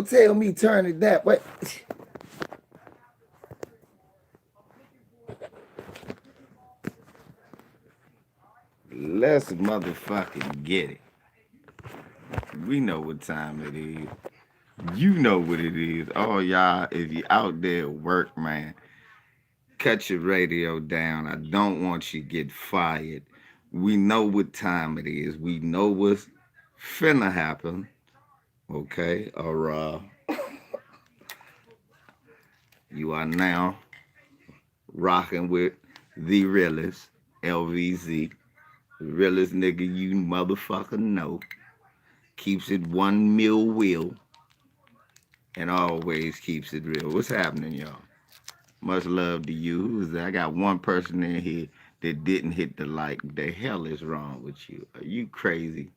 tell me turn it that way. Let's motherfucking get it. We know what time it is. You know what it is. Oh, y'all, if you out there at work, man, cut your radio down. I don't want you to get fired. We know what time it is. We know what's finna happen. Okay? Or you are now rocking with the realest, LVZ. The realest nigga you motherfucker know. Keeps it 1 mil will and always keeps it real. What's happening, y'all? Much love to you. Who's that? I got one person in here that didn't hit the like. The hell is wrong with you? Are you crazy?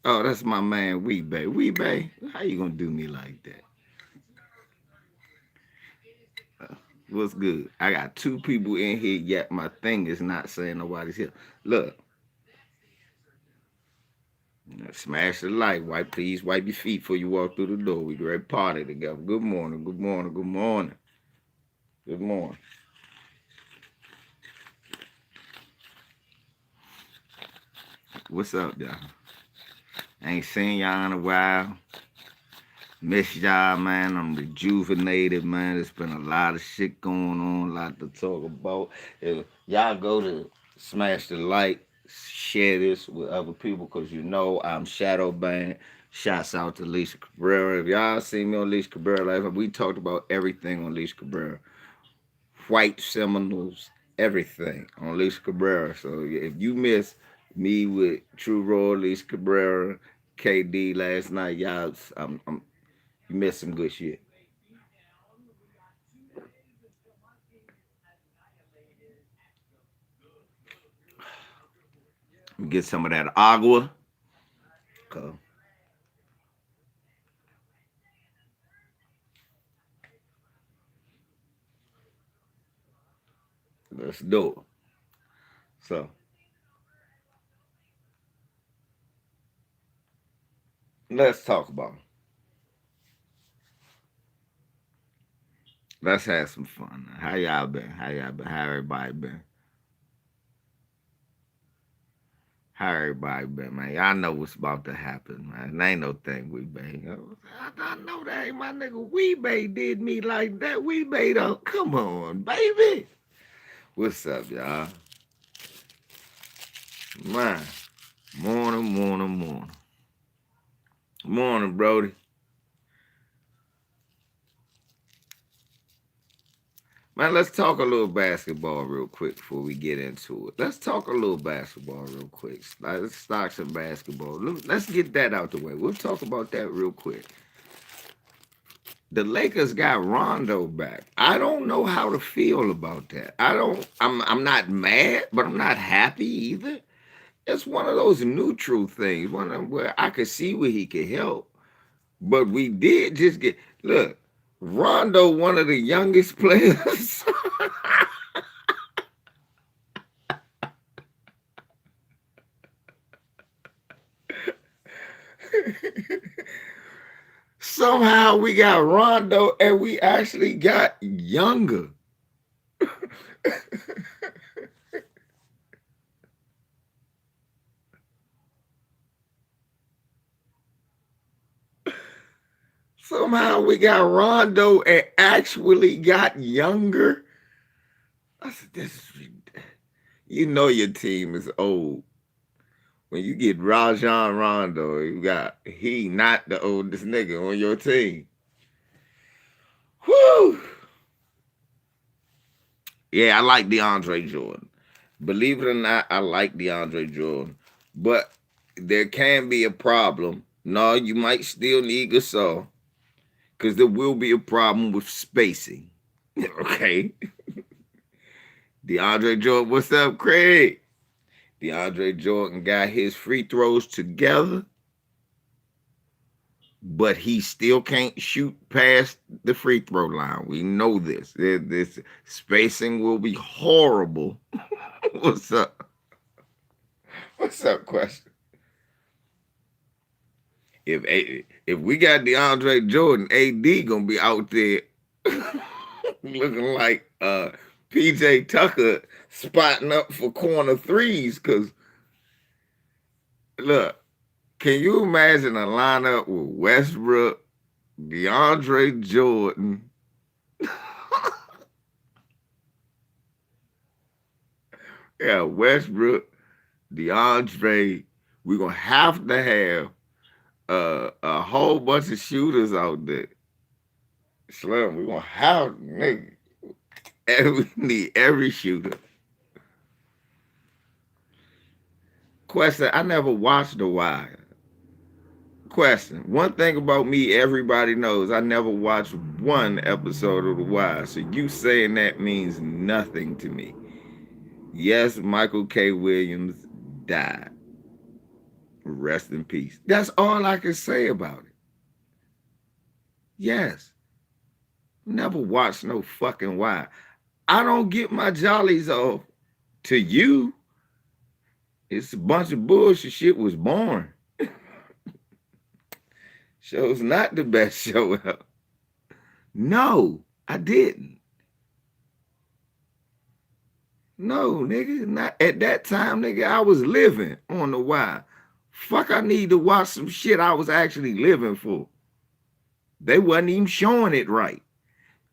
Oh, that's my man Weebay. Weebay, how you gonna do me like that? What's good? I got two people in here, yet my thing is not saying nobody's here. Look, smash the light. Please wipe your feet before you walk through the door. We great party together. Good morning, good morning, good morning, good morning. What's up, y'all? Ain't seen y'all in a while. Miss y'all, man. I'm rejuvenated, man. There's been a lot of shit going on, a lot to talk about. If y'all go to smash the like, share this with other people, because you know I'm shadow banned. Shouts out to Alicia Cabrera. If y'all seen me on Alicia Cabrera live, we talked about everything on Alicia Cabrera. White Seminoles, everything on Alicia Cabrera. So if you miss me with True Raw, Alicia Cabrera, KD last night, y'all, you missed some good shit. Get some of that agua. Okay. Let's do it. So let's talk about it. Let's have some fun. How y'all been? How y'all been? How everybody been? How everybody been, man? Y'all know what's about to happen, man. It ain't no thing we made. I know that ain't my nigga Weebay did me like that. Weebay don't. Come on, baby. What's up, y'all? Man, morning, morning, morning. Morning, Brody. Man, let's talk a little basketball real quick before we get into it. Let's talk a little basketball real quick. Let's start some basketball. Let's get that out the way. We'll talk about that real quick. The Lakers got Rondo back. I don't know how to feel about that. I'm not mad, but I'm not happy either. It's one of those neutral things. One of them where I could see where he could help. But we did just get look, Rondo, one of the youngest players. Somehow we got Rondo and we actually got younger. Somehow we got Rondo and actually got younger. I said, you know your team is old. When you get Rajon Rondo, you got he not the oldest nigga on your team. Whew. Yeah, I like DeAndre Jordan. Believe it or not, I like DeAndre Jordan. But there can be a problem. No, you might still need Gasol because there will be a problem with spacing. Okay. DeAndre Jordan, what's up, Craig? DeAndre Jordan got his free throws together, but he still can't shoot past the free throw line. We know this. This spacing will be horrible. What's up? What's up, question? If If we got DeAndre Jordan, AD gonna be out there looking like PJ Tucker spotting up for corner threes. Cause look, can you imagine a lineup with Westbrook, DeAndre Jordan, yeah, Westbrook, DeAndre? We're gonna have to have a whole bunch of shooters out there. Slim, we're gonna have nigga. We need every shooter. Question, I never watched The Wire. Question, one thing about me, everybody knows I never watched one episode of The Wire. So you saying that means nothing to me. Yes, Michael K. Williams died. Rest in peace. That's all I can say about it. Yes. Never watched no fucking Wire. I don't get my jollies off. To you, it's a bunch of bullshit. Shit was born. Show's not the best show ever. No, I didn't. No, nigga, not at that time, nigga. I was living on The Wire. Fuck, I need to watch some shit I was actually living for. They wasn't even showing it right.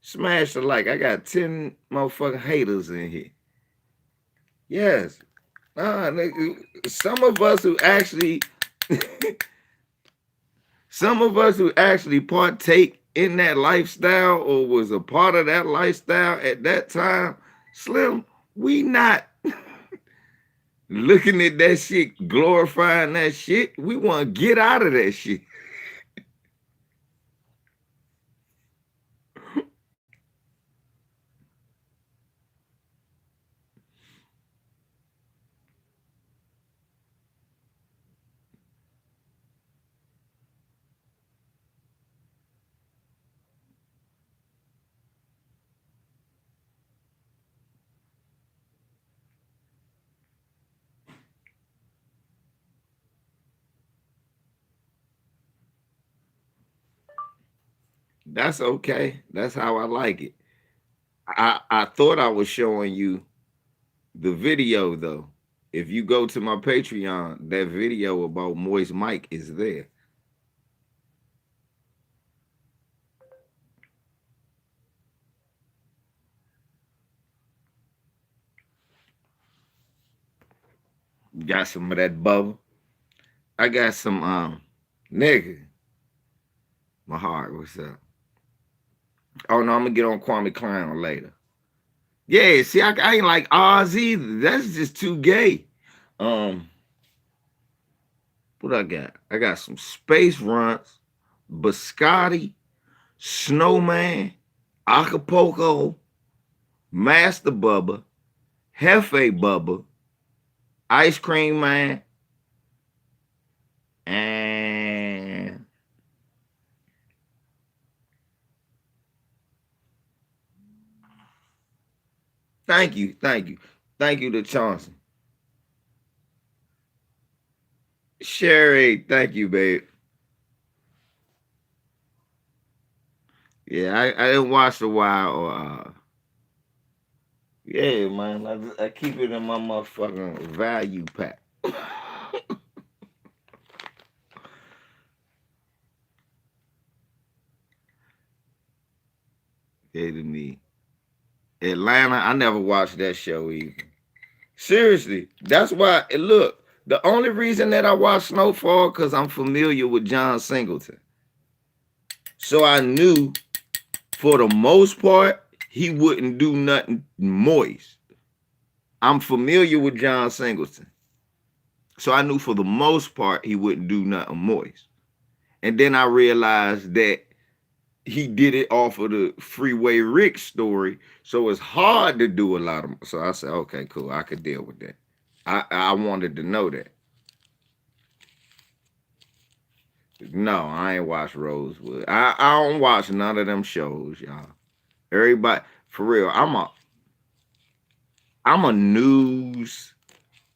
Smash the like. I got 10 motherfucking haters in here. Yes. Nigga, some of us who actually partake in that lifestyle or was a part of that lifestyle at that time, Slim, we not looking at that shit, glorifying that shit. We want to get out of that shit. That's okay. That's how I like it. I thought I was showing you the video though. If you go to my Patreon, that video about Moist Mike is there. Got some of that bubble. I got some nigga. My heart, what's up? Oh no, I'm gonna get on Kwame Klown later. Yeah, see, I ain't like Oz either. That's just too gay. What I got? I got some Space Runts, Biscotti, Snowman, Acapulco, Master Bubba, Hefe Bubba, Ice Cream Man, and thank you to Chauncey. Sherry, thank you, babe. Yeah, I didn't watch The Wire or yeah, man. I keep it in my motherfucking value pack. Yeah, to me. Atlanta, I never watched that show either. Seriously, that's why. Look, the only reason that I watched Snowfall because I'm familiar with John Singleton, so I knew for the most part he wouldn't do nothing moist. I'm familiar with John Singleton, so I knew for the most part he wouldn't do nothing moist. And then I realized that he did it off of the Freeway Rick story, so it's hard to do a lot of. So I said, okay, cool, I could deal with that. I wanted to know that. No, I ain't watch Rosewood. I don't watch none of them shows, y'all. Everybody, for real, I'm a news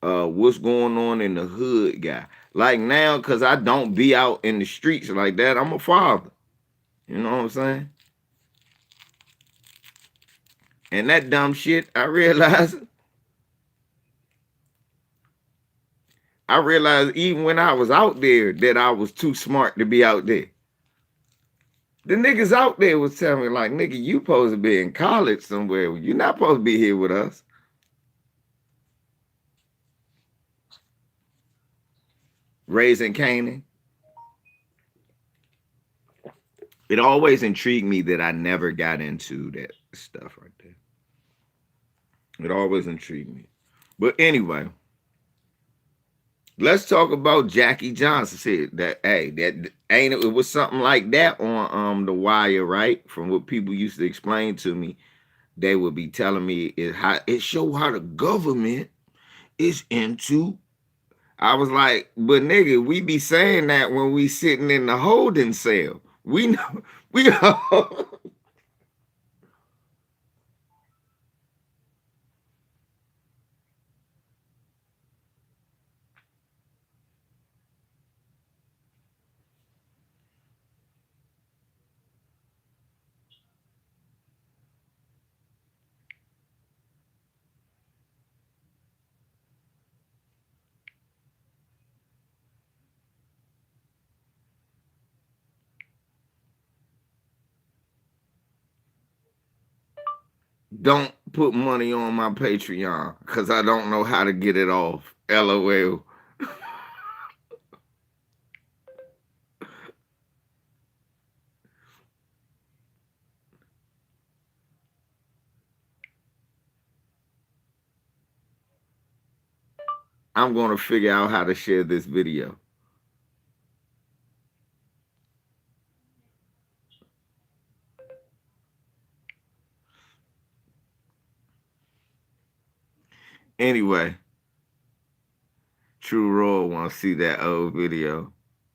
what's going on in the hood guy. Like now, because I don't be out in the streets like that, I'm a father. You know what I'm saying? And that dumb shit, I realized even when I was out there that I was too smart to be out there. The niggas out there was telling me, like, nigga, you supposed to be in college somewhere. You're not supposed to be here with us. Raising Canaan. It always intrigued me that I never got into that stuff right there. It always intrigued me. But anyway, let's talk about Jakkkie Johnson. Said that, hey, that ain't it was something like that on The Wire, right? From what people used to explain to me, they would be telling me it show how the government is into. I was like, but nigga, we be saying that when we sitting in the holding cell. We know we know. Don't put money on my Patreon because I don't know how to get it off. LOL. I'm going to figure out how to share this video. Anyway, True Roy want to see that old video.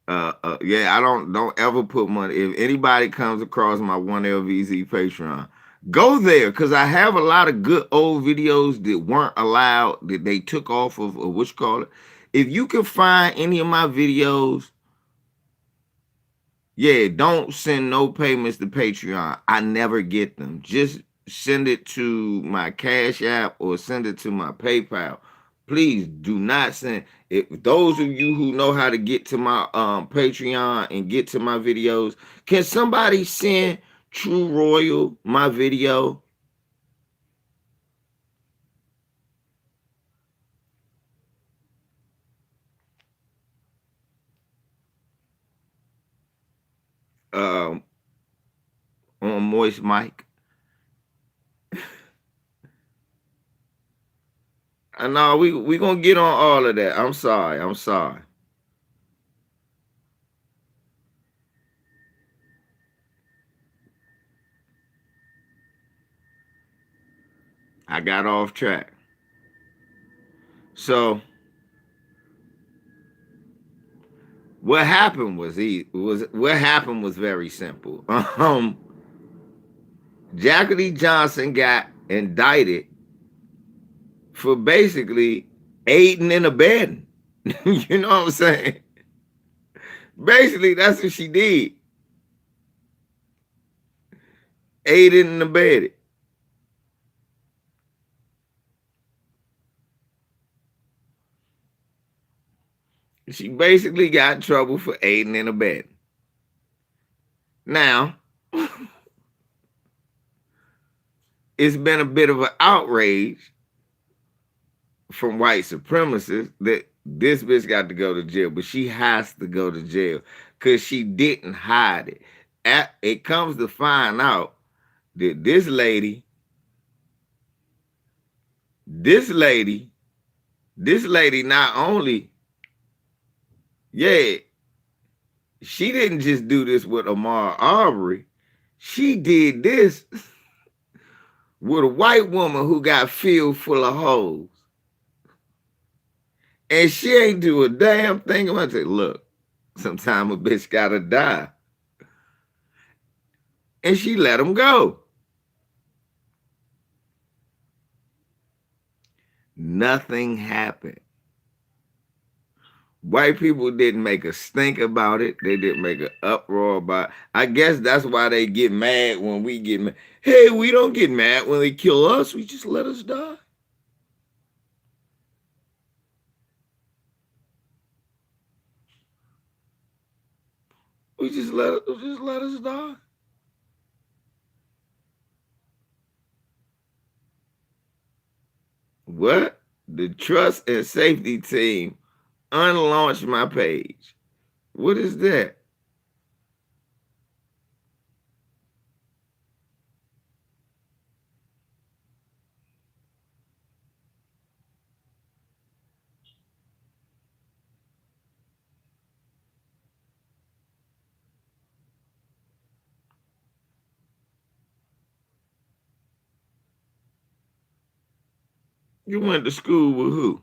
Yeah, I don't ever put money. If anybody comes across my 1LVZ Patreon, go there because I have a lot of good old videos that weren't allowed that they took off of what you call it. If you can find any of my videos, yeah, don't send no payments to Patreon. I never get them. Just send it to my Cash App or send it to my PayPal. Please do not send. If those of you who know how to get to my Patreon and get to my videos, can somebody send True Royal my video? Um, on Moist Mic. I know we gonna get on all of that. I'm sorry. I'm sorry. I got off track. So what happened was very simple. Jakkkie Johnson got indicted for basically aiding and abetting. You know what I'm saying? Basically, that's what she did. Aided and abetted. She basically got in trouble for aiding and abetting. Now, it's been a bit of an outrage from white supremacists that this bitch got to go to jail, but she has to go to jail because she didn't hide it. It comes to find out that this lady not only, yeah, she didn't just do this with Ahmaud Arbery. She did this with a white woman who got filled full of holes. And she ain't do a damn thing about it. Look, sometime a bitch gotta die. And she let him go. Nothing happened. White people didn't make a stink about it. They didn't make an uproar about it. I guess that's why they get mad when we get mad. Hey, we don't get mad when they kill us. We just let us die. We just let us die. What? The trust and safety team unlaunched my page. What is that? You went to school with who?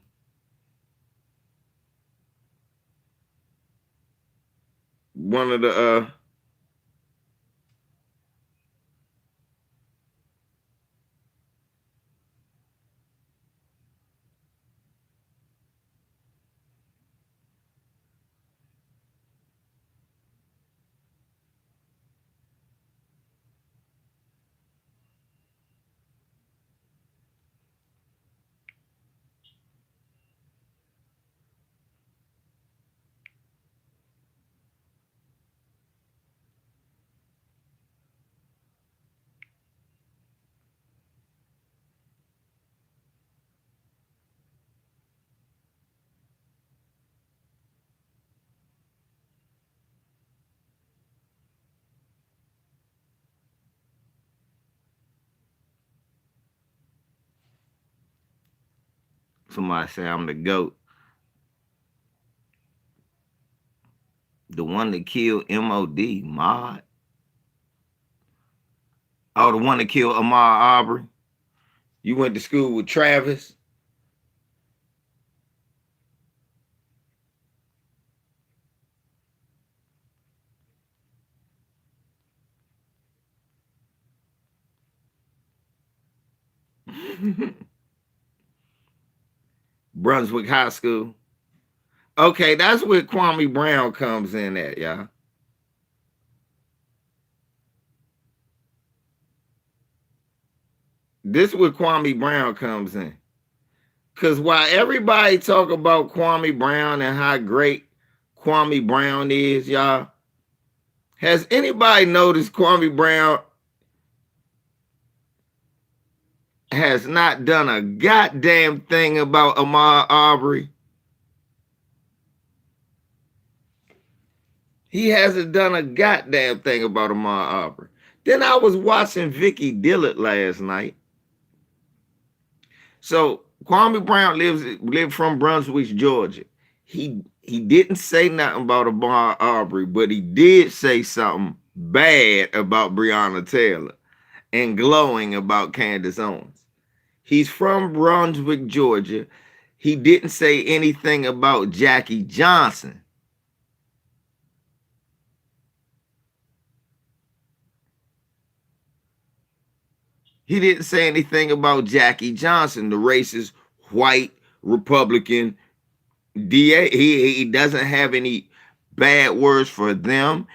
One of the somebody say I'm the GOAT. The one that killed MOD, Mod. Oh, the one that killed Ahmaud Arbery. You went to school with Travis. Brunswick High School. Okay, that's where Kwame Brown comes in at, y'all. This is where Kwame Brown comes in. Because while everybody talk about Kwame Brown and how great Kwame Brown is, y'all, has anybody noticed Kwame Brown has not done a goddamn thing about Ahmaud Arbery? He hasn't done a goddamn thing about Ahmaud Arbery. Then I was watching Vicky Dillard last night. So Kwame Brown lived from Brunswick, Georgia. He didn't say nothing about Ahmaud Arbery, but he did say something bad about Breonna Taylor and glowing about Candace Owens. He's from Brunswick, Georgia. He didn't say anything about Jakkie Johnson. He didn't say anything about Jakkie Johnson, the racist white Republican DA. He doesn't have any bad words for them.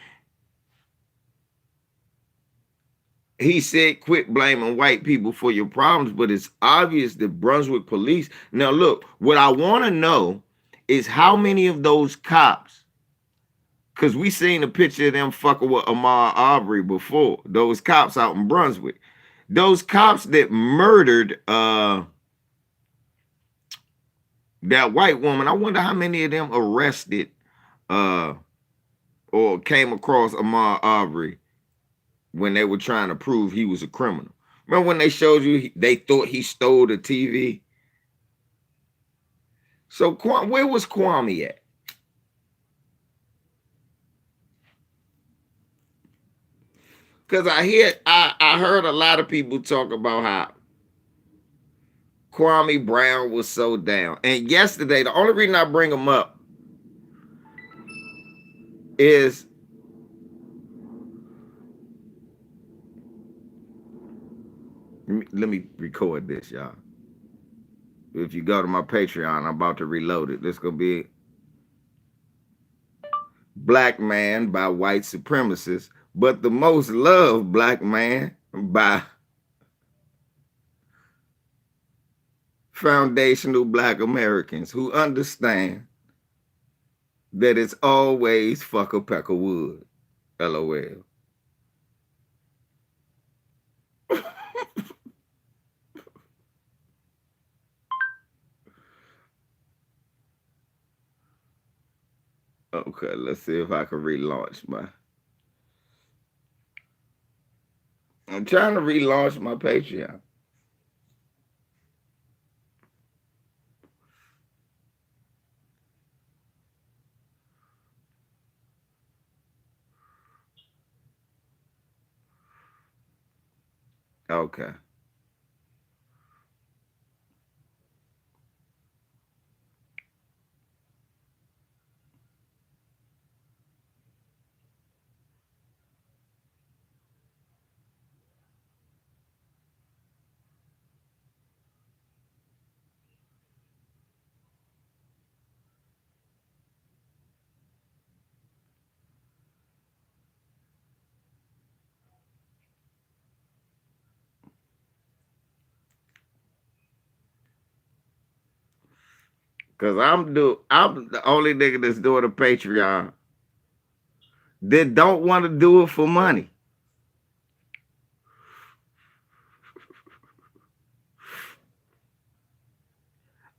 He said, quit blaming white people for your problems, but it's obvious that Brunswick police. Now, look, what I want to know is how many of those cops, because we seen a picture of them fucking with Ahmaud Arbery before, those cops out in Brunswick, those cops that murdered that white woman. I wonder how many of them arrested or came across Ahmaud Arbery when they were trying to prove he was a criminal. Remember when they showed you they thought he stole the TV? So where was Kwame at? Because I heard a lot of people talk about how Kwame Brown was so down. And yesterday, the only reason I bring him up is let me record this, y'all. If you go to my Patreon, I'm about to reload it. This gonna be black man by white supremacists, but the most loved black man by foundational black Americans who understand that it's always fuck a peck of wood. LOL. Okay, let's see if I can relaunch my. I'm trying to relaunch my Patreon. Okay. Cause I'm the only nigga that's doing a Patreon that don't want to do it for money.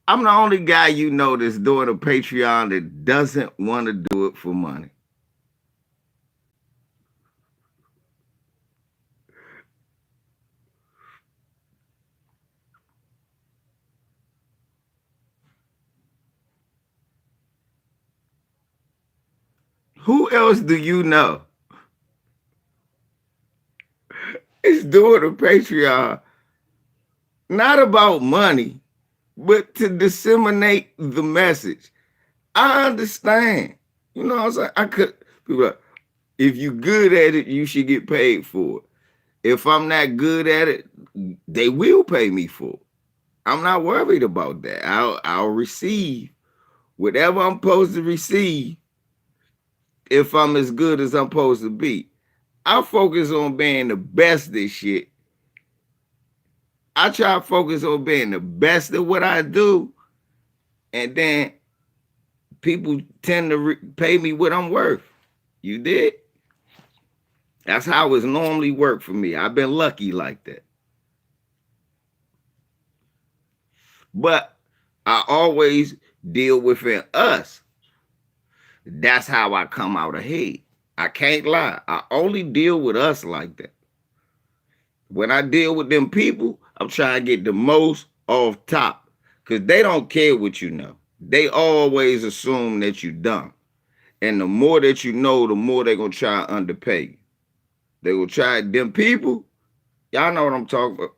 I'm the only guy you know that's doing a Patreon that doesn't want to do it for money. Who else do you know is doing a Patreon not about money, but to disseminate the message? I understand. You know what I'm saying? I could people like, if you good at it, you should get paid for it. If I'm not good at it, they will pay me for it. I'm not worried about that. I'll receive whatever I'm supposed to receive if I'm as good as I'm supposed to be. I focus on being the best this shit. I try to focus on being the best at what I do, and then people tend to pay me what I'm worth. You did? That's how it's normally worked for me. I've been lucky like that. But I always deal within us. That's how I come out ahead. I can't lie. I only deal with us like that. When I deal with them people, I'm trying to get the most off top because they don't care what you know. They always assume that you dumb. And the more that you know, the more they're going to try to underpay you. They will try them people. Y'all know what I'm talking about.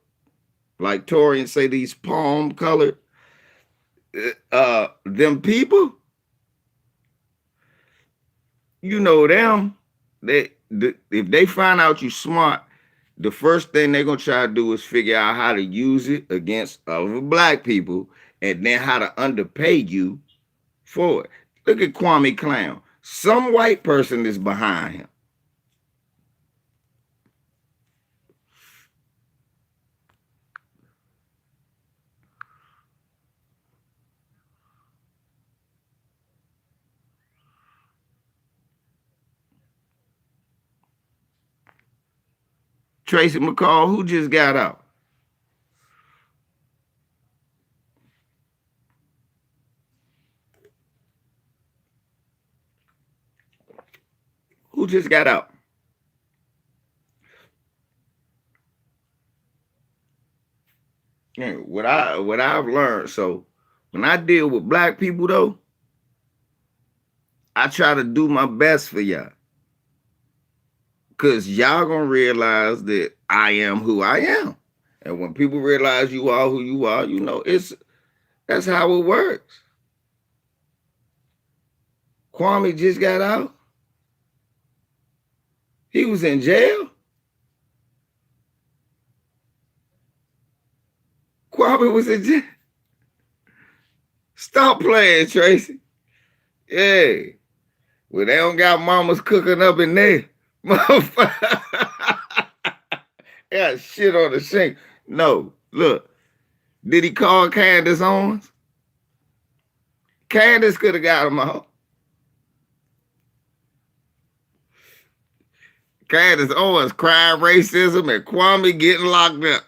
Like Torian say, these palm colored, them people, you know them. If they find out you smart, the first thing they're going to try to do is figure out how to use it against other black people and then how to underpay you for it. Look at Kwame Klown. Some white person is behind him. Tracy McCall, who just got out? Who just got out? Yeah, what I've learned, so when I deal with black people though, I try to do my best for y'all. Cause y'all gonna realize that I am who I am. And when people realize you are who you are, you know, that's how it works. Kwame just got out. He was in jail. Kwame was in jail. Stop playing, Tracy. Yeah. Well, they don't got mamas cooking up in there. Motherfucker. Got shit on the sink. No, look. Did he call Candace Owens? Candace could have got him out. Candace Owens crying racism and Kwame getting locked up.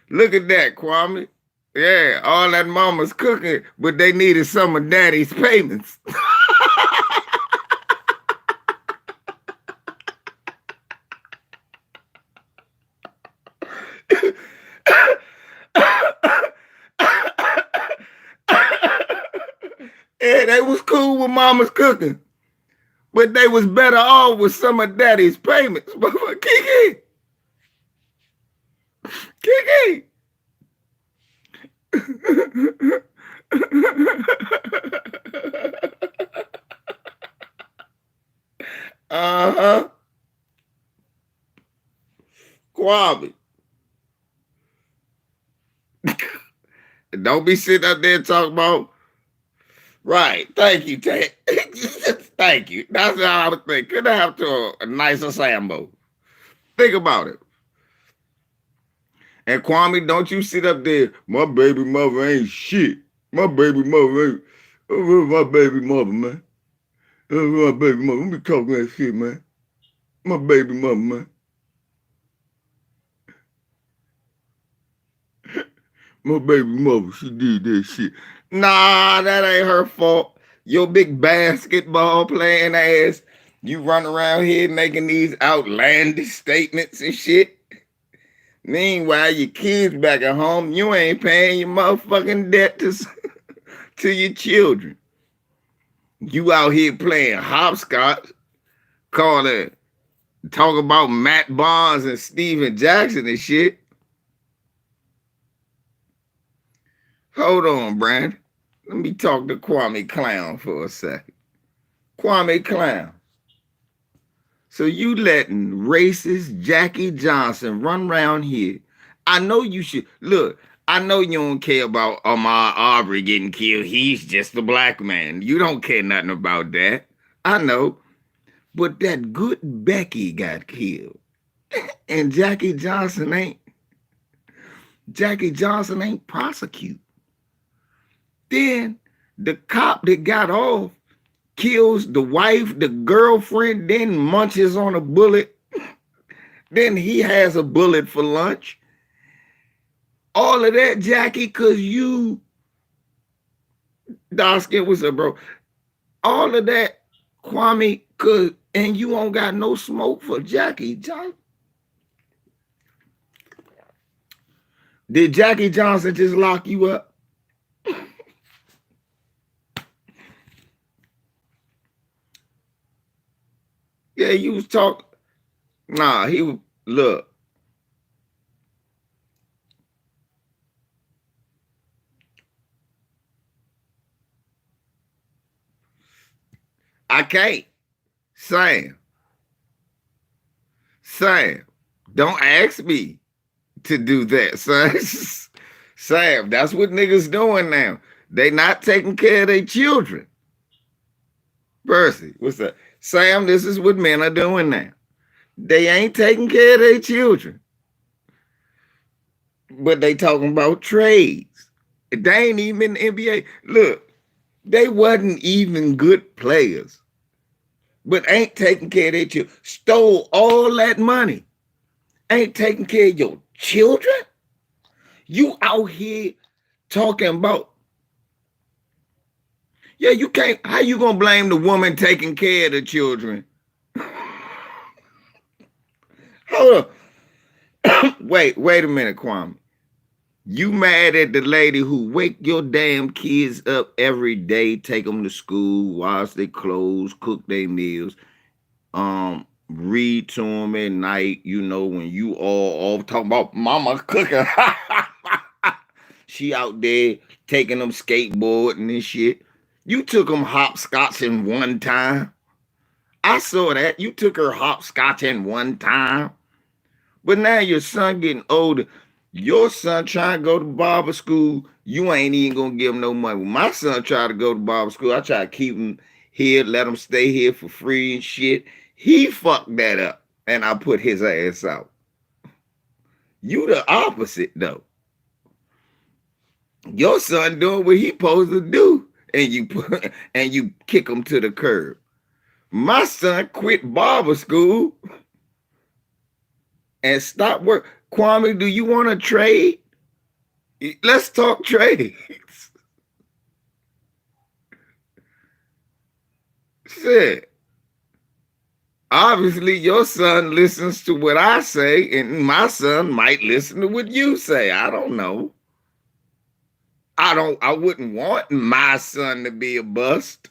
Look at that, Kwame. Yeah, all that mama's cooking, but they needed some of daddy's payments. Yeah, they was cool with mama's cooking, but they was better off with some of daddy's payments. Kiki. Uh-huh. Kwame. Don't be sitting up there talking about, right. Thank you, Ted. Thank you. That's how I would think. Could I have to a nicer Sambo? Think about it. And Kwame, don't you sit up there, my baby mother ain't shit. My baby mother ain't, my baby mother, man. My baby mother, let me talk that shit, man. My baby mother, man. My baby mother, she did that shit. Nah, that ain't her fault. Your big basketball playing ass, you run around here making these outlandish statements and shit. Meanwhile, your kids back at home, you ain't paying your motherfucking debt to your children. You out here playing hopscotch, talking about Matt Barnes and Steven Jackson and shit. Hold on, Brandon. Let me talk to Kwame Klown for a second. Kwame Klown. So you letting racist Jakkie Johnson run around here. I know you should. Look, I know you don't care about Ahmaud Arbery getting killed. He's just a black man. You don't care nothing about that. I know. But that good Becky got killed. And Jakkie Johnson ain't prosecuted. Then the cop that got off kills the wife, the girlfriend, then munches on a bullet. Then he has a bullet for lunch. All of that, Jakkie, because you, dark skin, what's up, bro? All of that, Kwame, and you don't got no smoke for Jakkie Johnson. Did Jakkie Johnson just lock you up? Yeah, you was talking. Nah, he was, look. I can't. Sam, don't ask me to do that, son. Sam, that's what niggas doing now. They not taking care of their children. Percy, what's up? Sam, this is what men are doing now. They ain't taking care of their children. But they talking about trades. They ain't even in the NBA. Look, they wasn't even good players. But ain't taking care of their children. Stole all that money. Ain't taking care of your children? You out here talking about, yeah, you can't, how you gonna blame the woman taking care of the children? Hold on. Wait a minute, Kwame. You mad at the lady who wake your damn kids up every day, take them to school, wash their clothes, cook their meals, read to them at night, you know, when you all talking about mama cooking. She out there taking them skateboarding and shit. You took them hopscotching one time. I saw that. You took her hopscotching one time. But now your son getting older. Your son trying to go to barber school, you ain't even gonna give him no money. When my son tried to go to barber school, I try to keep him here, let him stay here for free and shit. He fucked that up, and I put his ass out. You the opposite though. Your son doing what he supposed to do, and you kick him to the curb. My son quit barber school and stop work. Kwame, do you want to trade? Let's talk trades. Shit. Obviously, your son listens to what I say, and my son might listen to what you say. I don't know. I wouldn't want my son to be a bust.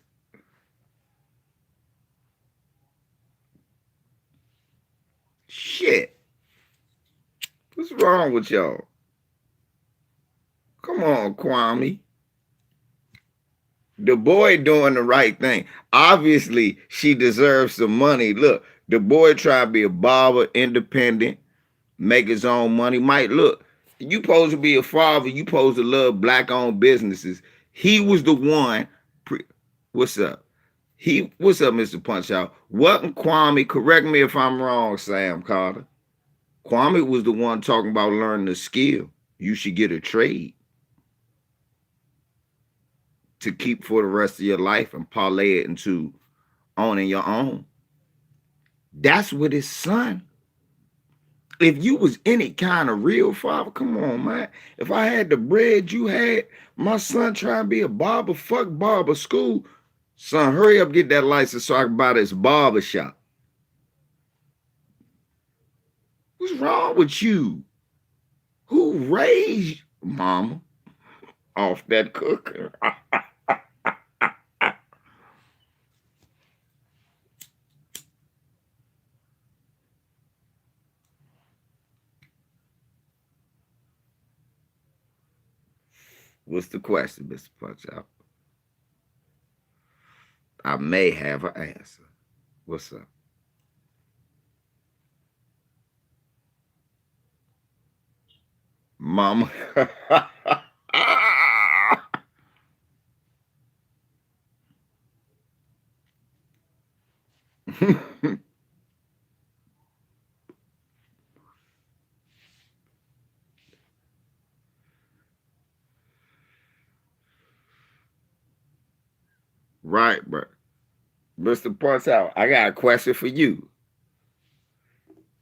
Shit. What's wrong with y'all? Come on, Kwame. The boy doing the right thing. Obviously, she deserves some money. Look, the boy try to be a barber, independent, make his own money. Might look, you supposed to be a father. You supposed to love black-owned businesses. He was the one. What's up? What's up, Mr. Punch Out? Wasn't Kwame? Correct me if I'm wrong, Sam Carter. Kwame was the one talking about learning a skill. You should get a trade to keep for the rest of your life and parlay it into owning your own. That's what his son. If you was any kind of real father, come on, man. If I had the bread you had, my son trying to be a barber, fuck barber school. Son, hurry up, get that license so I can buy this barber shop. What's wrong with you? Who raised mama off that cooker? What's the question, Mr. Punch Out? I may have an answer. What's up? Mama. Right, bro. Mr. Punch Out, I got a question for you.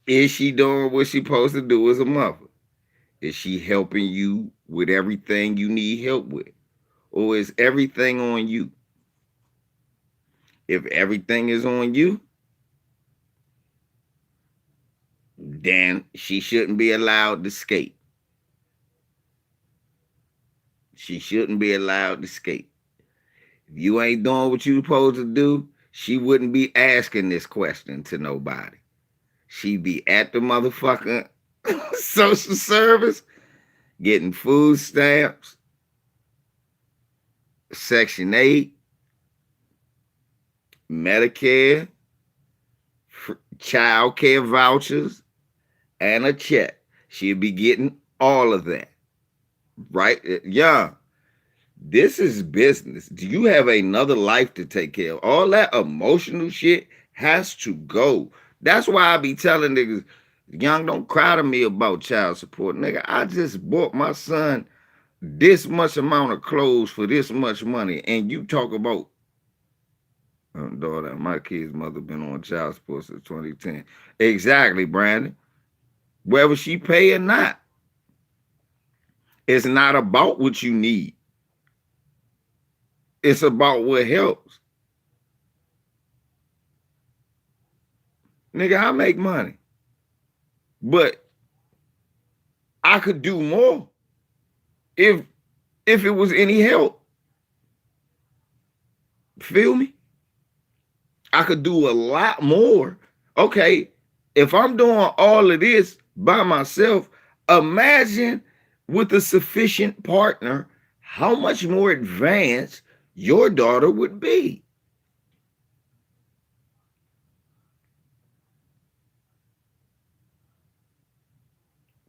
Is she doing what she supposed to do as a mother? Is she helping you with everything you need help with? Or is everything on you? If everything is on you, then she shouldn't be allowed to skate. She shouldn't be allowed to skate. If you ain't doing what you supposed to do, she wouldn't be asking this question to nobody. She'd be at the motherfucking social service, getting food stamps, Section 8, Medicare, child care vouchers, and a check. She'd be getting all of that. Right? Yeah. This is business. Do you have another life to take care of? All that emotional shit has to go. That's why I be telling niggas, young, don't cry to me about child support. Nigga, I just bought my son this much amount of clothes for this much money. And you talk about, daughter, my kid's mother been on child support since 2010. Exactly, Brandon. Whether she pay or not, it's not about what you need. It's about what helps. Nigga, I make money. But I could do more if it was any help. Feel me? I could do a lot more. Okay, if I'm doing all of this by myself, imagine with a sufficient partner how much more advanced your daughter would be.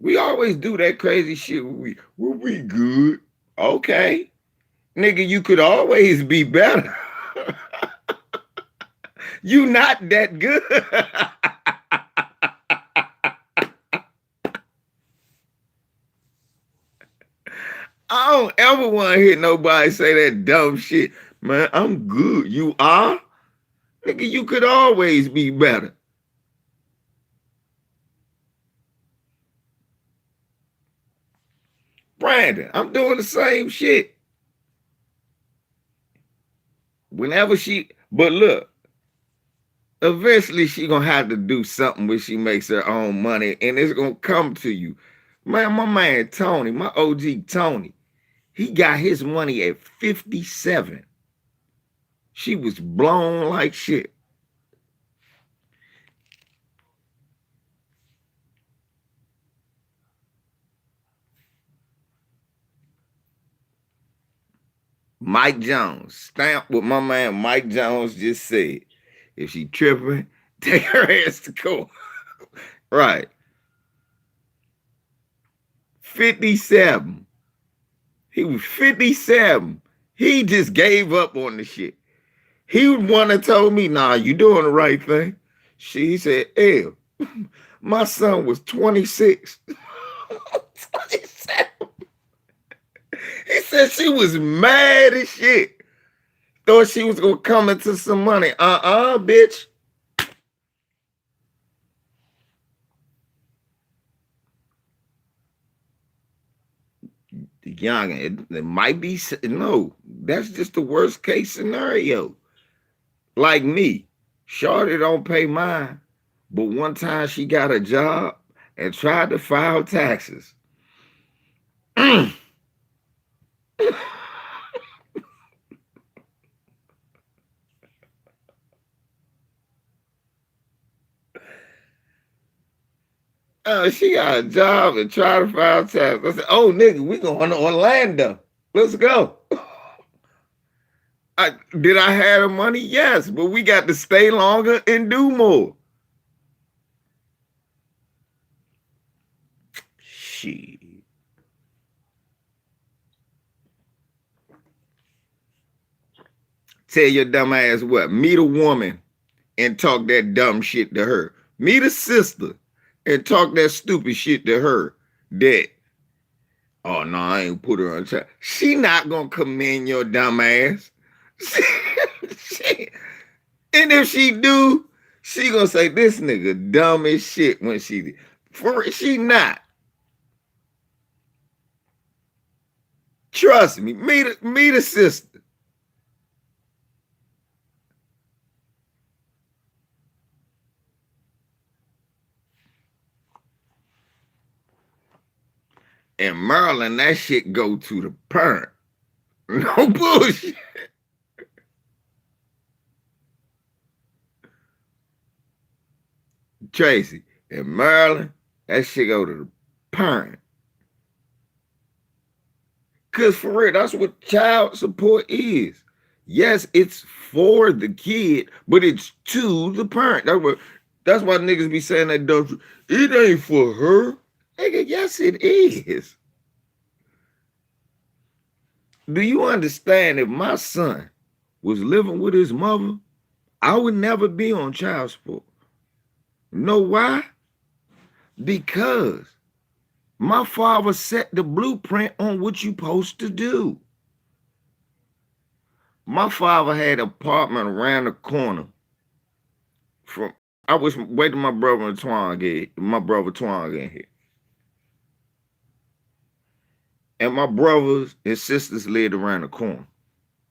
We always do that crazy shit. We good. Okay. Nigga, you could always be better. You not that good. I don't ever want to hear nobody say that dumb shit. Man, I'm good. You are? Nigga, you could always be better. Brandon, I'm doing the same shit. Whenever but look, eventually she gonna have to do something where she makes her own money and it's gonna come to you. Man, my man Tony, my OG Tony, he got his money at 57. She was blown like shit. Mike Jones, stamp what my man Mike Jones just said. If she tripping, take her ass to court. Right. 57. He was 57. He just gave up on the shit. He was one that told me, nah, you doing the right thing. She said, ew, my son was 26. 27. He said she was mad as shit. Thought she was going to come into some money. Bitch. The young, it might be, no, that's just the worst case scenario. Like me, Shorty don't pay mine, but one time she got a job and tried to file taxes. She got a job and tried to file taxes. I said, oh, nigga, we going to Orlando. Let's go. Did I have the money? Yes, but we got to stay longer and do more. Shit. Tell your dumb ass what? Meet a woman and talk that dumb shit to her. Meet a sister and talk that stupid shit to her. That, oh no, I ain't put her on top. She not gonna commend your dumb ass. And if she do, she gonna say this nigga dumb as shit when she not. Trust me, meet a sister. In Maryland, that shit go to the parent. No bullshit. Tracy, in Maryland, that shit go to the parent. Because for real, that's what child support is. Yes, it's for the kid, but it's to the parent. That's why niggas be saying that don't. It ain't for her. Nigga, yes, it is. Do you understand if my son was living with his mother, I would never be on child support. Know why? Because my father set the blueprint on what you supposed to do. My father had an apartment around the corner from, I was waiting my brother Twan get here. And my brothers and sisters lived around the corner.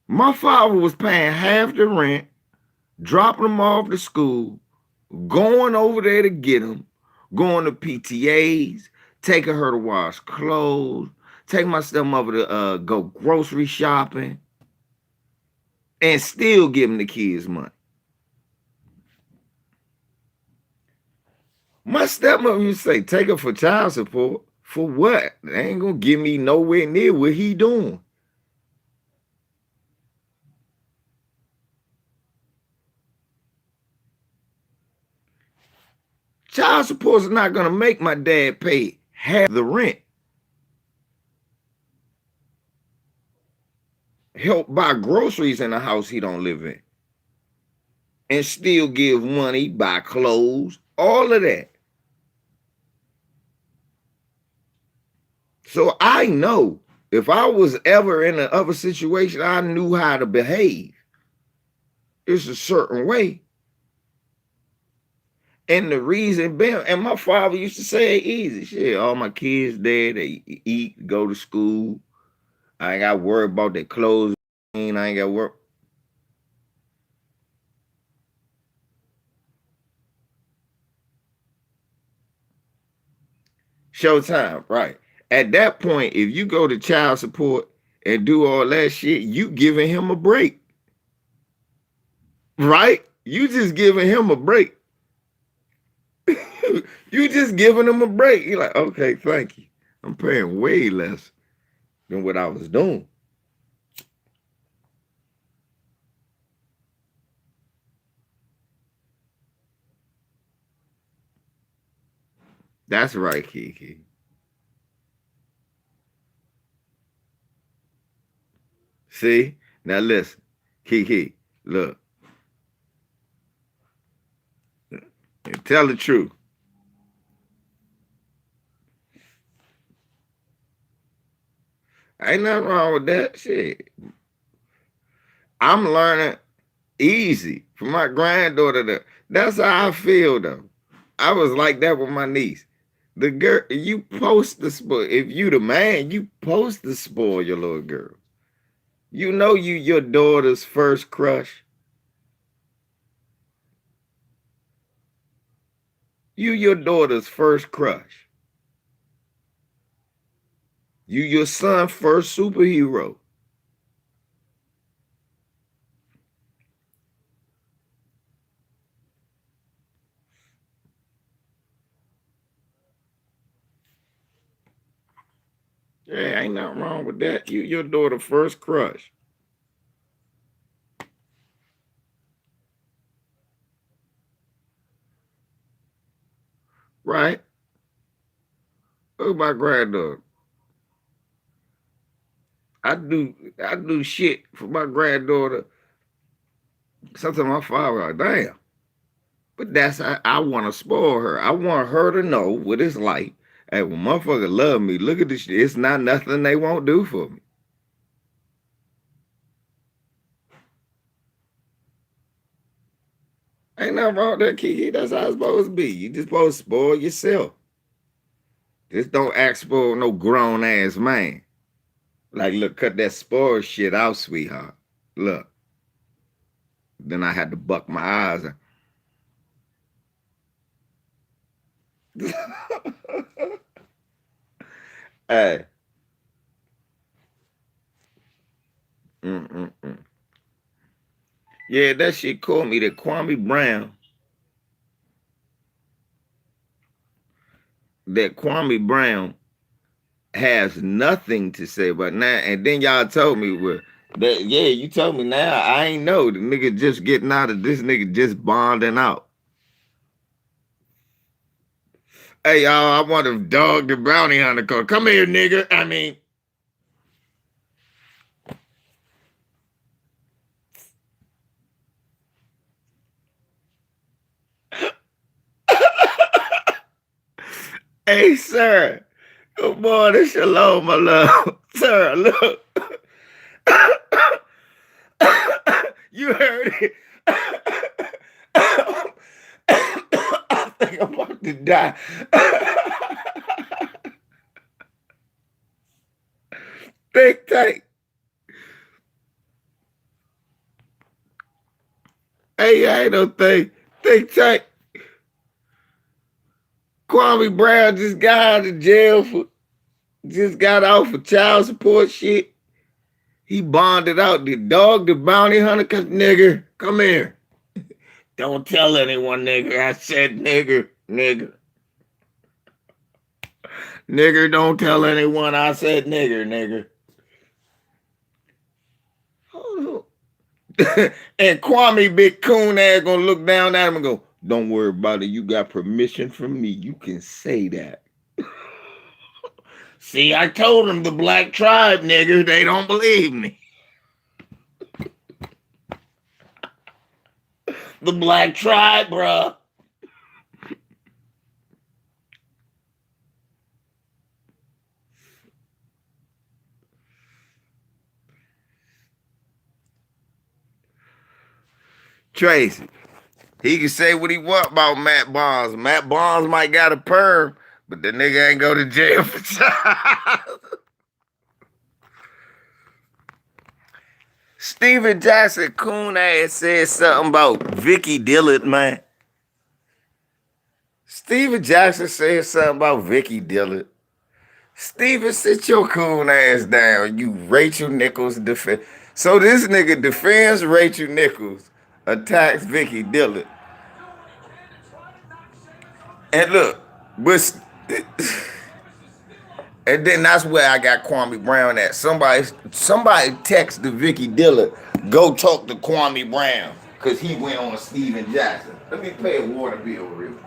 My father was paying half the rent, dropping them off to school, going over there to get them, going to PTAs, taking her to wash clothes, taking my stepmother to go grocery shopping, and still giving the kids money. My stepmother used to say, take her for child support. For what? They ain't gonna give me nowhere near what he doing. Child support is not gonna make my dad pay half the rent, help buy groceries in the house he don't live in, and still give money, buy clothes, all of that. So I know if I was ever in an other situation, I knew how to behave. It's a certain way. And the reason being, and my father used to say it easy. Shit, all my kids there, they eat, go to school. I ain't got to worry about their clothes. I ain't got to worry. Showtime, right. At that point, if you go to child support and do all that shit, you giving him a break. Right? You just giving him a break. You just giving him a break. You're like, okay, thank you. I'm paying way less than what I was doing. That's right, Kiki. See? Now listen, Kiki, look. Tell the truth. Ain't nothing wrong with that shit. I'm learning easy from my granddaughter. That's how I feel though. I was like that with my niece. The girl, you post to spoil. If you the man, you post to spoil your little girl. You know you your daughter's first crush. You your daughter's first crush. You your son's first superhero. Yeah, ain't nothing wrong with that. You your daughter's first crush. Right? Look at my granddaughter. I do shit for my granddaughter. Sometimes my father like, damn. But that's how I want to spoil her. I want her to know what it's like. Hey, when motherfuckers love me, look at this shit. It's not nothing they won't do for me. Ain't nothing wrong with that, Kiki. That's how it's supposed to be. You just supposed to spoil yourself. Just don't act spoil no grown ass man. Like, look, cut that spoil shit out, sweetheart. Look. Then I had to buck my eyes. Hey. Mm-mm-mm. Yeah, that shit called me that Kwame Brown. That Kwame Brown has nothing to say about now. And then y'all told me, well, that yeah, you told me now. I ain't know the nigga just getting out of this nigga just bonding out. Hey y'all, I want to dog the bounty hunter call. Come here, nigga. I mean, hey sir. Good morning, shalom, my love. Sir, look. You heard it. I think I'm about to die. Think tank. Hey, I ain't no thing. Think tank. Kwame Brown just got out of jail just got out for child support shit. He bonded out the dog, the bounty hunter, cause nigger, come here. Don't tell anyone, nigger. I said nigger, nigger. Nigger, don't tell anyone I said nigger, nigger. Hold on. And Kwame Big Coon ass gonna look down at him and go, don't worry about it. You got permission from me. You can say that. See, I told them the black tribe niggas, they don't believe me. The black tribe, bruh. Tracy, he can say what he want about Matt Barnes. Matt Barnes might got a perm, but the nigga ain't go to jail for child. Steven Jackson coon ass said something about Vicky Dillard, man. Steven Jackson said something about Vicky Dillard. Steven, sit your coon ass down, you Rachel Nichols defense. So this nigga defends Rachel Nichols, attacks Vicky Dillard. And look, but and then that's where I got Kwame Brown at. Somebody text the Vicky Dillard, go talk to Kwame Brown, because he went on Steven Jackson. Let me pay a water bill real quick.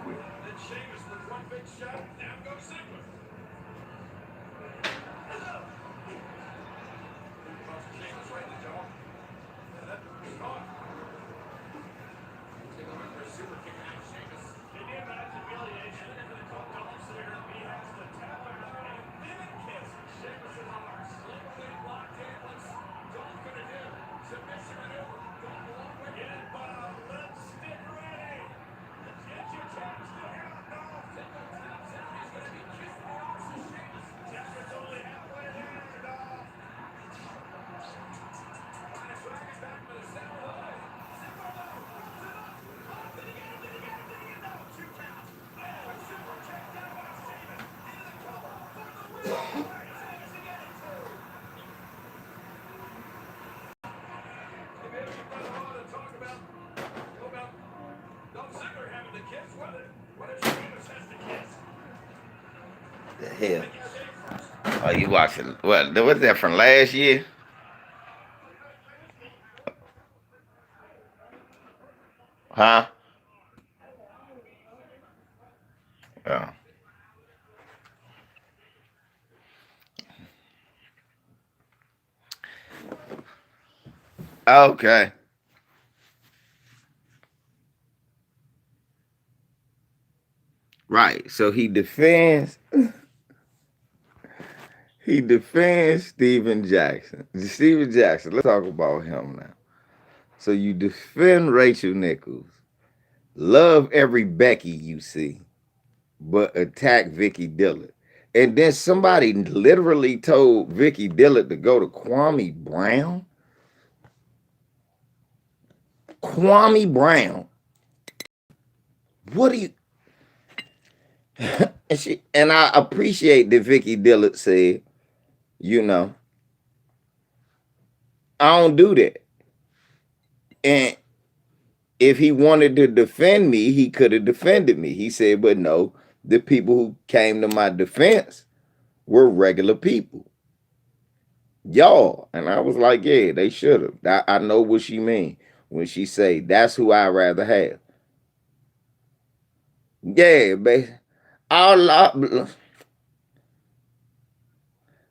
The hell? Oh, you watching what? What's that from last year? Huh? Oh. Okay. Right. So he defends Steven Jackson. Steven Jackson, let's talk about him now. So you defend Rachel Nichols, love every Becky you see, but attack Vicky Dillard. And then somebody literally told Vicky Dillard to go to Kwame Brown. Kwame Brown. What do you and I appreciate that Vicky Dillard said, you know, I don't do that. And if he wanted to defend me, he could have defended me. He said, but no, the people who came to my defense were regular people. Y'all. And I was like, yeah, they should have. I know what she mean when she say, that's who I'd rather have. Yeah, baby.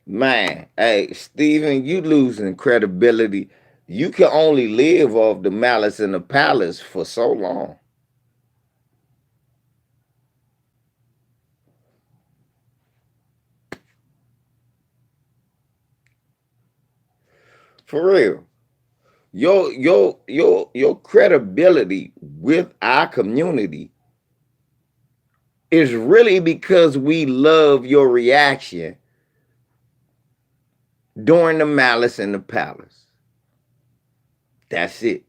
Man, hey, Steven, you losing credibility. You can only live off the malice in the palace for so long. For real. Your credibility with our community is really because we love your reaction during the malice in the palace. That's it.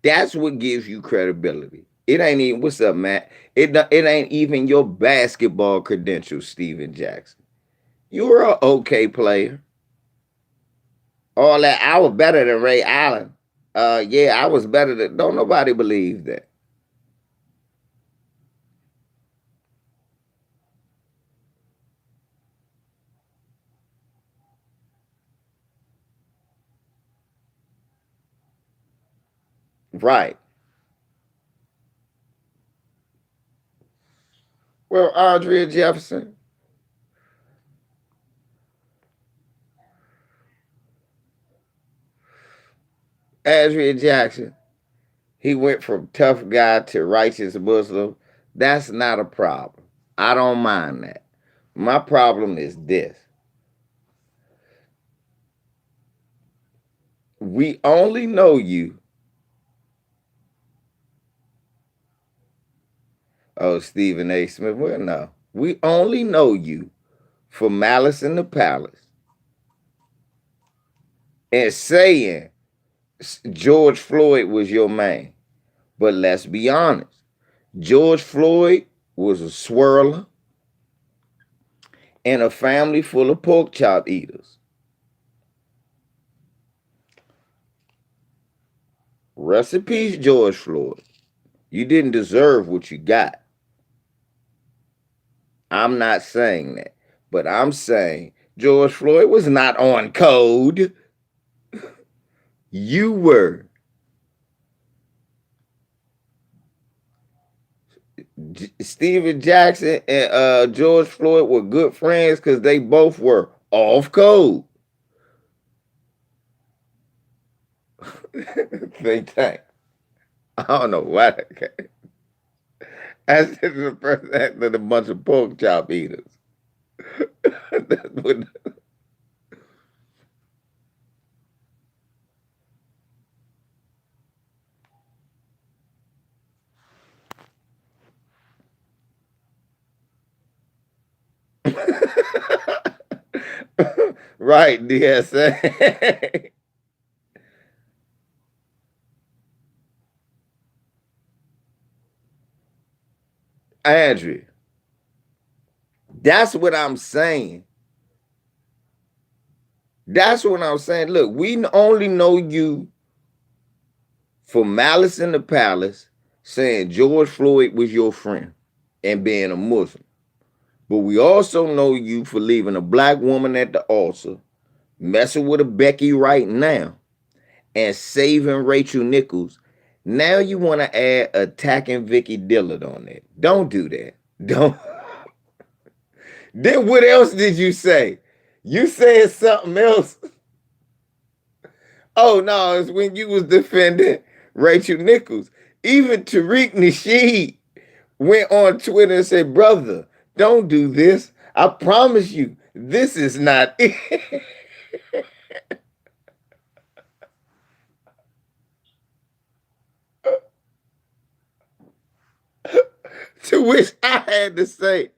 That's what gives you credibility. It ain't even, what's up, Matt? It ain't even your basketball credentials, Steven Jackson. You were an okay player. All that, I was better than Ray Allen. Yeah, I was better than, don't nobody believe that. Right. Well, Andrea Jefferson, Andrea Jackson, he went from tough guy to righteous Muslim. That's not a problem. I don't mind that. My problem is this. We only know you. Oh, Stephen A. Smith. Well, no. We only know you for Malice in the Palace and saying George Floyd was your man. But let's be honest. George Floyd was a swirler and a family full of pork chop eaters. Rest in peace, George Floyd. You didn't deserve what you got. I'm not saying that. But I'm saying George Floyd was not on code. You were. Steven Jackson and George Floyd were good friends because they both were off code. Think tank. I don't know why. That's just the first act of a bunch of pork chop eaters. That's what. Right, DSA. Andrew, that's what I'm saying. That's what I'm saying. Look, we only know you for Malice in the Palace saying George Floyd was your friend and being a Muslim. But we also know you for leaving a black woman at the altar, messing with a Becky right now, and saving Rachel Nichols. Now you want to add attacking Vicky Dillard on that. Don't do that. Don't. Then what else did you say? You said something else. Oh no, it's when you was defending Rachel Nichols. Even Tariq Nasheed went on Twitter and said, brother, don't do this. I promise you, this is not it. To which I had to say,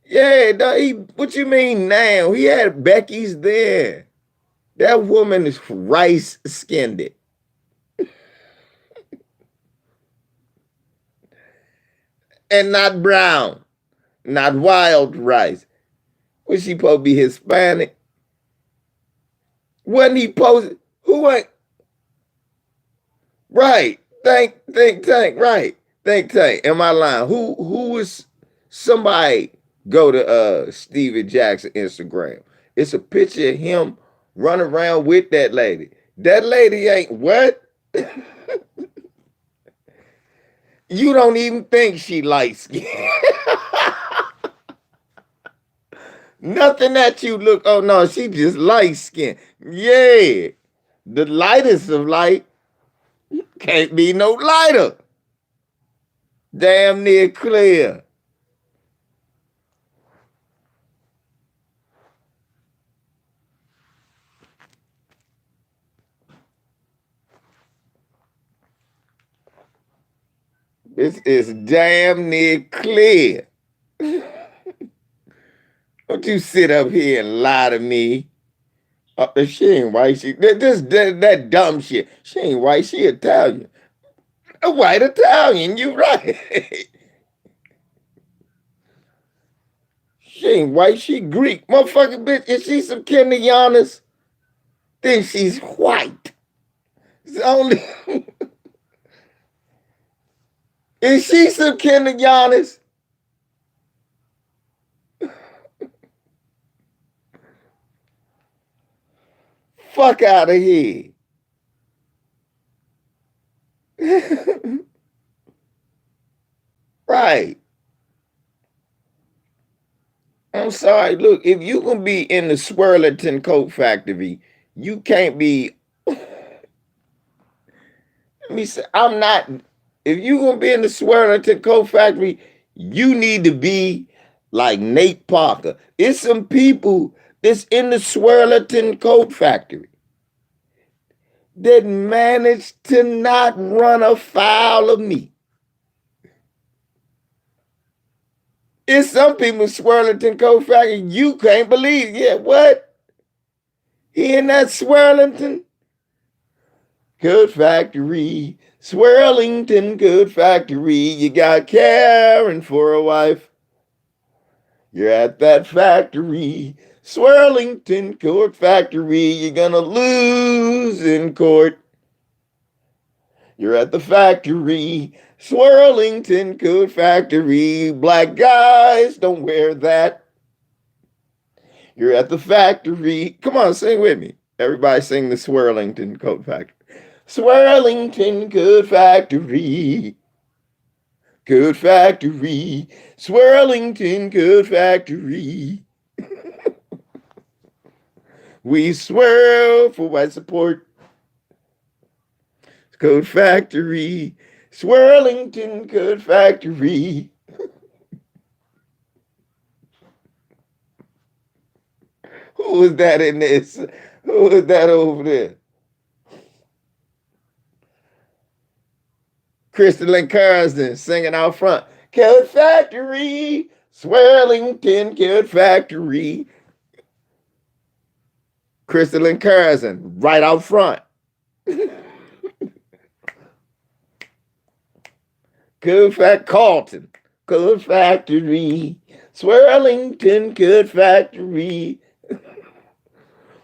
yeah, no, what you mean now? He had Becky's there. That woman is rice skinned. And not brown, not wild rice. Was she supposed to be Hispanic? Wasn't he posted? Who ain't? Right. Think tank. Right. Think tank. Am I lying? Who was somebody go to Steven Jackson Instagram? It's a picture of him running around with that lady. That lady ain't what? You don't even think she light skinned. Nothing that you look, oh no, she just light skinned. Yeah. The lightest of light can't be no lighter. Damn near clear. This is damn near clear. Don't you sit up here and lie to me. She ain't white. That dumb shit. She ain't white. She Italian. A white Italian. You right. She ain't white. She Greek. Motherfucking bitch. Is she some kin to Giannis? Then she's white. It's only. Is she some kin to Giannis? Fuck out of here. Right. I'm sorry. Look, if you can be in the Swirlington Coat Factory, you can't be me say, I'm not. If you gonna be in the Swirlington Coat Factory, you need to be like Nate Parker. It's some people that's in the Swirlington Coat Factory that managed to not run afoul of me. It's some people Swirlington Coat Factory you can't believe. Yeah, what? He in that Swirlington Coat Factory, Swirlington Coat Factory. You got Karen for a wife. You're at that factory, Swirlington Coat Factory. You're gonna lose in court. You're at the factory, Swirlington Coat Factory. Black guys don't wear that. You're at the factory. Come on, sing with me. Everybody sing the Swirlington Coat Factory. Swirlington Coat Factory. Coat Factory. Swirlington Coat Factory. We swirl for white support. Coat Factory. Swirlington Coat Factory. Who was that in this? Who was that over there? Crystal Carson singing out front. Coat Factory. Swirlington Coat Factory. Crystal Carson right out front. Coat Factory. Carlton. Coat Factory. Swirlington Coat Factory.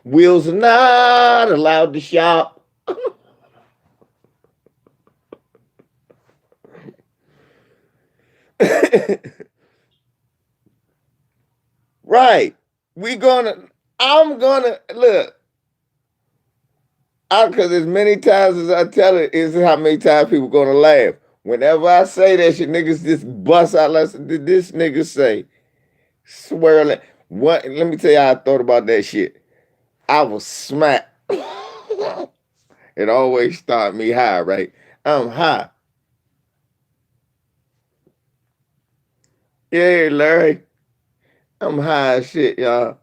Wheels are not allowed to shop. Right. I'm gonna, look. Because as many times as I tell it, is how many times people gonna laugh. Whenever I say that shit, niggas just bust out. Like this nigga say, swirling. What? Let me tell you how I thought about that shit. I was smacked. It always start me high, right? I'm high. Yeah, Larry. I'm high as shit, y'all.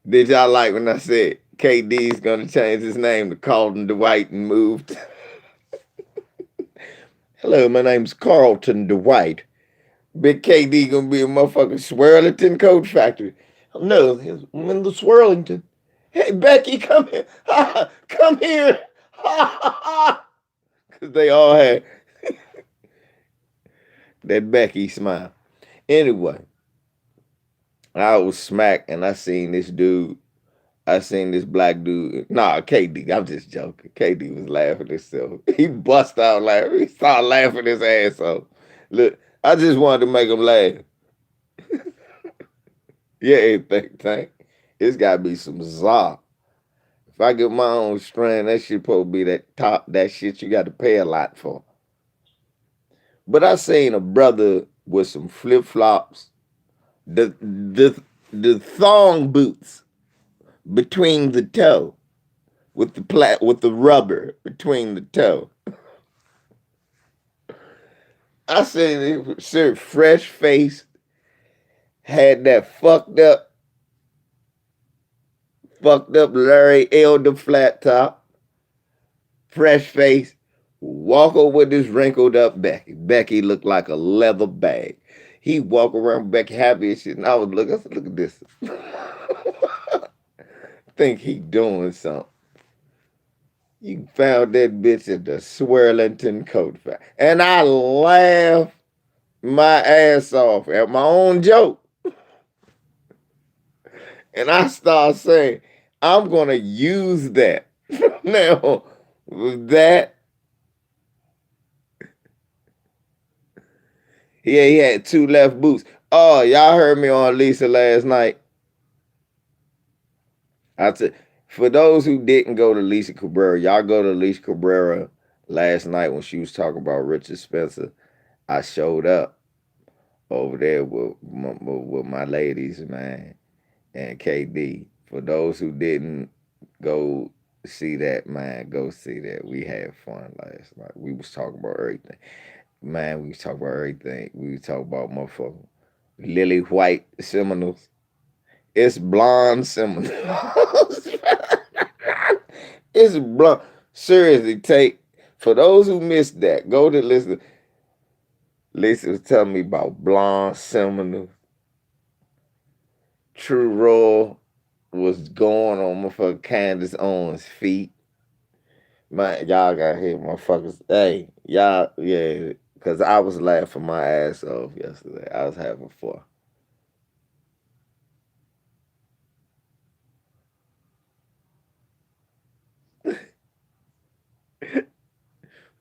Did y'all like when I said KD's gonna change his name to Carlton Dwight and moved? Hello, my name's Carlton Dwight. Big KD gonna be a motherfucking Swirlington Coat Factory. No, I'm in the Swirlington. Hey, Becky, come here. Come here. Because they all had that Becky smile. Anyway, I was smacked and I seen this dude. I seen this black dude. Nah, KD. I'm just joking. KD was laughing himself. He bust out laughing. He started laughing his ass off. Look, I just wanted to make him laugh. Yeah, thank. It's gotta be some za. If I get my own strand, that shit supposed to be that shit you got to pay a lot for. But I seen a brother with some flip flops, the thong boots between the toe, with the rubber between the toe. I seen it, sir, fresh face, had that fucked up Larry Elder flat top, fresh face, walker with this wrinkled up Becky. Becky looked like a leather bag. He walk around Becky happy as shit, and I was looking. I said, "Look at this." Think he doing something. You found that bitch at the Swirlington Coat Factory, and I laughed my ass off at my own joke. And I start saying, I'm gonna use that. Now, that yeah, he had two left boots. Oh, y'all heard me on Lisa last night. I said, for those who didn't go to Lisa Cabrera, y'all go to Lisa Cabrera last night when she was talking about Richard Spencer. I showed up over there with my ladies, man, and KD. For those who didn't go see that, man. Go see that. We had fun last night. We was talking about everything. Man, we was talking about everything. We was talking about motherfucking lily white Seminoles. It's blonde Seminoles. It's blonde. Seriously, take for those who missed that, go to listen. Lisa was telling me about blonde Seminoles. True Royal was going on motherfucking Candace Owens' feet. Man, y'all got hit, motherfuckers. Hey, y'all, yeah, because I was laughing my ass off yesterday. I was having fun.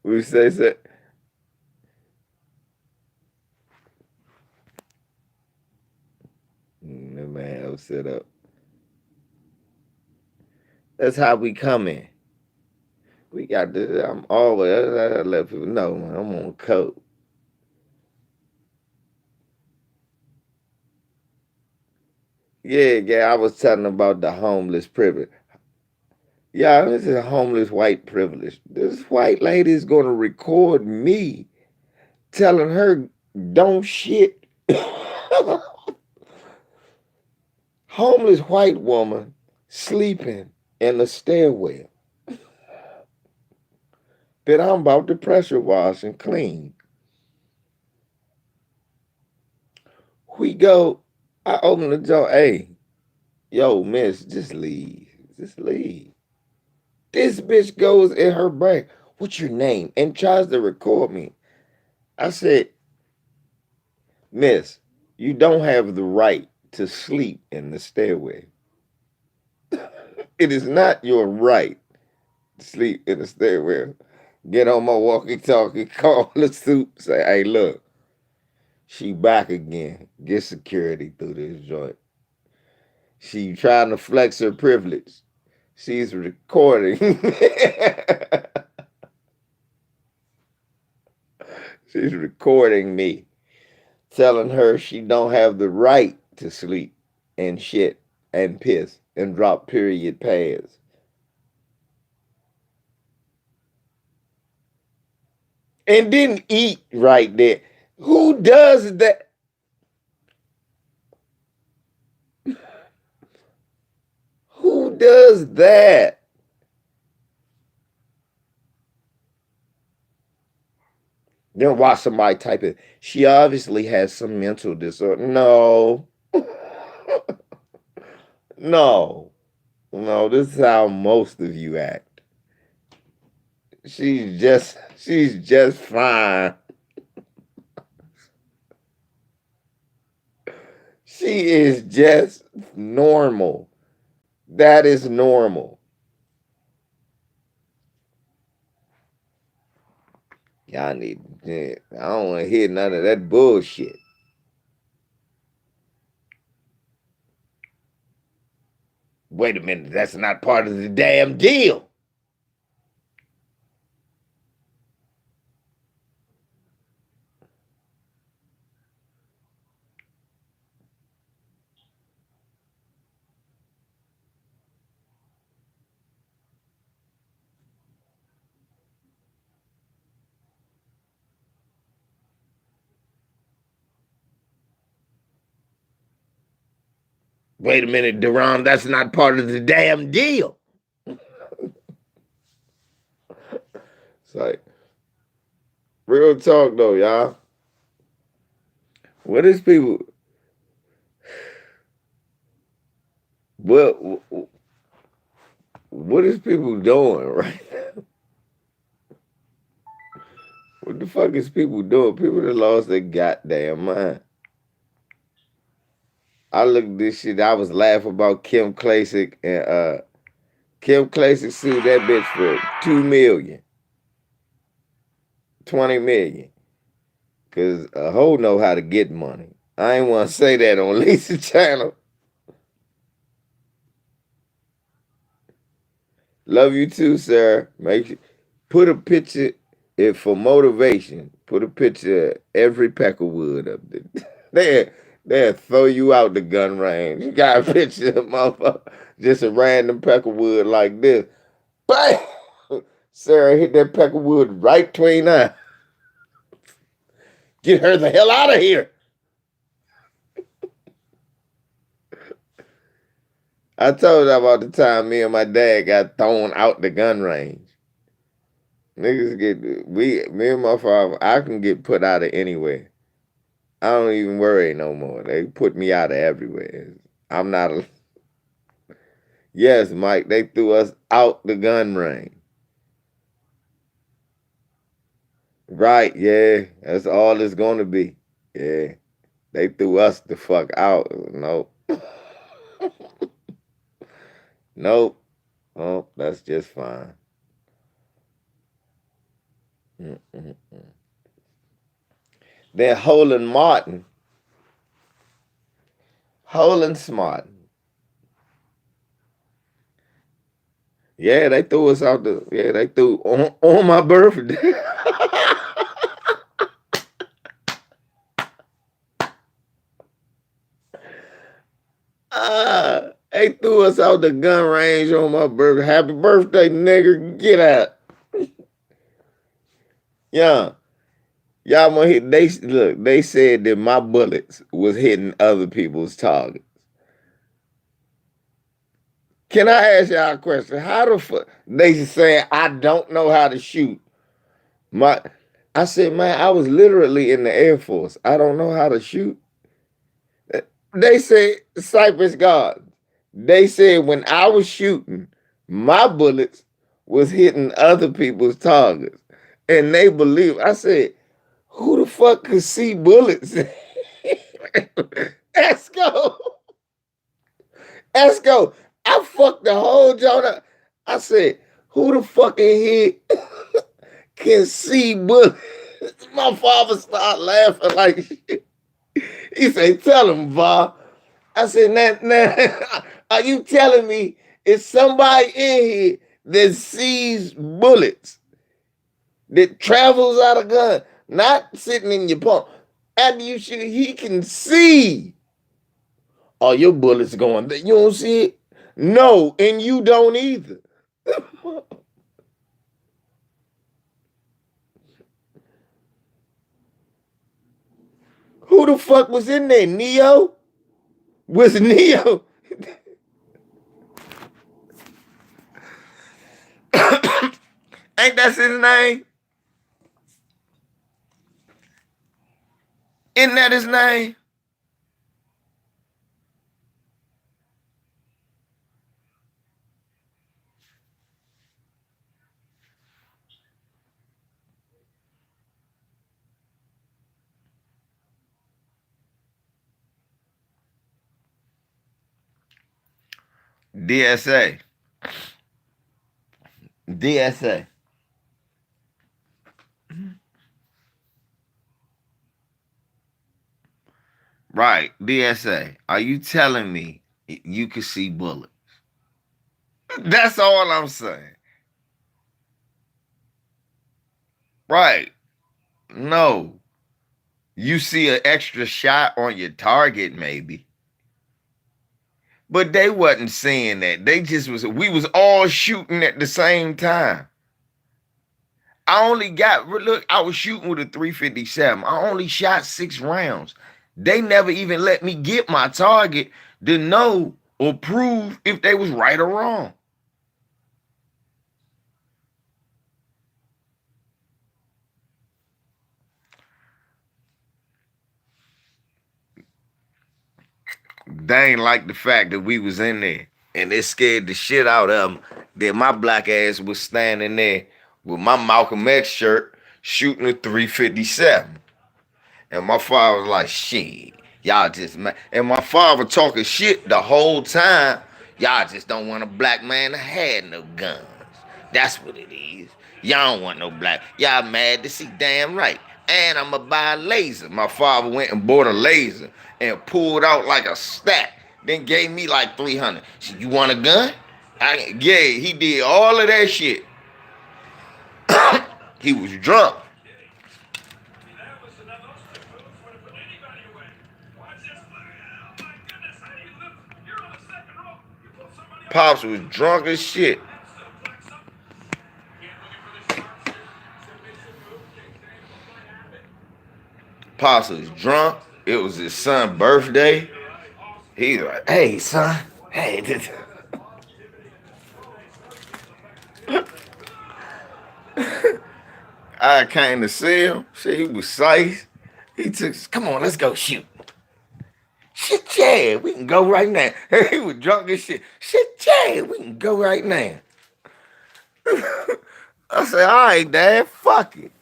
We say, man, I was set up. That's how we come in. We got this. I'm always, I let people know, man, I'm on code. Yeah, I was telling about the homeless privilege. Yeah, this is homeless white privilege. This white lady is going to record me telling her, don't shit. Homeless white woman sleeping in the stairwell that I'm about to pressure wash and clean. We go, I open the door. Hey, yo, miss, just leave. Just leave. This bitch goes in her brain, what's your name? And tries to record me. I said, miss, you don't have the right to sleep in the stairway. It is not your right to sleep in the stairwell. Get on my walkie-talkie, call the soup, say, hey, look, she back again. Get security through this joint. She trying to flex her privilege. She's recording. She's recording me, telling her she don't have the right to sleep and shit and piss and drop period pads. And didn't eat right there. Who does that? Who does that? Then watch somebody type it. She obviously has some mental disorder. No. No. No, this is how most of you act. She's just fine. She is just normal. That is normal. Y'all need, I don't want to hear none of that bullshit. Wait a minute, that's not part of the damn deal. Wait a minute, Deron, that's not part of the damn deal. It's like, real talk though, y'all. What is people, what, what is people doing right now? What the fuck is people doing? People that lost their goddamn mind. I looked at this shit. I was laughing about Kim Klasick and Kim Klasick sued that bitch for 2 million, 20 million. Cause a hoe know how to get money. I ain't want to say that on Lisa channel. Love you too, sir. Make sure put a picture if for motivation. Put a picture of every peck of wood up there. They'll throw you out the gun range. You got a picture of motherfucker, just a random peck of wood like this. Bam! Sarah hit that peckerwood right between eyes. Get her the hell out of here. I told you about the time me and my dad got thrown out the gun range. Niggas me and my father, I can get put out of anywhere. I don't even worry no more. They put me out of everywhere. I'm not a. Yes, Mike, they threw us out the gun range. Right, yeah. That's all it's gonna be. Yeah. They threw us the fuck out. Nope. Nope. Oh, that's just fine. Mm-mm-mm. Then Hoeland Smartin. Yeah, they threw us out they threw on my birthday. They threw us out the gun range on my birthday. Happy birthday, nigga. Get out. Yeah. Y'all want to hit they said that my bullets was hitting other people's targets. Can I ask y'all a question? How the fuck they saying I don't know how to shoot? I said, man, I was literally in the Air Force. I don't know how to shoot. They said Cypress Guard. They said when I was shooting, my bullets was hitting other people's targets. And they believe I said, who the fuck could see bullets? Esco. Esco. I fucked the whole joint up. I said, who the fuck in here can see bullets? My father started laughing like shit. He said, tell him, Va. I said, now, are you telling me it's somebody in here that sees bullets, that travels out of gun, not sitting in your palm? After you shoot, he can see. Oh, your bullets going. You don't see it? No, and you don't either. Who the fuck was in there? Neo? Was Neo? Ain't that his name? Isn't that his name? DSA. DSA. Right, DSA. Are you telling me you can see bullets? That's all I'm saying. Right. No. You see an extra shot on your target, maybe. But they wasn't saying that. They just we was all shooting at the same time. I only look, I was shooting with a 357. I only shot 6 rounds. They never even let me get my target to know or prove if they was right or wrong. They ain't like the fact that we was in there and it scared the shit out of them that my black ass was standing there with my Malcolm X shirt shooting a 357. And my father was like, shit, y'all just, man. And my father talking shit the whole time. Y'all just don't want a black man to have no guns. That's what it is. Y'all don't want no black. Y'all mad to see damn right. And I'm going to buy a laser. My father went and bought a laser and pulled out like a stack. Then gave me like 300. Said, you want a gun? Yeah, he did all of that shit. He was drunk. Pops was drunk as shit. Pops was drunk. It was his son's birthday. He's like, hey, son. Hey, this. I came to see him. Shit, he was size. He took, come on, let's go shoot. Shit, yeah, we can go right now. He was drunk as shit. Shit, yeah, we can go right now. I said, all right, Dad, fuck it.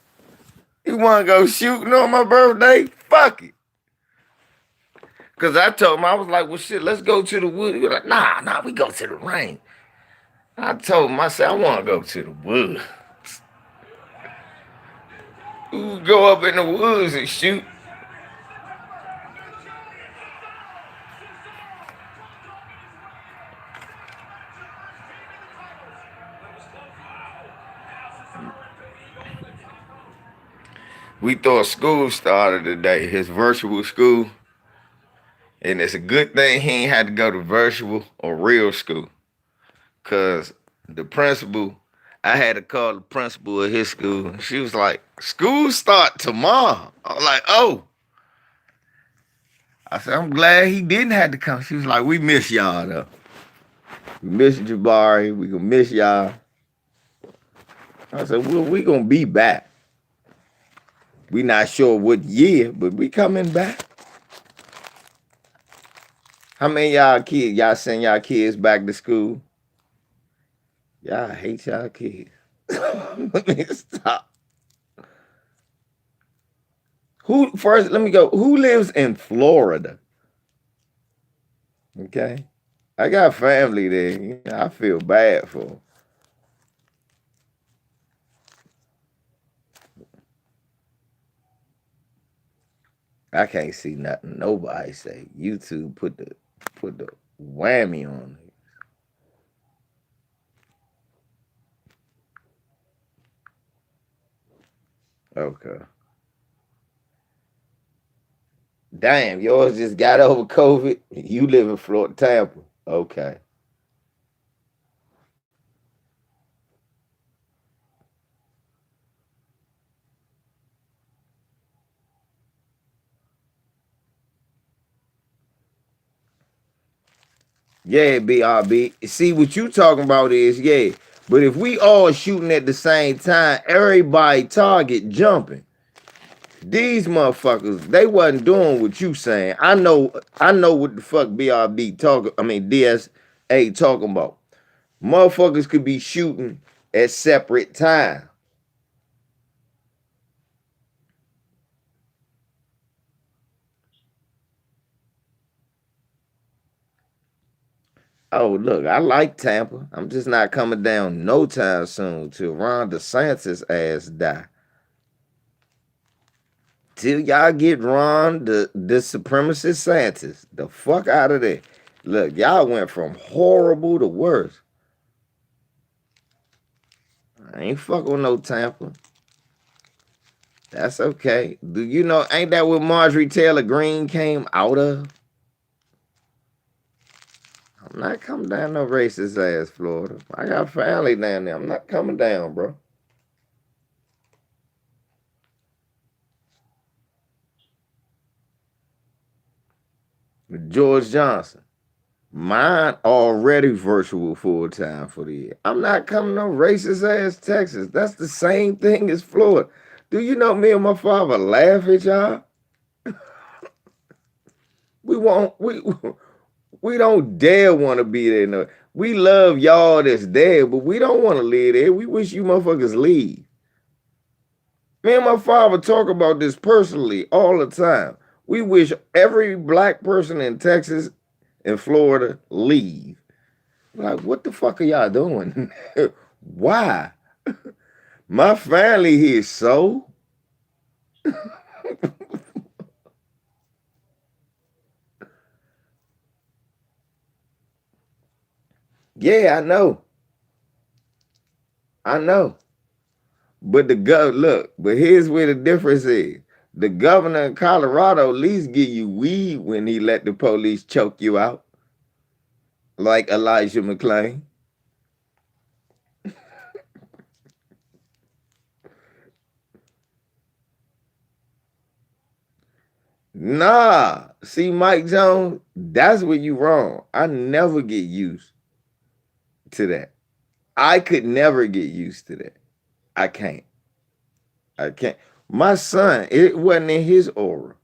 You want to go shooting on my birthday? Fuck it. Because I told him, I was like, well, shit, let's go to the woods. He was like, nah, we go to the rain. I told him, I said, I want to go to the woods. We go up in the woods and shoot. We thought school started today, his virtual school. And it's a good thing he ain't had to go to virtual or real school. Because the principal, I had to call the principal of his school. And she was like, school start tomorrow. I was like, oh. I said, I'm glad he didn't have to come. She was like, we miss y'all, though. We miss Jabari. We gonna miss y'all. I said, well, we gonna be back. We not sure what year, but we coming back. How many y'all kids, y'all send y'all kids back to school? Y'all hate y'all kids. Let me stop. Let me go. Who lives in Florida? Okay. I got family there. You know, I feel bad for them. I can't see nothing. Nobody say. YouTube put the whammy on it. Okay. Damn, yours just got over COVID. You live in Florida, Tampa. Okay. Yeah, BRB. See, what you talking about is, yeah. But if we all shooting at the same time, everybody target jumping. These motherfuckers, they wasn't doing what you saying. I know what the fuck BRB talking, DSA talking about. Motherfuckers could be shooting at separate times. Oh, look, I like Tampa. I'm just not coming down no time soon till Ron DeSantis ass die. Till y'all get Ron, the supremacist Santis, the fuck out of there. Look, y'all went from horrible to worse. I ain't fucking with no Tampa. That's okay. Do you know, ain't that what Marjorie Taylor Greene came out of? I'm not coming down no racist ass Florida. I got family down there. I'm not coming down, bro. George Johnson. Mine already virtual full time for the year. I'm not coming no racist ass Texas. That's the same thing as Florida. Do you know me and my father laugh at y'all? We won't. We don't dare want to be there. No. We love y'all that's there, but we don't want to live there. We wish you motherfuckers leave. Me and my father talk about this personally all the time. We wish every black person in Texas and Florida leave. Like, what the fuck are y'all doing? Why? My family here, so. Yeah, I know. I know. But but here's where the difference is. The governor in Colorado at least give you weed when he let the police choke you out, like Elijah McClain. Nah. See, Mike Jones, that's where you wrong. I never get used to that. I could never get used to that. I can't. I can't. My son, it wasn't in his aura.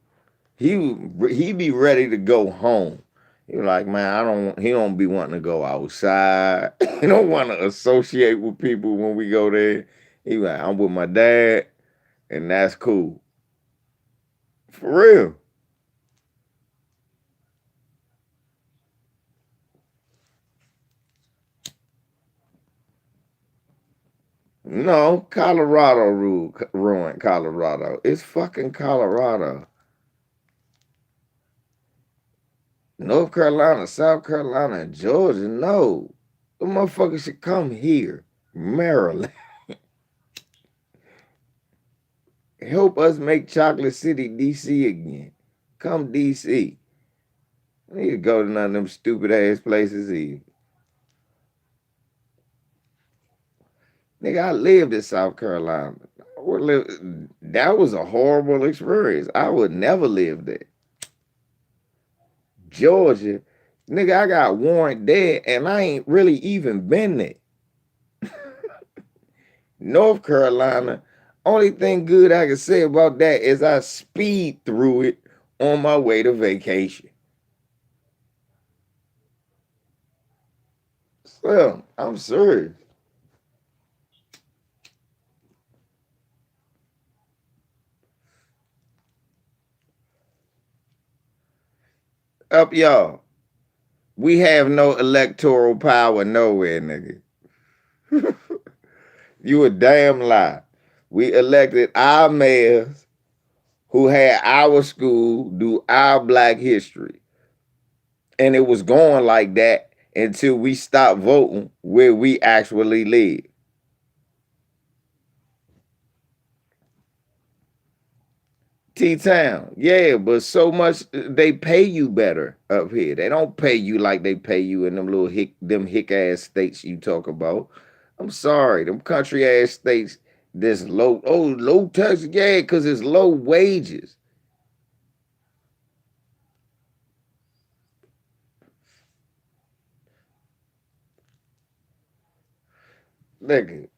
He be ready to go home. He was like, man, he don't be wanting to go outside. He don't want to associate with people when we go there. He like, I'm with my dad, and that's cool. For real. No, Colorado ruined Colorado. It's fucking Colorado. North Carolina, South Carolina, and Georgia, no. The motherfuckers should come here. Maryland. Help us make Chocolate City, DC again. Come DC. I need to go to none of them stupid ass places either. Nigga, I lived in South Carolina. That was a horrible experience. I would never live there. Georgia, nigga, I got warrant there and I ain't really even been there. North Carolina, only thing good I can say about that is I speed through it on my way to vacation. So, I'm serious. Up y'all. We have no electoral power nowhere, nigga. You a damn lie. We elected our mayors who had our school do our black history. And it was going like that until we stopped voting where we actually live. T-Town, yeah, but so much they pay you better up here. They don't pay you like they pay you in them little hick ass states you talk about. I'm sorry, them country ass states. This low tax, yeah, because it's low wages. Nigga,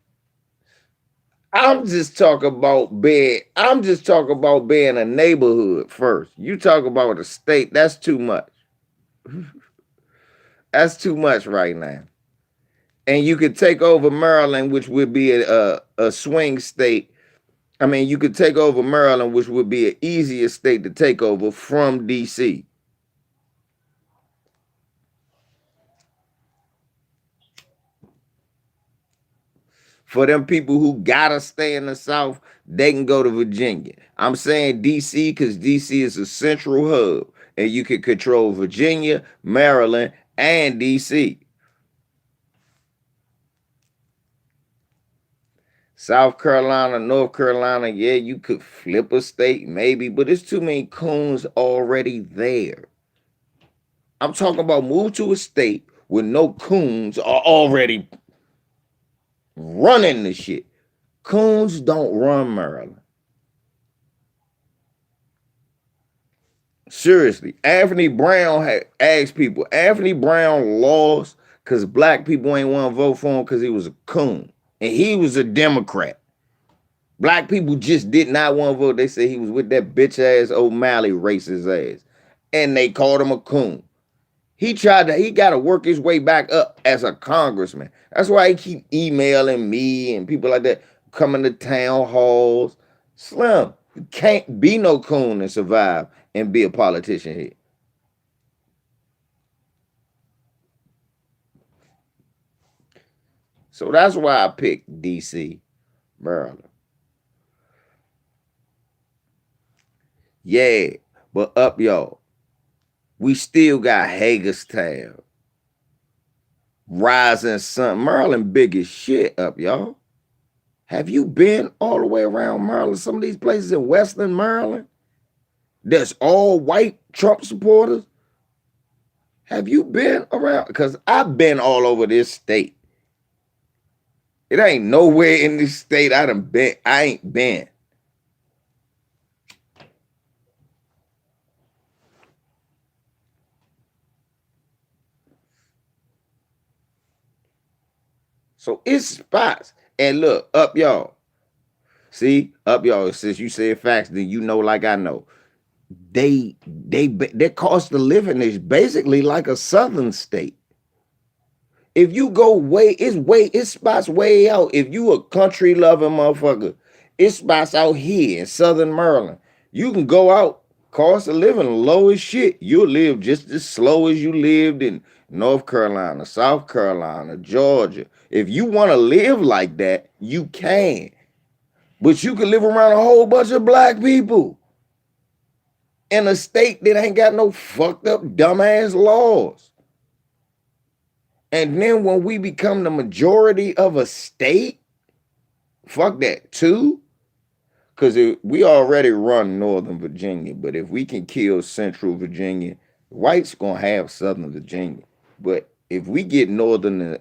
I'm just talking about being a neighborhood first. You talk about a state, that's too much. That's too much right now. And you could take over Maryland, which would be a swing state. I mean, you could take over Maryland, which would be an easier state to take over from DC. For them people who gotta stay in the South, they can go to Virginia. I'm saying DC because DC is a central hub, and you can control Virginia, Maryland, and DC. South Carolina, North Carolina, yeah, you could flip a state maybe, but it's too many coons already there. I'm talking about move to a state where no coons are already running the shit. Coons don't run Maryland. Seriously, Anthony Brown had asked people. Anthony Brown lost because black people ain't want to vote for him because he was a coon. And he was a Democrat. Black people just did not want to vote. They said he was with that bitch ass O'Malley racist ass. And they called him a coon. He got to work his way back up as a congressman. That's why he keep emailing me and people like that, coming to town halls. Slim, you can't be no coon and survive and be a politician here. So that's why I picked DC, Maryland. Yeah, but up y'all, we still got Hagerstown, Rising Sun. Maryland big as shit up y'all. Have you been all the way around Maryland? Some of these places in Western Maryland that's all white Trump supporters. Have you been around? Because I've been all over this state. It ain't nowhere in this state I done been. I ain't been. So it's spots. And look, up y'all. See, up y'all. Since you said facts, then you know like I know. Their cost of living is basically like a southern state. If you go it's spots way out. If you a country loving motherfucker, it's spots out here in Southern Maryland. You can go out, cost of living low as shit. You'll live just as slow as you lived in North Carolina, South Carolina, Georgia. If you want to live like that, you can. But you can live around a whole bunch of black people in a state that ain't got no fucked up dumbass laws. And then when we become the majority of a state, fuck that too. Because we already run Northern Virginia, but if we can kill Central Virginia, whites gonna have Southern Virginia. But if we get Northern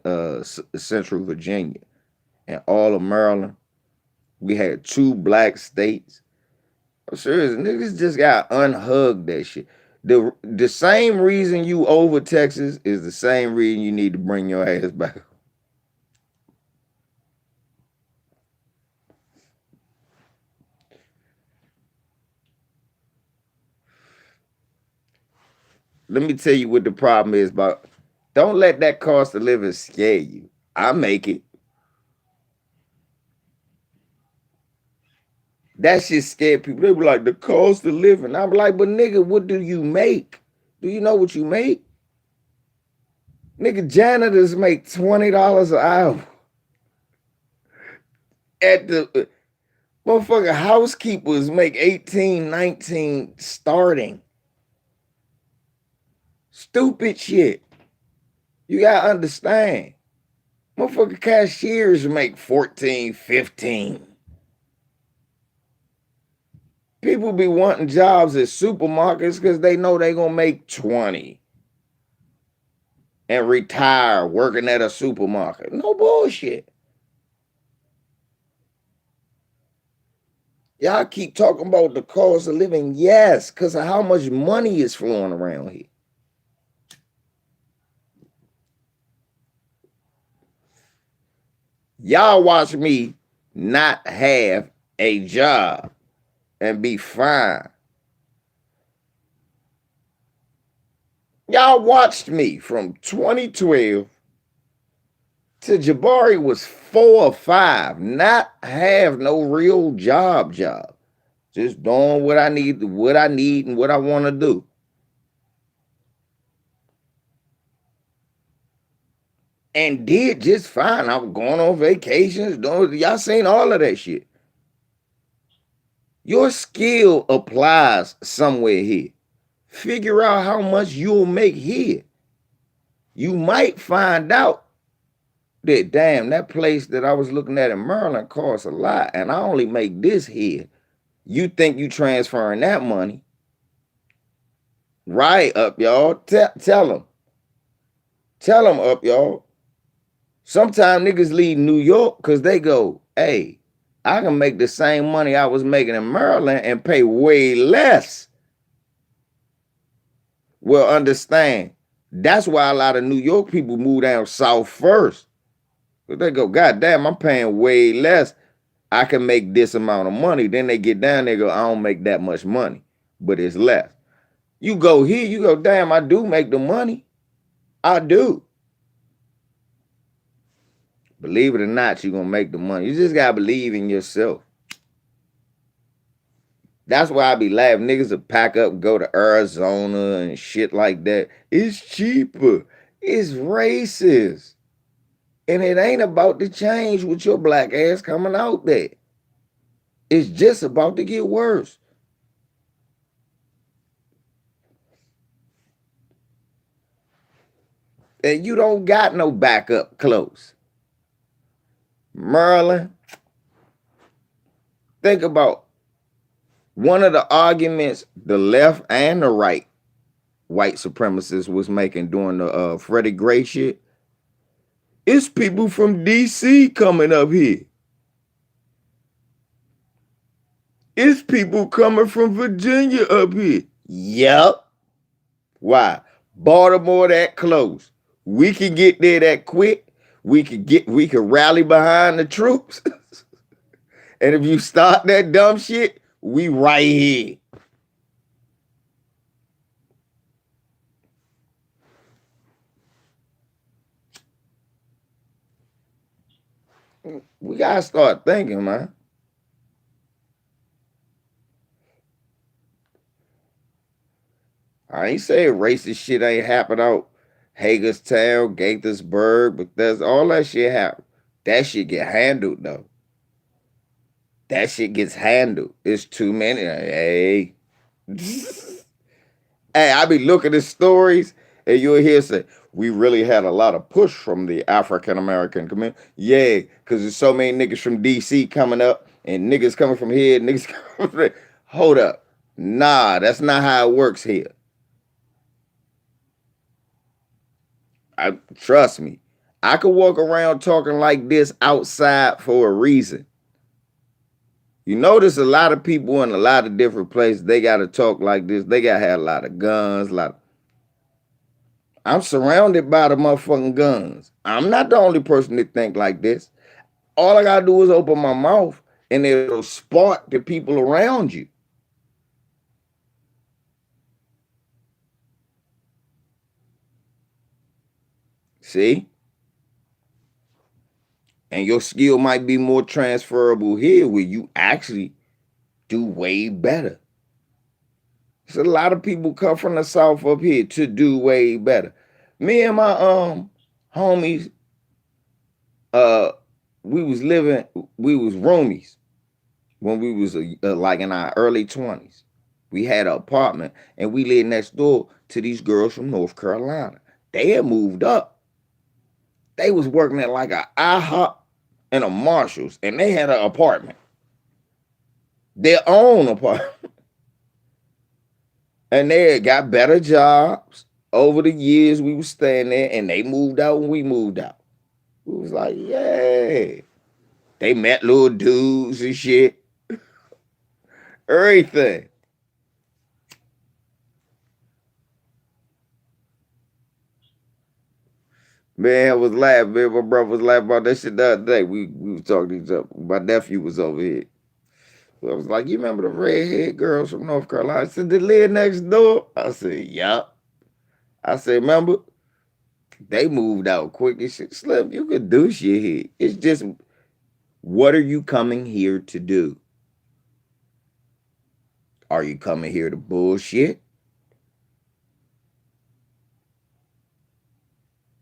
Central Virginia and all of Maryland, we had 2 black states. I'm serious, niggas just got unhugged that shit. The same reason you over Texas is the same reason you need to bring your ass back. Let me tell you what the problem is about. Don't let that cost of living scare you. I make it. That shit scare people. They be like, the cost of living. I'm like, but nigga, what do you make? Do you know what you make? Nigga, janitors make $20 an hour. At the motherfucker housekeepers make 18, 19 starting. Stupid shit. You gotta understand. Motherfucker cashiers make 14, 15. People be wanting jobs at supermarkets because they know they gonna make 20 and retire working at a supermarket. No bullshit. Y'all keep talking about the cost of living. Yes, because of how much money is flowing around here. Y'all watch me not have a job and be fine. Y'all watched me from 2012 to Jabari was 4 or 5, not have no real job. Just doing what I need and what I want to do. And did just fine. I was going on vacations, y'all seen all of that shit. Your skill applies somewhere here. Figure out how much you'll make here. You might find out that, damn, that place that I was looking at in Maryland costs a lot, and I only make this here. You think you transferring that money. Right, up, y'all. Tell them. Tell them, up, y'all. Sometimes niggas leave New York because they go, hey, I can make the same money I was making in Maryland and pay way less. Well, understand, that's why a lot of New York people move down south first. Because they go, God damn, I'm paying way less. I can make this amount of money. Then they get down, they go, I don't make that much money, but it's less. You go here, you go, damn, I do make the money. I do. Believe it or not, you're going to make the money. You just got to believe in yourself. That's why I be laughing. Niggas will pack up, go to Arizona and shit like that. It's cheaper. It's racist. And it ain't about to change with your black ass coming out there. It's just about to get worse. And you don't got no backup close. Maryland, think about one of the arguments the left and the right white supremacists was making during the Freddie Gray shit. It's people from DC coming up here. It's people coming from Virginia up here. Yep. Why? Baltimore that close. We can get there that quick. we could rally behind the troops. And if you start that dumb shit, we right here. We gotta start thinking, man. I ain't saying racist shit ain't happen out Hagerstown, Gaithersburg, but that's all that shit happen. That shit get handled though. That shit gets handled. It's too many. Hey. Hey, I be looking at stories and you'll hear say, we really had a lot of push from the African American community. Yeah, because there's so many niggas from DC coming up and niggas coming from here, niggas coming from there. Hold up. Nah, that's not how it works here. Trust me. I could walk around talking like this outside for a reason. You notice a lot of people in a lot of different places, they got to talk like this. They got to have a lot of guns, I'm surrounded by the motherfucking guns. I'm not the only person that think like this. All I got to do is open my mouth and it'll spark the people around you. See? And your skill might be more transferable here where you actually do way better. So a lot of people come from the South up here to do way better. Me and my homies, we was roomies when we was like in our early 20s. We had an apartment and we lived next door to these girls from North Carolina. They had moved up. They was working at like a IHOP and a Marshalls, and they had an apartment. Their own apartment. And they had got better jobs over the years we was staying there, and they moved out when we moved out. We was like, yay. They met little dudes and shit. Everything. Man, I was laughing. Man, my brother was laughing about that shit the other day. We was talking to each other. My nephew was over here. I was like, you remember the redhead girls from North Carolina? I said, they live next door? I said, yup. I said, remember? They moved out quick and shit. Slim, you could do shit here. It's just, what are you coming here to do? Are you coming here to bullshit?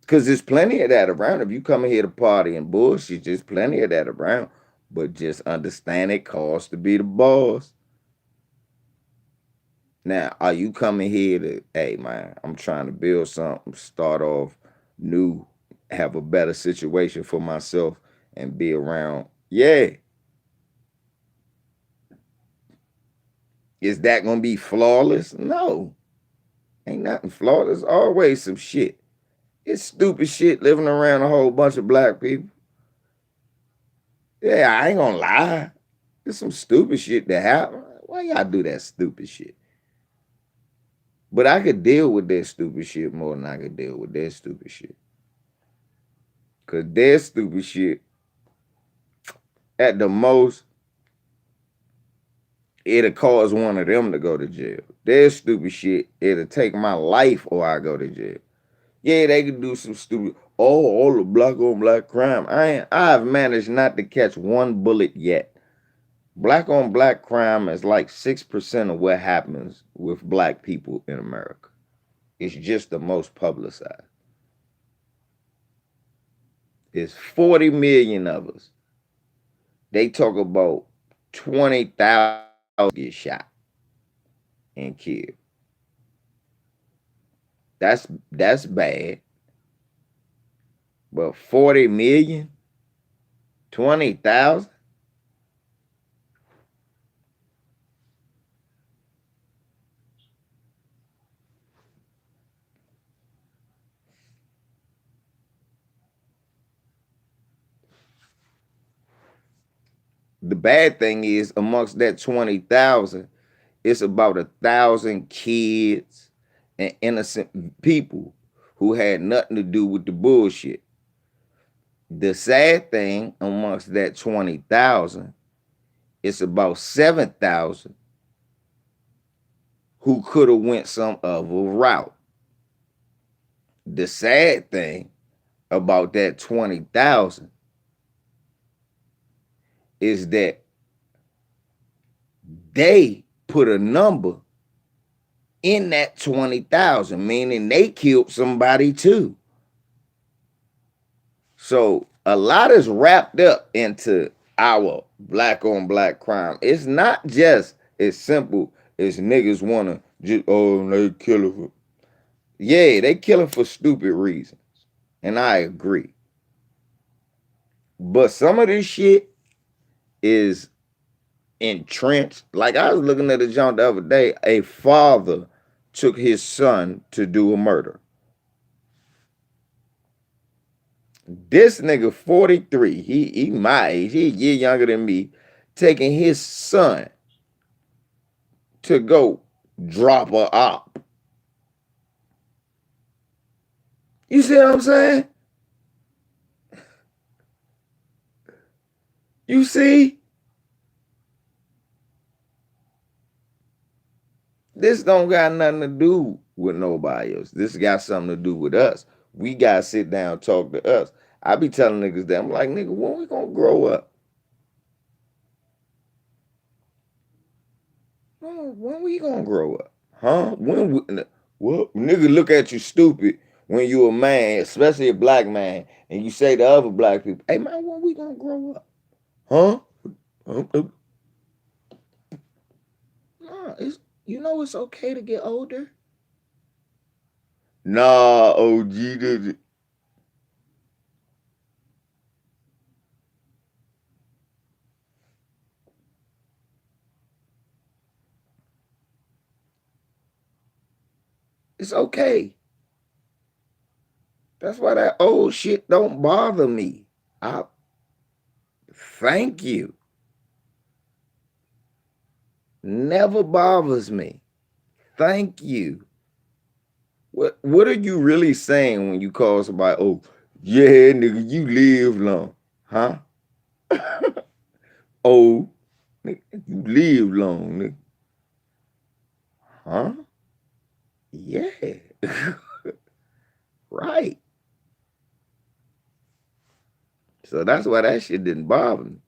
Because there's plenty of that around. If you coming here to party and bullshit, there's plenty of that around. But just understand it costs to be the boss. Now, are you coming here to, hey man, I'm trying to build something, start off new, have a better situation for myself and be around? Yeah. Is that gonna be flawless? No. Ain't nothing flawless. Always some shit. It's stupid shit living around a whole bunch of black people. Yeah, I ain't gonna lie. There's some stupid shit that happen. Why y'all do that stupid shit? But I could deal with that stupid shit more than I could deal with their stupid shit. Cause their stupid shit, at the most, it'll cause one of them to go to jail. Their stupid shit, it'll take my life or I go to jail. Yeah, they can do some stupid, all the black on black crime. I've managed not to catch one bullet yet. Black on black crime is like 6% of what happens with black people in America. It's just the most publicized. It's 40 million of us. They talk about 20,000 get shot and killed. That's bad. But 40 million? 20,000? The bad thing is, amongst that 20,000, it's about 1,000 kids and innocent people who had nothing to do with the bullshit. The sad thing amongst that 20,000, it's about 7,000 who could have went some other route. The sad thing about that 20,000 is that they put a number in that 20,000, meaning they killed somebody too. So a lot is wrapped up into our black on black crime. It's not just as simple as niggas wanna just, oh, they killing. Yeah, they killing for stupid reasons. And I agree. But some of this shit is entrenched. Like I was looking at a joint the other day, a father took his son to do a murder. This nigga 43, he my age, he a year younger than me, taking his son to go drop a op. You see what I'm saying? You see? This don't got nothing to do with nobody else. This got something to do with us. We gotta sit down and talk to us. I be telling niggas that, I'm like, nigga, when we gonna grow up? When we gonna grow up? Huh? What? Nigga look at you stupid when you a man, especially a black man, and you say to other black people, hey man, when we gonna grow up? Huh? Nah, it's okay to get older. Nah, OG. It's okay. That's why that old shit don't bother me. I thank you. Never bothers me. Thank you. What are you really saying when you call somebody, oh, yeah, nigga, you live long? Huh? Oh, nigga, you live long, nigga. Huh? Yeah. Right. So that's why that shit didn't bother me.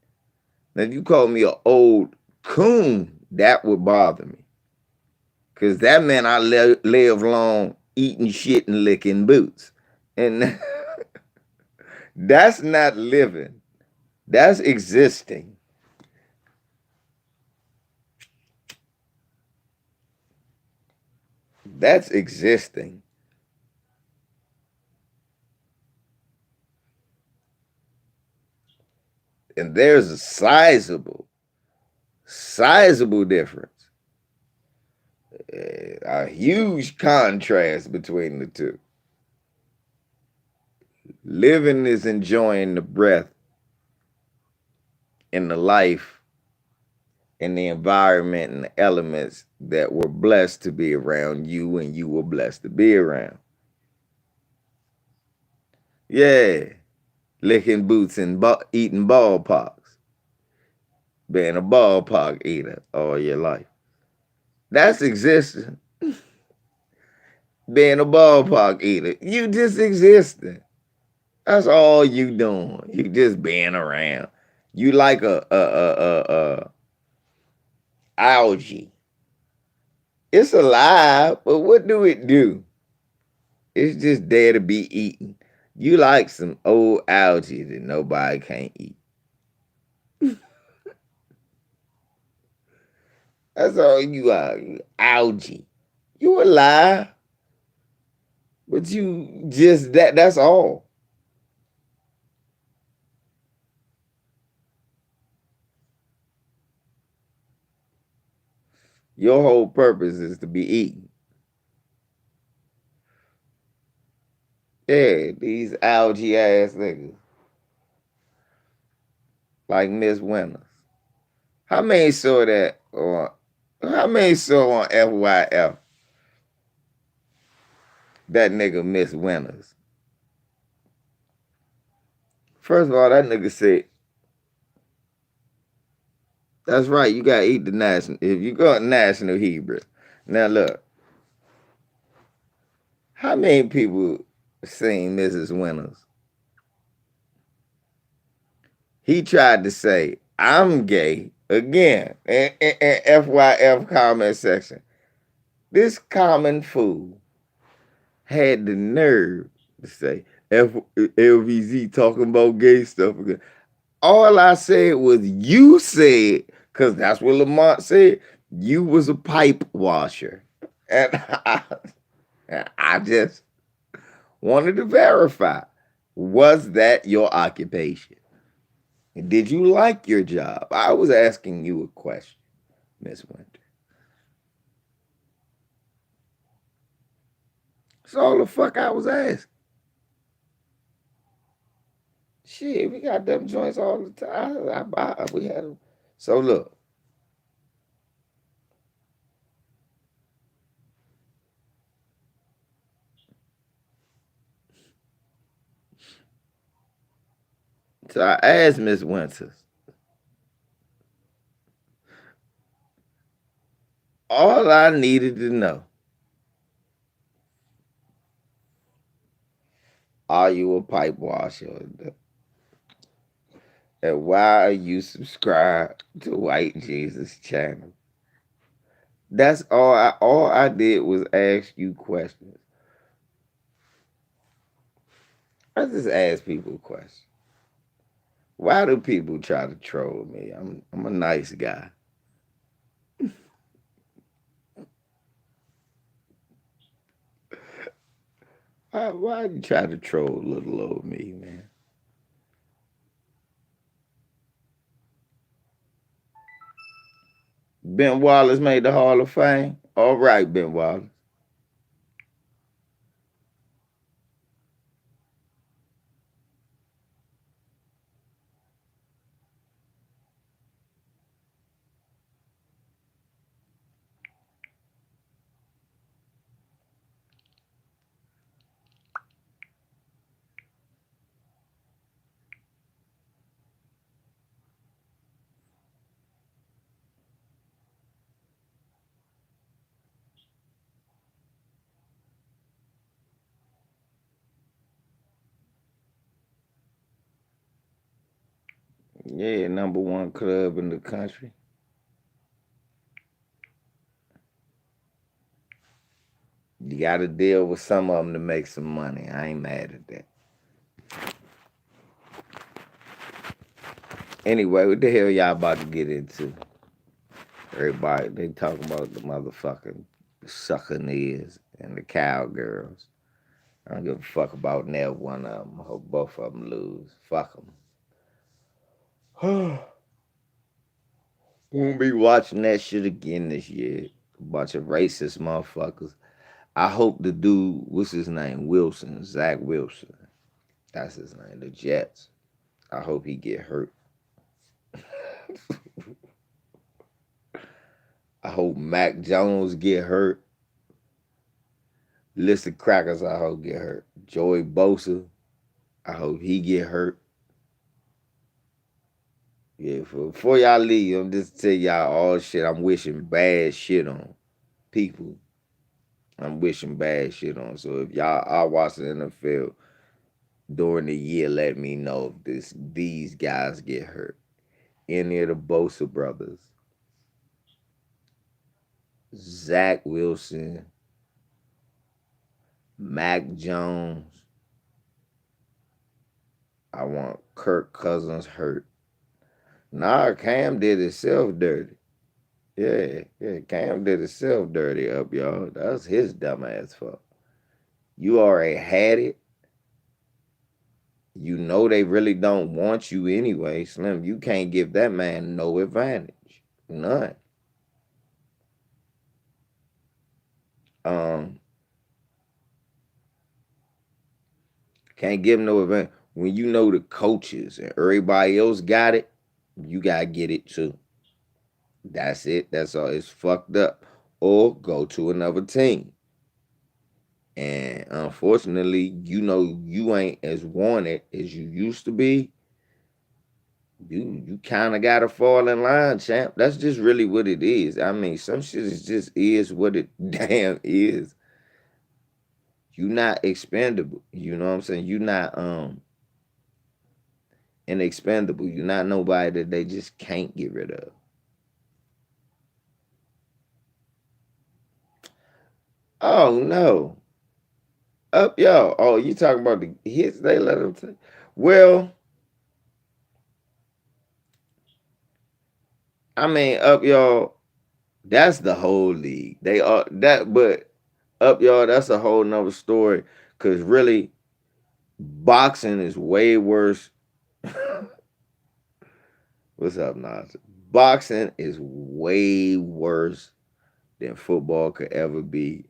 Now, if you call me an old coon, that would bother me. Because that meant I live long eating shit and licking boots. And that's not living. That's existing. That's existing. And there's a sizable difference. A huge contrast between the two. Living is enjoying the breath and the life and the environment and the elements that were blessed to be around you and you were blessed to be around. Yeah, licking boots and eating ballparks. Being a ballpark eater all your life. That's existing. Being a ballpark eater. You just existing. That's all you doing. You just being around. You like a algae. It's alive, but what do it do? It's just there to be eaten. You like some old algae that nobody can't eat. That's all you are. You algae. You alive. But you just that's all. Your whole purpose is to be eaten. Yeah, these algae ass niggas. Like Miss Winters. How many saw that on FYF? That nigga Miss Winters. First of all, that nigga said, that's right, you gotta eat the national. If you go national Hebrew. Now look, how many people seen Mrs. Winters? He tried to say, I'm gay again. And FYF comment section. This common fool had the nerve to say LVZ talking about gay stuff again. All I said was you said, because that's what Lamont said, you was a pipe washer. And I just wanted to verify, was that your occupation? Did you like your job? I was asking you a question, Miss Winter. That's all the fuck I was asking. Shit, we got them joints all the time. We had them. So look. So I asked Miss Winters. All I needed to know. Are you a pipe washer? And why are you subscribed to White Jesus channel? That's all I did was ask you questions. I just ask people questions. Why do people try to troll me? I'm a nice guy. Why you try to troll little old me, man? Ben Wallace made the Hall of Fame. All right, Ben Wallace. Yeah, #1 club in the country. You got to deal with some of them to make some money. I ain't mad at that. Anyway, what the hell y'all about to get into? Everybody, they talking about the motherfucking succaneers and the cowgirls. I don't give a fuck about neither one of them. I hope both of them lose. Fuck them. Won't be watching that shit again this year. A bunch of racist motherfuckers. I hope the dude, what's his name? Wilson, Zach Wilson. That's his name. The Jets. I hope he get hurt. I hope Mac Jones get hurt. List of crackers, I hope get hurt. Joey Bosa, I hope he get hurt. Yeah, before y'all leave, I'm just tell y'all all shit. I'm wishing bad shit on people. I'm wishing bad shit on. So if y'all are watching the NFL during the year, let me know if these guys get hurt. Any of the Bosa brothers, Zach Wilson, Mac Jones. I want Kirk Cousins hurt. Nah, Cam did himself dirty. Yeah, Cam did himself dirty up, y'all. That's his dumb ass fault. You already had it. You know they really don't want you anyway, Slim. You can't give that man no advantage. None. Um, can't give him no advantage. When you know the coaches and everybody else got it, you gotta get it too. That's it. That's all. It's fucked up. Or go to another team. And unfortunately, you ain't as wanted as you used to be. You kind of gotta fall in line, champ. That's just really what it is. I mean, some shit is what it damn is. You not expendable. You know what I'm saying? You not inexpendable. You're not nobody that they just can't get rid of. Oh no. Up y'all. Oh, you talking about the hits they let them take? Well, I mean, up y'all, that's the whole league. They are that, but up y'all, that's a whole nother story. Cause really, boxing is way worse. What's up, Nas? Boxing is way worse than football could ever be.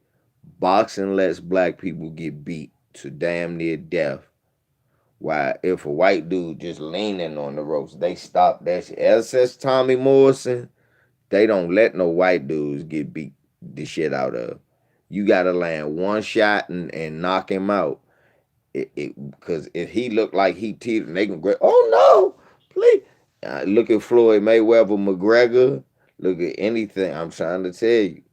Boxing lets black people get beat to damn near death. Why, if a white dude just leaning on the ropes, they stop that shit. Ever since Tommy Morrison, they don't let no white dudes get beat the shit out of. You gotta land one shot and knock him out. Because if he looked like he teetered, they can go, oh no, please. Look at Floyd Mayweather McGregor. Look at anything. I'm trying to tell you.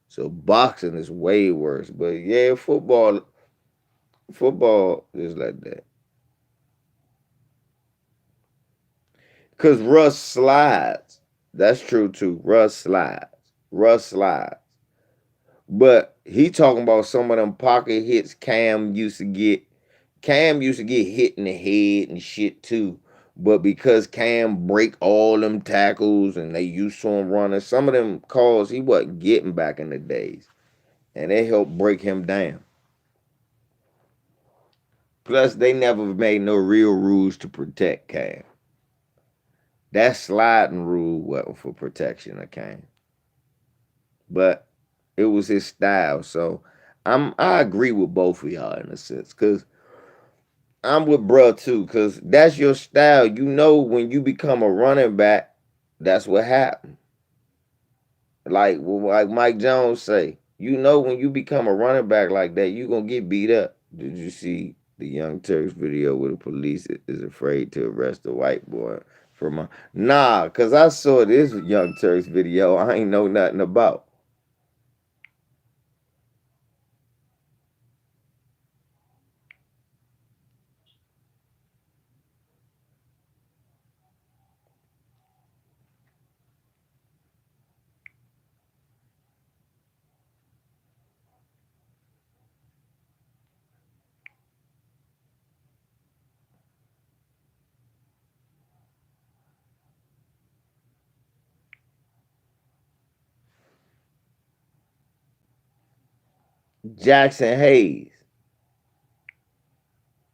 So boxing is way worse. But yeah, football is like that. Cause Russ slides. That's true too. Russ slides. Russ slides. But he talking about some of them pocket hits Cam used to get. Cam used to get hit in the head and shit too. But because Cam break all them tackles and they used to him running, some of them calls he wasn't getting back in the days. And they helped break him down. Plus, they never made no real rules to protect Cam. That sliding rule wasn't for protection of Cam. But it was his style. So I agree with both of y'all in a sense. Cause I'm with bruh too, cause that's your style. You know when you become a running back, that's what happened. Like Mike Jones say, you know when you become a running back like that, you gonna get beat up. Did you see the Young Turks video where the police is afraid to arrest a white boy from a nah? Cause I saw this Young Turks video I ain't know nothing about. Jackson Hayes.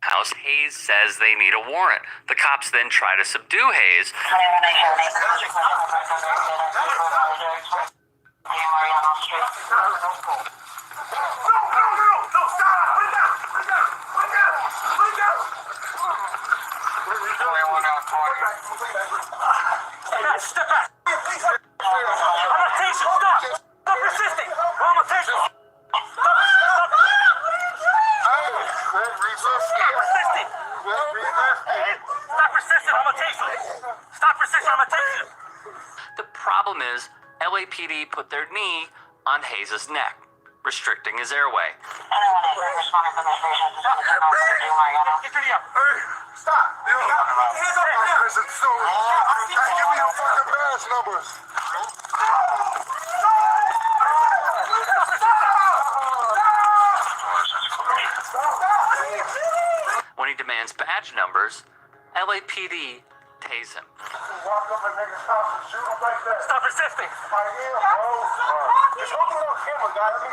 House, Hayes says they need a warrant. The cops then try to subdue Hayes. Step back! I'm not taking stop! Stop resisting! I'm not taking Stop resisting! Stop resisting! I'm gonna take you! Stop resisting! I'm gonna take you! The problem is, LAPD put their knee on Hayes' neck, restricting his airway. Stop! Hands up! Give me your fucking badge numbers! When he demands badge numbers, LAPD tase him. Walk up and make a stop and shoot him like that. Stop resisting! My ear, bro. Just hold it on camera, guys.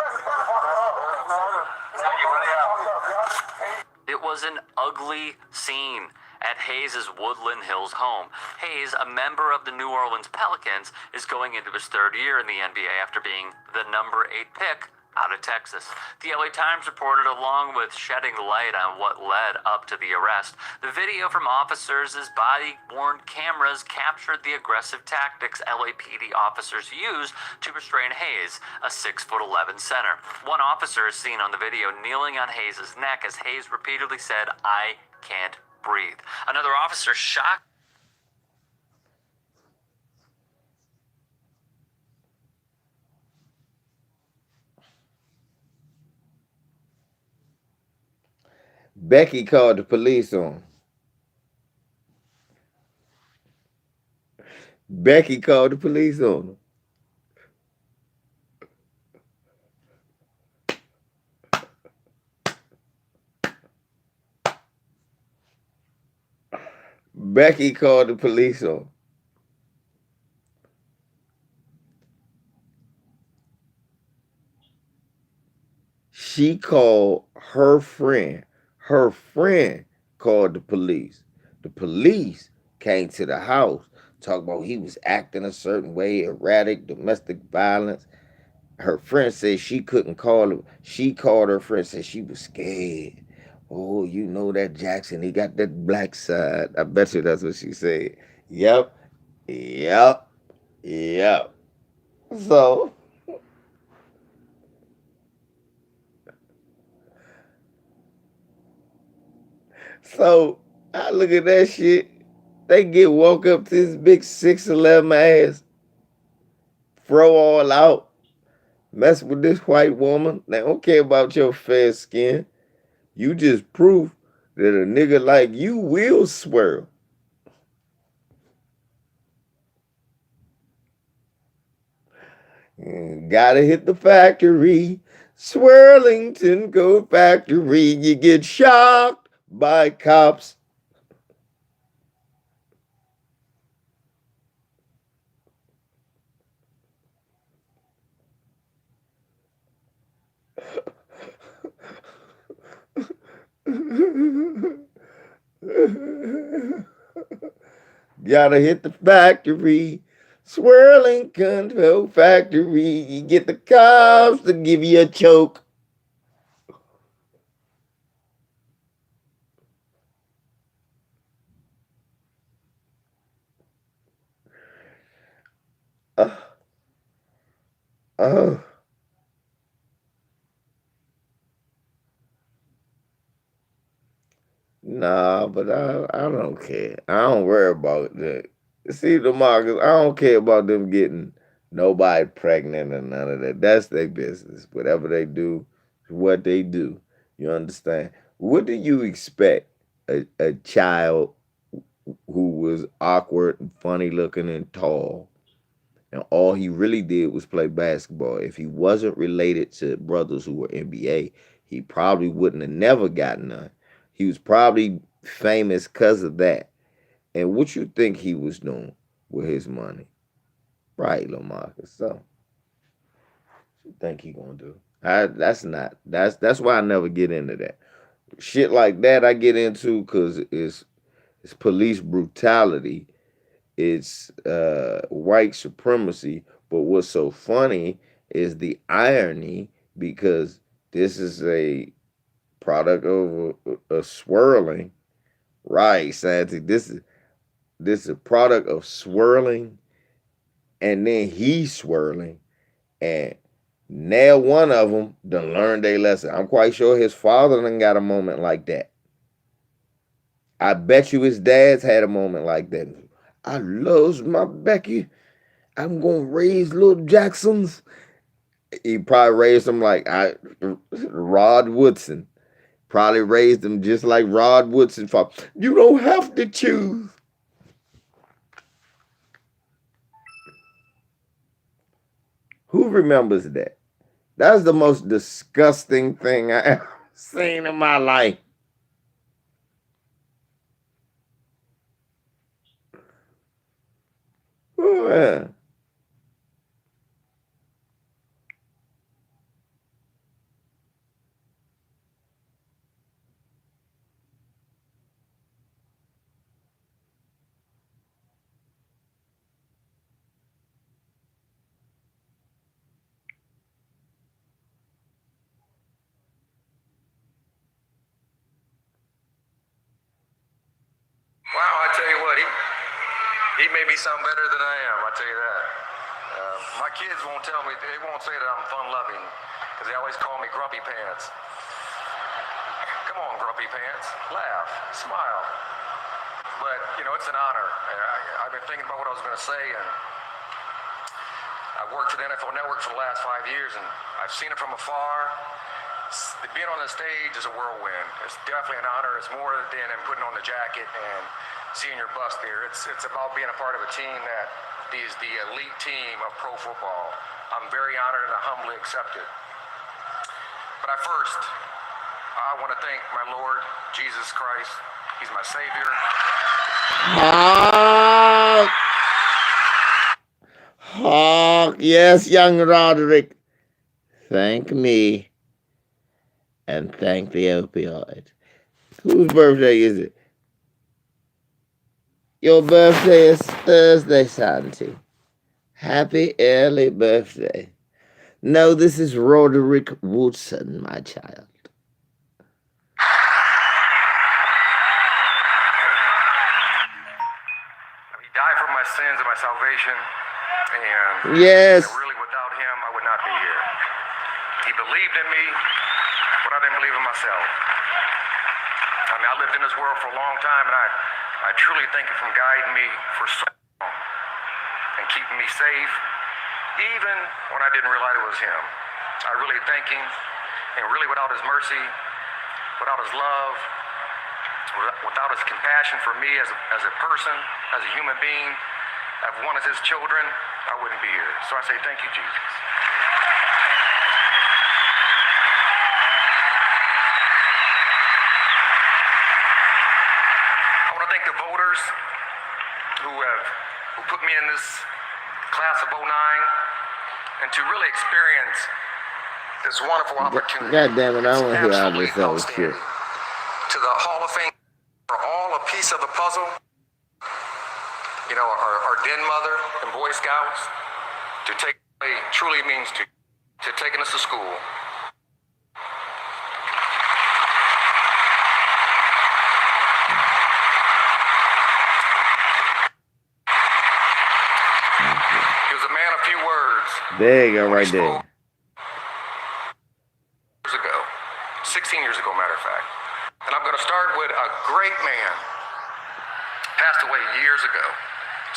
It was an ugly scene at Hayes' Woodland Hills home. Hayes, a member of the New Orleans Pelicans, is going into his third year in the NBA after being the number 8 pick out of Texas. The LA Times reported, along with shedding light on what led up to the arrest, the video from officers' body-worn cameras captured the aggressive tactics LAPD officers used to restrain Hayes, a 6'11" center. One officer is seen on the video kneeling on Hayes' neck as Hayes repeatedly said, "I can't breathe." Another officer shocked. Becky called the police on him. Becky called the police on him. Becky called the police on him. She called her friend. Her friend called the police. The police came to the house, talking about he was acting a certain way, erratic, domestic violence. Her friend said she couldn't call him. She called her friend, said she was scared. Oh, you know that Jackson, he got that black side. I bet you that's what she said. Yep, yep, yep. So, so I look at that shit. They get woke up to this big 6'11" ass, throw all out, mess with this white woman. They don't care about your fair skin. You just proof that a nigga like you will swear. Gotta hit the factory. Swirlington Go Factory. You get shocked by cops. Gotta hit the factory. Swirling Control Factory. You get the cops to give you a choke. Uh, uh, nah, but I don't care. I don't worry about that. See, the Marcus, I don't care about them getting nobody pregnant or none of that. That's their business. Whatever they do, is what they do. You understand? What do you expect a child who was awkward and funny looking and tall, and all he really did was play basketball? If he wasn't related to brothers who were NBA, he probably wouldn't have never gotten none. He was probably famous because of that. And what you think he was doing with his money? Right, Lamarcus. So, what you think he gonna do? That's why I never get into that. Shit like that I get into because it's police brutality. It's white supremacy. But what's so funny is the irony, because this is a product of a swirling. Right, Santi. This is a product of swirling, and then he's swirling, and now one of them done learned their lesson. I'm quite sure his father done got a moment like that. I bet you his dad's had a moment like that. I loves my Becky. I'm gonna raise little Jacksons. He probably raised them like Rod Woodson. Probably raised them just like Rod Woodson. You don't have to choose. Who remembers that? That's the most disgusting thing I ever seen in my life. Oh, yeah. He made me sound better than I am, I tell you that. My kids won't tell me, they won't say that I'm fun-loving, because they always call me Grumpy Pants. Come on, Grumpy Pants, laugh, smile. But, you know, it's an honor. I've been thinking about what I was going to say, and I've worked for the NFL Network for the last 5 years, and I've seen it from afar. Being on the stage is a whirlwind. It's definitely an honor. It's more than putting on the jacket and seeing your bust there. It's about being a part of a team that is the elite team of pro football. I'm very honored and I humbly accept it. But I want to thank my Lord, Jesus Christ. He's my Savior. Hawk. Yes, young Roderick. Thank me. And thank the opioid. Whose birthday is it? Your birthday is Thursday, Santi. Happy early birthday. No, this is Roderick Woodson, my child. He died for my sins and my salvation. And yes, really without him, I would not be here. He believed in me, but I didn't believe in myself. I mean, I lived in this world for a long time, and I truly thank him for guiding me for so long and keeping me safe, even when I didn't realize it was him. I really thank him, and really without his mercy, without his love, without his compassion for me as a person, as a human being, as one of his children, I wouldn't be here. So I say thank you, Jesus. Thank the voters who put me in this class of 09 and to really experience this wonderful opportunity. God damn it, I want to hear all this other shit. To the Hall of Fame are all a piece of the puzzle. You know, our den mother and Boy Scouts, to take truly means to taking us to school. There you go, right there. Years ago, 16 years ago, matter of fact. And I'm going to start with a great man, passed away years ago,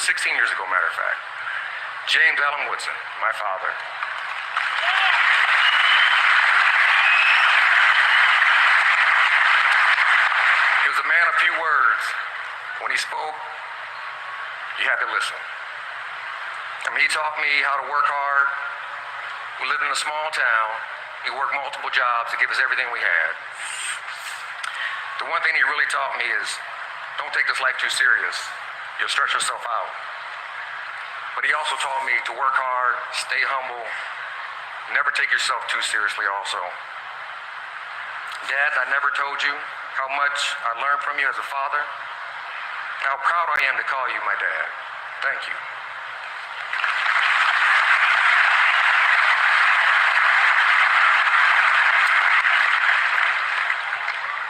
16 years ago, matter of fact. James Allen Woodson, my father. He was a man of few words. When he spoke, you had to listen. I mean, he taught me how to work hard. We lived in a small town. He worked multiple jobs to give us everything we had. The one thing he really taught me is, don't take this life too serious. You'll stress yourself out. But he also taught me to work hard, stay humble, never take yourself too seriously also. Dad, I never told you how much I learned from you as a father, how proud I am to call you my dad. Thank you.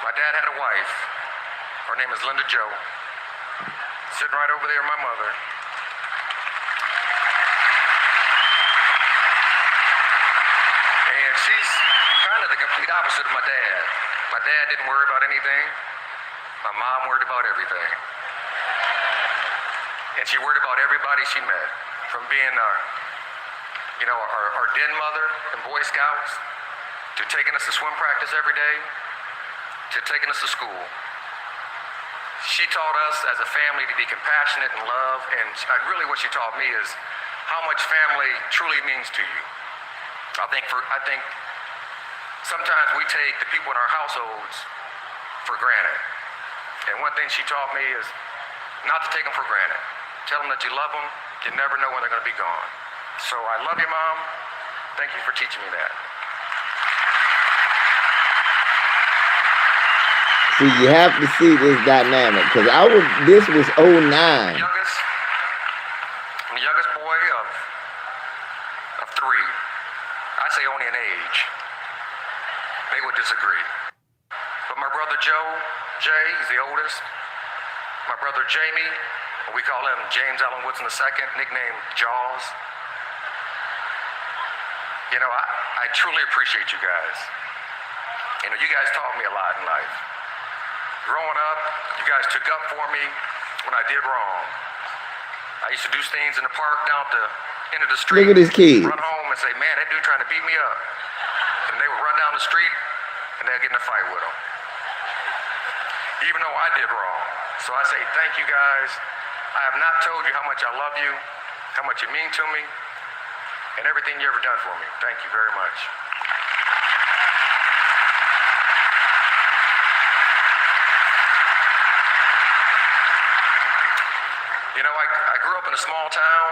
My dad had a wife. Her name is Linda Jo. Sitting right over there, my mother. And she's kind of the complete opposite of my dad. My dad didn't worry about anything. My mom worried about everything. And she worried about everybody she met. From being our den mother and Boy Scouts, to taking us to swim practice every day, to taking us to school. She taught us as a family to be compassionate and love, and really what she taught me is how much family truly means to you. I think sometimes we take the people in our households for granted. And one thing she taught me is not to take them for granted. Tell them that you love them. You never know when they're going to be gone. So I love you, Mom. Thank you for teaching me that. See, you have to see this dynamic, because this was 09. I'm the youngest boy of three. I say only an age. They would disagree. But my brother Jay, he's the oldest. My brother Jamie We call him James Allen Woodson II, nicknamed Jaws. You know, I truly appreciate you guys. You know, you guys taught me a lot in life. Growing up, you guys took up for me when I did wrong. I used to do things in the park down at the end of the street. Look at this kid. Run home and say, man, that dude trying to beat me up. And they would run down the street and they'd get in a fight with him. Even though I did wrong. So I say thank you guys. I have not told you how much I love you, how much you mean to me, and everything you ever done for me. Thank you very much. You know, I grew up in a small town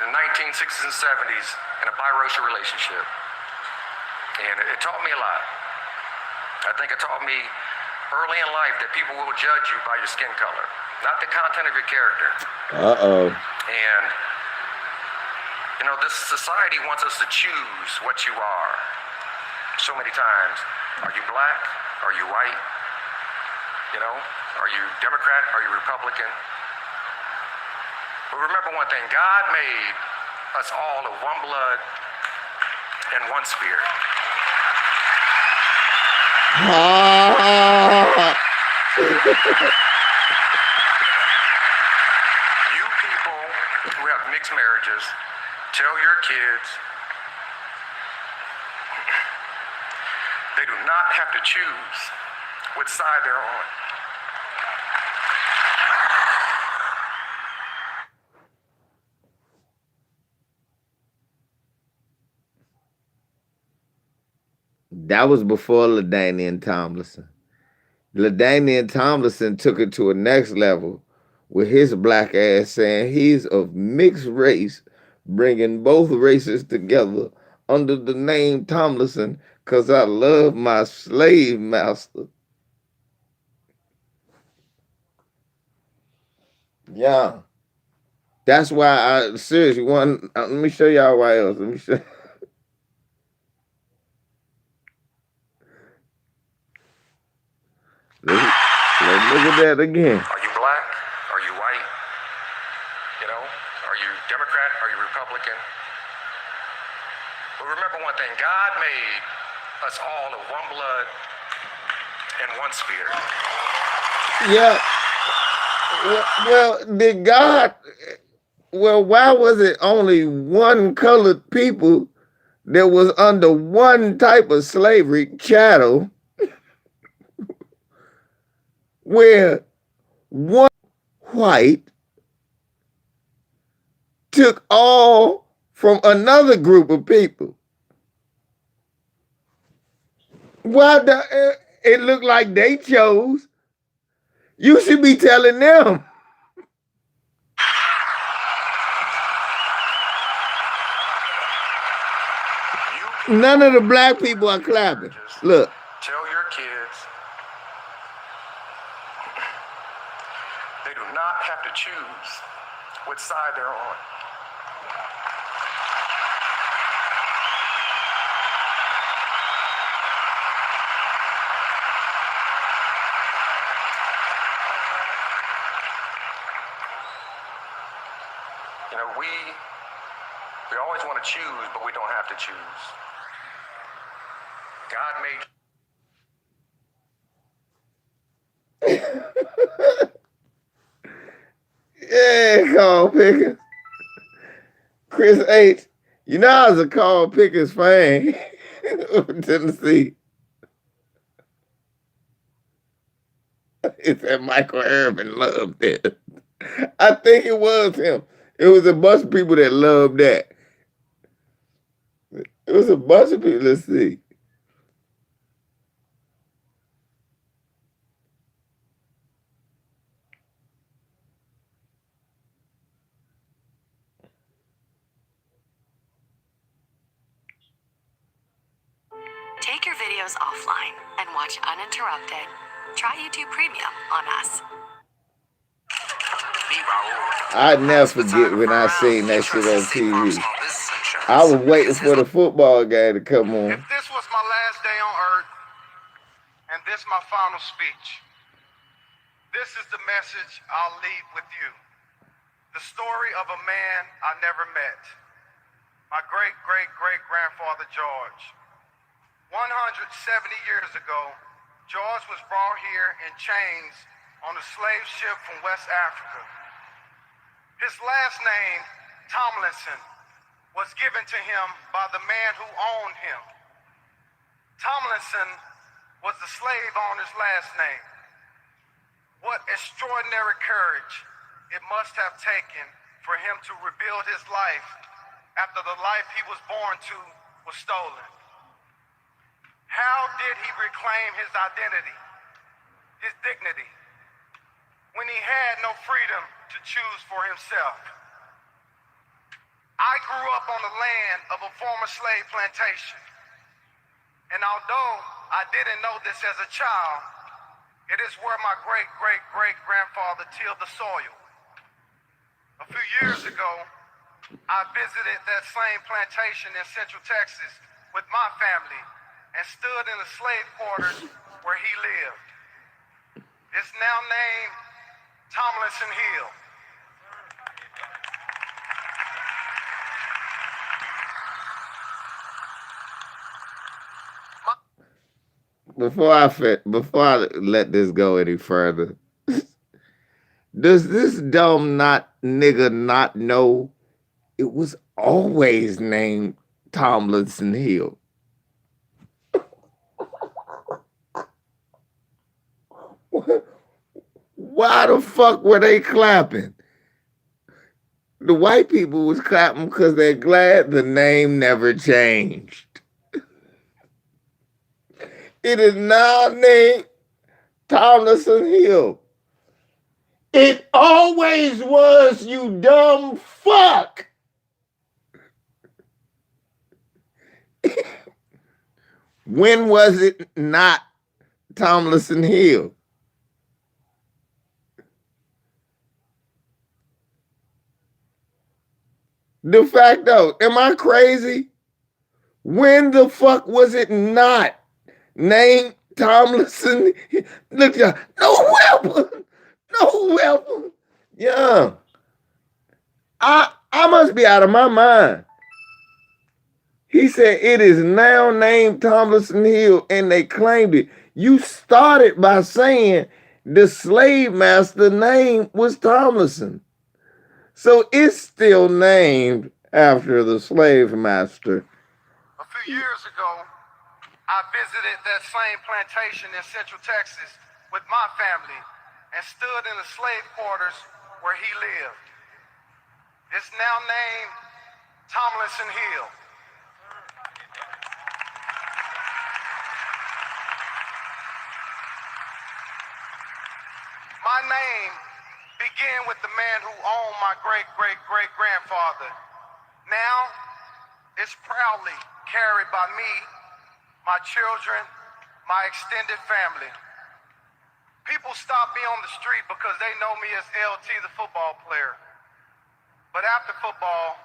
in the 1960s and 70s in a biracial relationship. And it taught me a lot. I think it taught me early in life that people will judge you by your skin color, not the content of your character. Uh-oh. And, you know, this society wants us to choose what you are. So many times. Are you black? Are you white? You know, are you Democrat? Are you Republican? But remember one thing, God made us all of one blood and one spirit. You people who have mixed marriages, tell your kids they do not have to choose which side they're on. That was before Ladainian Tomlinson. Ladainian Tomlinson took it to a next level with his black ass saying he's of mixed race, bringing both races together under the name Tomlinson because I love my slave master. Yeah. That's why I seriously want, let me show y'all why else. Let me show. Let's look at that again. Are you black? Are you white? You know, are you Democrat? Are you Republican? But remember one thing, God made us all of one blood and one spirit. Yeah. Well, did God, well, why was it only one colored people that was under one type of slavery, chattel, where one white took all from another group of people? Why it looked like they chose? You should be telling them. None of the black people are clapping. Look. Tell your kids they do not have to choose which side they're on. You know, we always want to choose, but we don't have to choose. God made. Yeah, Carl Pickens. Chris H. You know I was a Carl Pickens fan from Tennessee. It said Michael Irvin loved it. I think it was him. It was a bunch of people that loved that. It was a bunch of people. Let's see. Take your videos offline and watch uninterrupted. Try YouTube Premium on us. I'd never forget when I seen that shit on TV. I was waiting for the football game to come on. If this was my last day on earth, and this my final speech, This is the message I'll leave with you. The story of a man I never met. My great-great-great-grandfather George. 170 years ago, George was brought here in chains on a slave ship from West Africa. His last name, Tomlinson, was given to him by the man who owned him. Tomlinson was the slave owner's last name. What extraordinary courage it must have taken for him to rebuild his life after the life he was born to was stolen. How did he reclaim his identity, his dignity, when he had no freedom to choose for himself? I grew up on the land of a former slave plantation. And although I didn't know this as a child, it is where my great-great-great-grandfather tilled the soil. A few years ago, I visited that same plantation in Central Texas with my family and stood in the slave quarters where he lived. It's now named Tomlinson Hill. Before I let this go any further, does this dumb nigga not know it was always named Tomlinson Hill? Why the fuck were they clapping? The white people was clapping because they're glad the name never changed. It is now named Tomlinson Hill. It always was, you dumb fuck. When was it not Tomlinson Hill? De facto, am I crazy? When the fuck was it not named Tomlinson? Look, no weapon. No weapon. Yeah. I must be out of my mind. He said it is now named Tomlinson Hill, and they claimed it. You started by saying the slave master name was Tomlinson. So it's still named after the slave master. A few years ago, I visited that same plantation in Central Texas with my family and stood in the slave quarters where he lived. It's now named Tomlinson Hill. My name began with the man who owned my great-great-great-grandfather. Now, it's proudly carried by me, my children, my extended family. People stop me on the street because they know me as LT, the football player. But after football,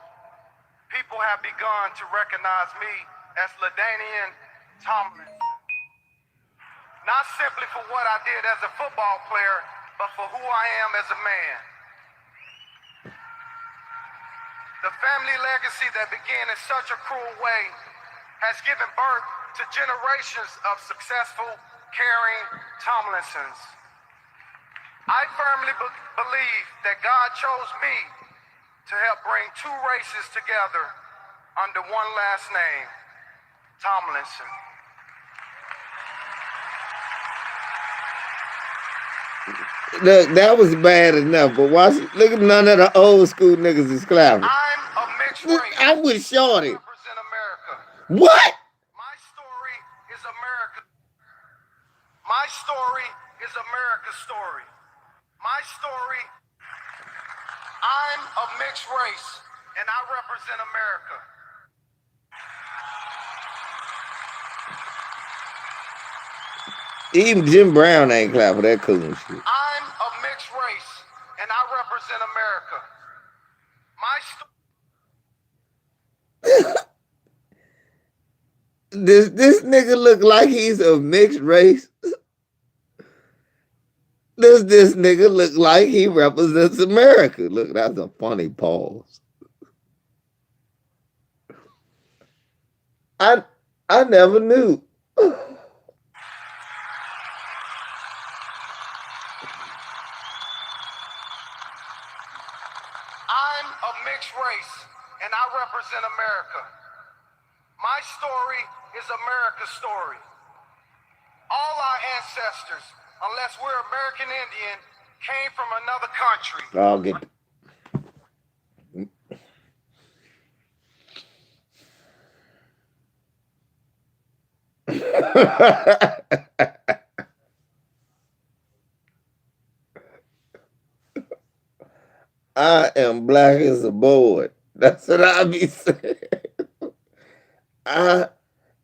people have begun to recognize me as Ladainian Tomlinson. Not simply for what I did as a football player, but for who I am as a man. The family legacy that began in such a cruel way has given birth to generations of successful, caring Tomlinsons. I firmly believe that God chose me to help bring two races together under one last name, Tomlinson. Look, that was bad enough, but watch, look at none of the old school niggas is clapping. I'm a mixed race. I'm with Shorty. Represent America. What? My story is America. My story is America's story. My story, I'm a mixed race, and I represent America. Even Jim Brown ain't clapping that cool shit. I'm a mixed race, and I represent America. My This nigga look like he's of mixed race. This nigga look like he represents America. Look, that's a funny pause. I never knew. I'm a mixed race, and I represent America. My story is America's story. All our ancestors, unless we're American Indian, came from another country. I'll get. I am black as a board. That's what I be saying. I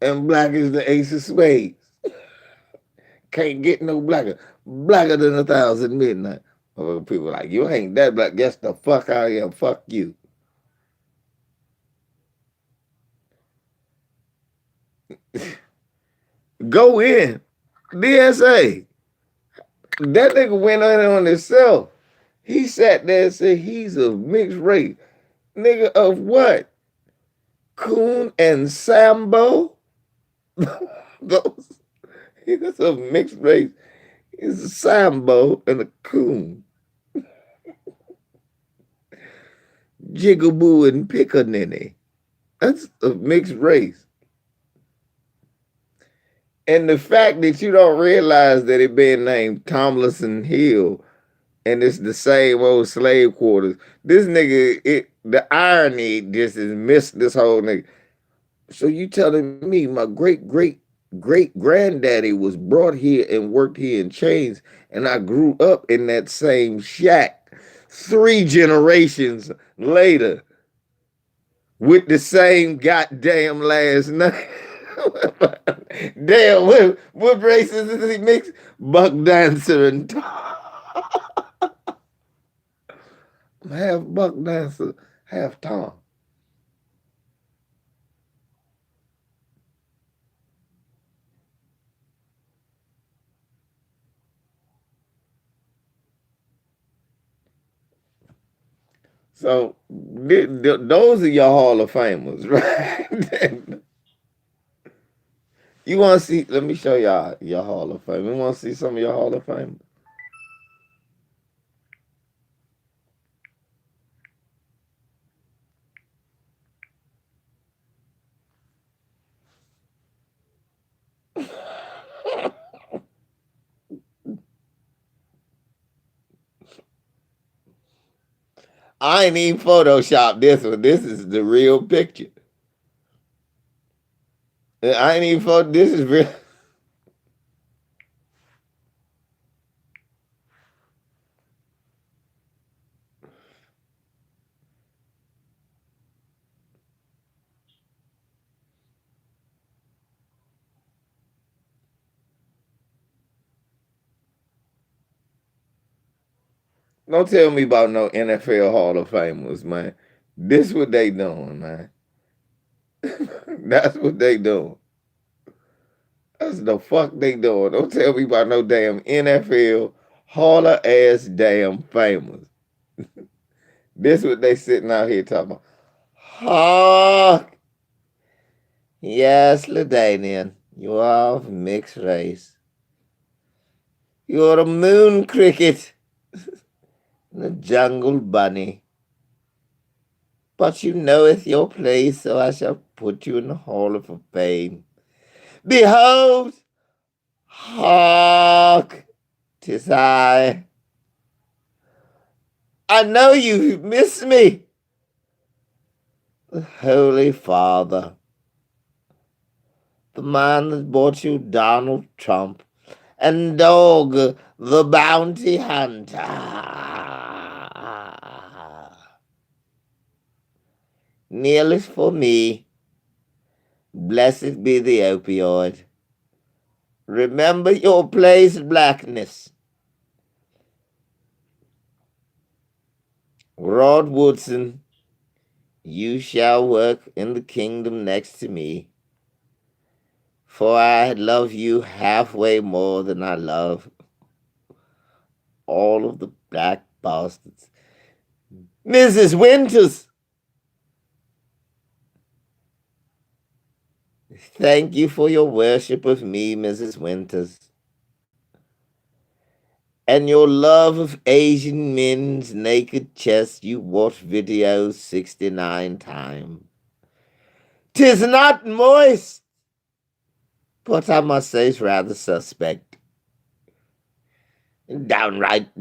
am black as the ace of spades. Can't get no blacker. Blacker than 1,000 midnight. People like, you ain't that black. Guess the fuck I am. Fuck you. Go in. DSA. That nigga went on himself. He sat there and said he's a mixed race. Nigga of what? Coon and Sambo? Those, he's a mixed race. He's a Sambo and a coon. Jigaboo and Pickaninny. That's a mixed race. And the fact that you don't realize that it being named Tomlinson Hill and it's the same old slave quarters. This nigga, the irony just is missed this whole nigga. So you telling me my great granddaddy was brought here and worked here in chains, and I grew up in that same shack 3 generations later with the same goddamn last name. Damn, what races is he mixed? Buck dancer and half buck dancer, half Tom. So those are your Hall of Famers, right? You want to see? Let me show y'all your Hall of Fame. You want to see some of your Hall of Famers? I ain't even Photoshop this one. This is the real picture. I ain't even photo. This is real. Don't tell me about no NFL Hall of Famers, man. This what they doing, man. That's what they doing. That's the fuck they doing. Don't tell me about no damn NFL Hall of ass damn famous. This what they sitting out here talking about. Hawk. Yes, Ladainian. You are of mixed race. You're a moon cricket. The jungle bunny. But you knoweth your place, so I shall put you in the Hall of Fame. Behold, hark, 'tis I. I know you miss me. The Holy Father, the man that bought you Donald Trump, and Dog, the bounty hunter. Kneel it for me. Blessed be the opioid. Remember your place, blackness. Rod Woodson, you shall work in the kingdom next to me, for I love you halfway more than I love all of the black bastards. Mrs. Winters, thank you for your worship of me, Mrs. Winters, and your love of Asian men's naked chests. You watched videos 69 times. 'Tis not moist, but I must say it's rather suspect. Downright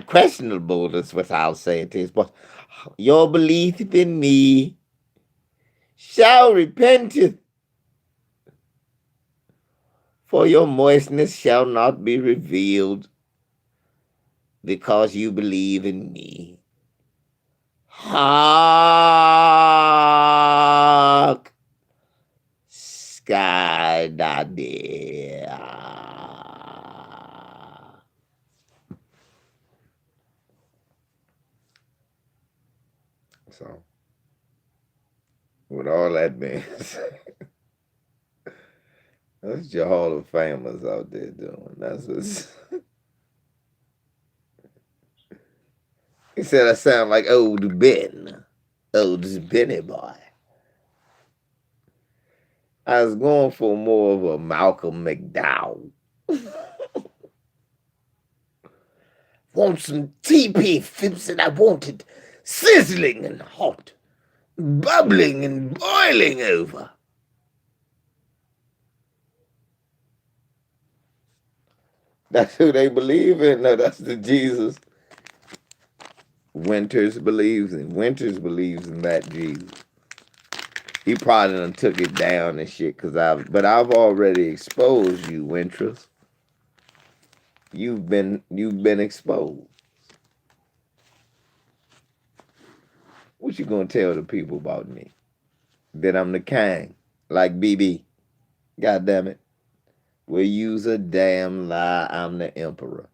questionable is what I'll say it is, but your belief in me shall repenteth, for your moistness shall not be revealed, because you believe in me. Hark, sky daddy. So, with all that being said, that's your Hall of Famers out there doing. That's what's. He said I sound like old Ben, old Benny boy. I was going for more of a Malcolm McDowell. Want some TP Phipps, and I want it sizzling and hot, bubbling and boiling over. That's who they believe in. No, that's the Jesus Winters believes in. Winters believes in that Jesus. He probably done took it down and shit, but I've already exposed you, Winters. You've been exposed. What you gonna tell the people about me? That I'm the king, like BB. God damn it. We'll use a damn lie. I'm the emperor.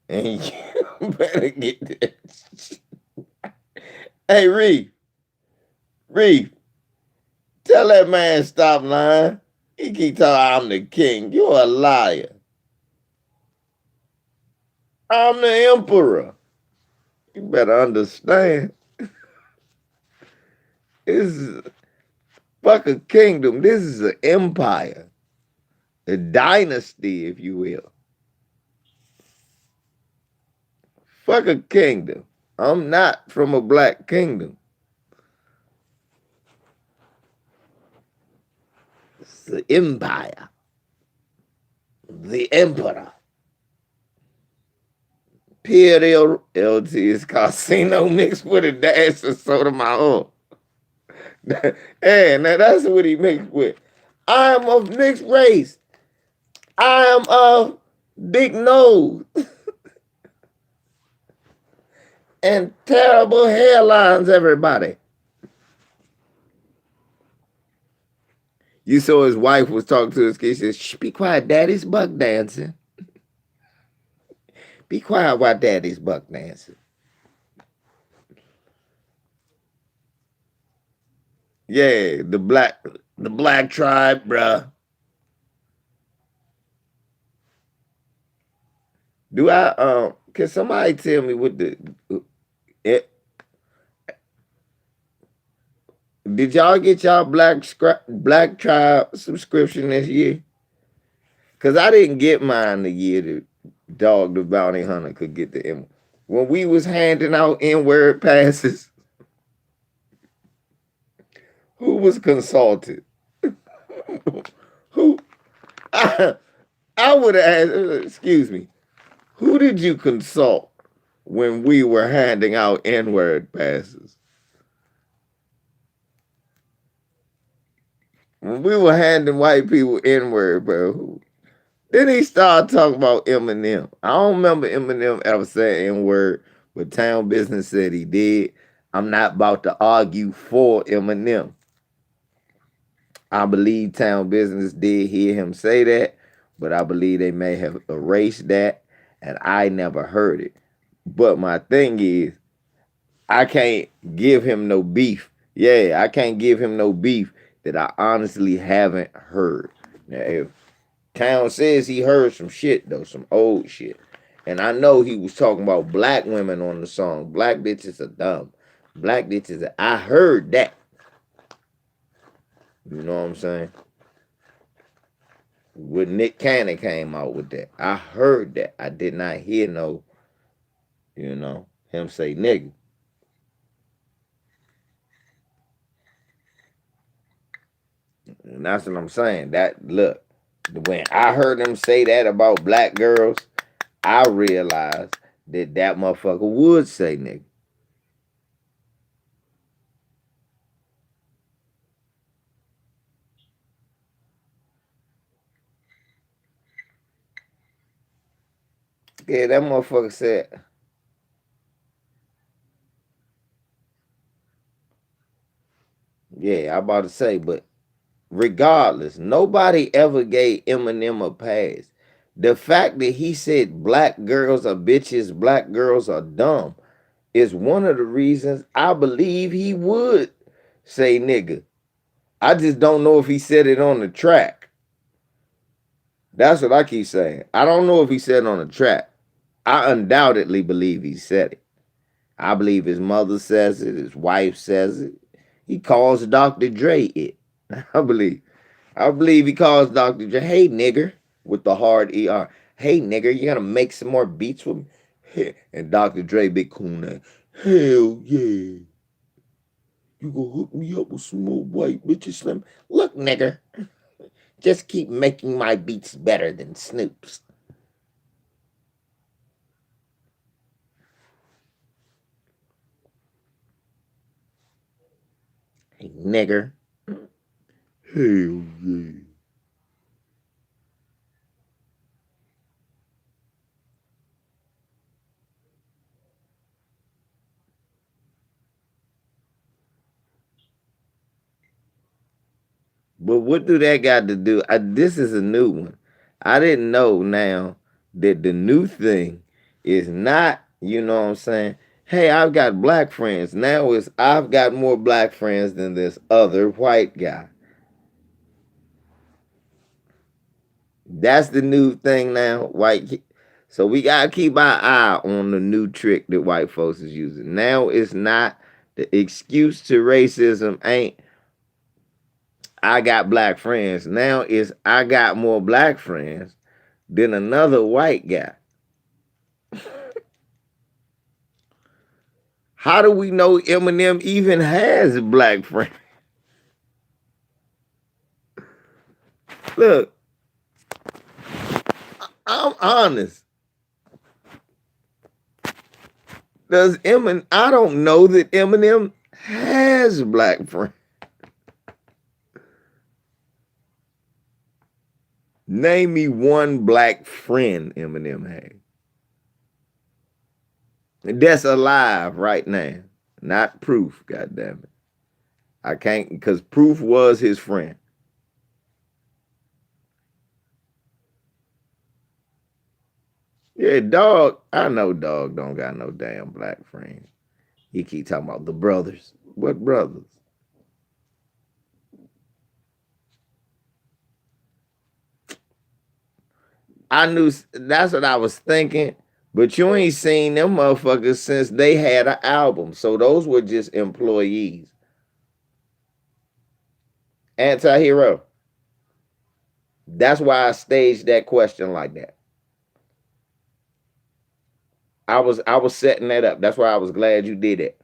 And you better get this. Hey, Reef, tell that man stop lying. He keep talking, I'm the king. You're a liar. I'm the emperor. You better understand. This is fuck a kingdom. This is an empire. A dynasty, if you will. Fuck a kingdom. I'm not from a black kingdom. It's the empire. The emperor. Period. LT is casino mixed with a dash of soda my own. Hey, now that's what he mixed with. I am of mixed race. I am of big nose. And terrible hairlines, everybody. You saw his wife was talking to his kid. She said, shh, be quiet, daddy's buck dancing. Be quiet while daddy's buck dancing. Yeah, the black tribe, bruh. Can somebody tell me what did y'all get y'all black tribe subscription this year? Cause I didn't get mine the year that Dog the Bounty Hunter could get the M. When we was handing out N-word passes, who was consulted? Who? I would have asked, excuse me, who did you consult when we were handing out N-word passes? When we were handing white people N-word, bro. Then he started talking about Eminem. I don't remember Eminem ever saying N-word, but Town Business said he did. I'm not about to argue for Eminem. I believe Town Business did hear him say that, but I believe they may have erased that, and I never heard it. But my thing is, I can't give him no beef. Yeah, I can't give him no beef that I honestly haven't heard. Now, if Town says he heard some shit, though, some old shit, And I know he was talking about black women on the song. Black bitches are dumb. Black bitches are, I heard that. You know what I'm saying? When Nick Cannon came out with that. I heard that. I did not hear no, him say nigga. And that's what I'm saying. That look, when I heard him say that about black girls, I realized that motherfucker would say nigga. Yeah, that motherfucker said, yeah, I about to say, but regardless, nobody ever gave Eminem a pass. The fact that he said black girls are bitches, black girls are dumb, is one of the reasons I believe he would say nigga. I just don't know if he said it on the track. That's what I keep saying. I don't know if he said it on the track. I undoubtedly believe he said it. I believe his mother says it, his wife says it. He calls Dr. Dre it. I believe. I believe he calls Dr. Dre, hey nigger, with the hard ER. Hey nigger, you gonna make some more beats with me? And Dr. Dre big cool name. Hell yeah. You gonna hook me up with some more white bitches slim? Look, nigger, just keep making my beats better than Snoop's. Hey nigger. Hell yeah. But what do that got to do? This is a new one. I didn't know now that the new thing is not, you know what I'm saying? Hey, I've got black friends. Now it's I've got more black friends than this other white guy. That's the new thing now. So we gotta keep our eye on the new trick that white folks is using. Now it's not the excuse to racism ain't I got black friends. Now it's I got more black friends than another white guy. How do we know Eminem even has black friends? Look, I'm honest. Does Eminem? I don't know that Eminem has black friends. Name me one black friend Eminem had. That's alive right now. Not Proof, goddammit. I can't, because Proof was his friend. Yeah, Dog, I know Dog don't got no damn black friend. He keep talking about the brothers. What brothers? I knew that's what I was thinking, but you ain't seen them motherfuckers since they had an album. So those were just employees. Anti-hero. That's why I staged that question like that. I was setting that up. That's why I was glad you did it.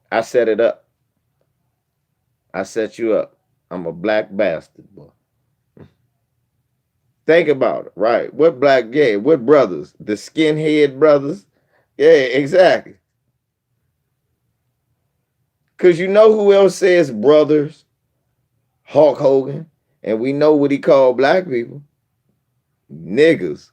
I set it up. I set you up. I'm a black bastard, boy. Think about it, right? What black, yeah, what brothers? The skinhead brothers? Yeah, exactly. Because you know who else says brothers? Hulk Hogan. And we know what he called black people. Niggas.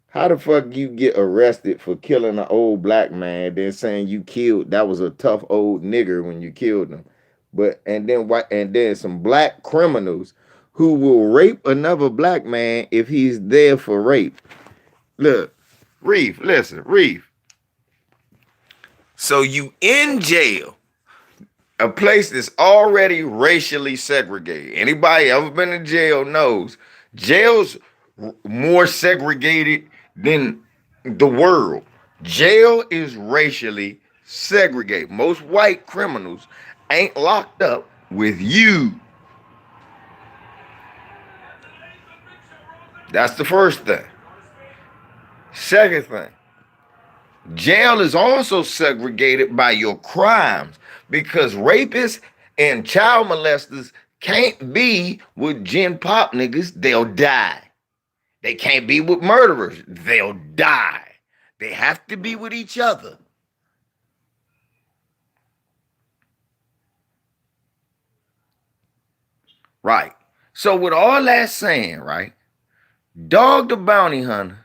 How the fuck you get arrested for killing an old black man, then saying you killed, that was a tough old nigger when you killed him? But and then some black criminals who will rape another black man if he's there for rape. Look, Reef, listen, Reef. So you in jail. A place that's already racially segregated. Anybody ever been in jail knows jail's more segregated than the world. Jail is racially segregated. Most white criminals ain't locked up with you. That's the first thing. Second thing, jail is also segregated by your crimes because rapists and child molesters can't be with gen pop niggas, they'll die. They can't be with murderers, they'll die. They have to be with each other. Right. So with all that saying, right, Dog the Bounty Hunter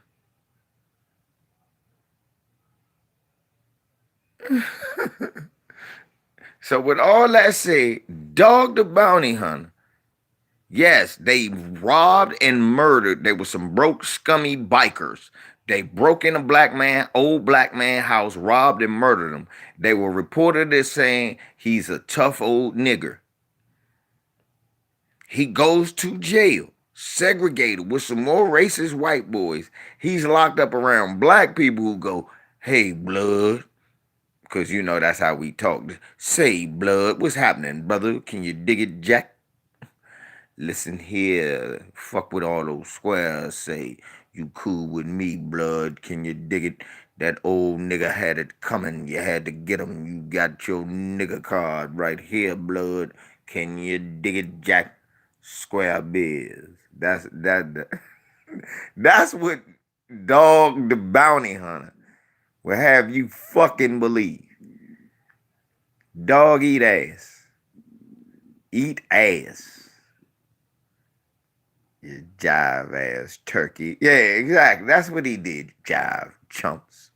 so with all that said, Dog the Bounty Hunter, yes, they robbed and murdered. They were some broke, scummy bikers. They broke in a old black man house, robbed and murdered him. They were reported as saying he's a tough old nigger. He goes to jail, segregated with some more racist white boys. He's locked up around black people who go, hey, blood. Because, you know, that's how we talk. Say, blood, what's happening, brother? Can you dig it, Jack? Listen here, fuck with all those squares. Say, you cool with me, blood? Can you dig it? That old nigga had it coming. You had to get him. You got your nigga card right here, blood. Can you dig it, Jack? Square biz. That's what Dog the Bounty Hunter will have you fucking believe. Dog eat ass. Eat ass. You jive ass turkey. Yeah, exactly. That's what he did. Jive chumps.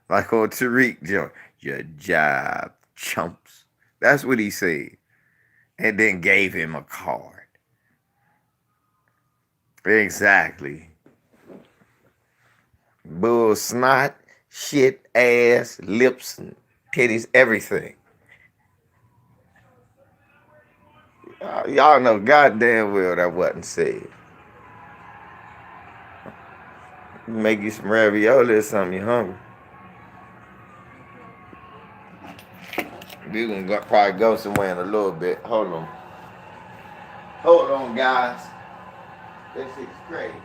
Like old Tariq joint. You jive chumps. That's what he said. And then gave him a card. Exactly. Bull snot, shit, ass, lips, and titties, everything. Y'all know goddamn well that wasn't said. Make you some ravioli or something, you hungry. We gonna probably go somewhere in a little bit. Hold on. Hold on, guys. This is crazy.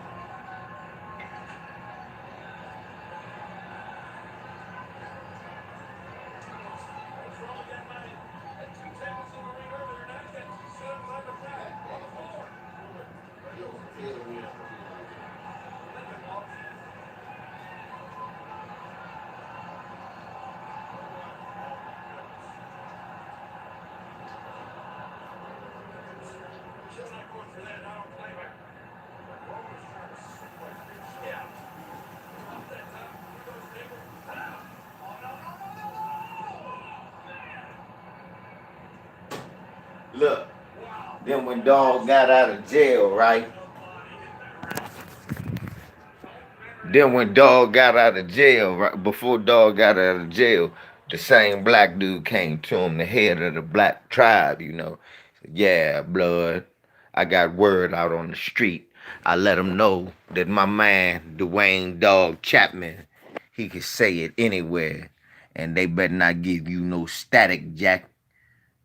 Look, then when Dog got out of jail, right? Then when Dog got out of jail, right before Dog got out of jail, the same black dude came to him, the head of the black tribe, you know. Said, yeah, blood, I got word out on the street. I let him know that my man, Dwayne Dog Chapman, he could say it anywhere. And they better not give you no static, Jack.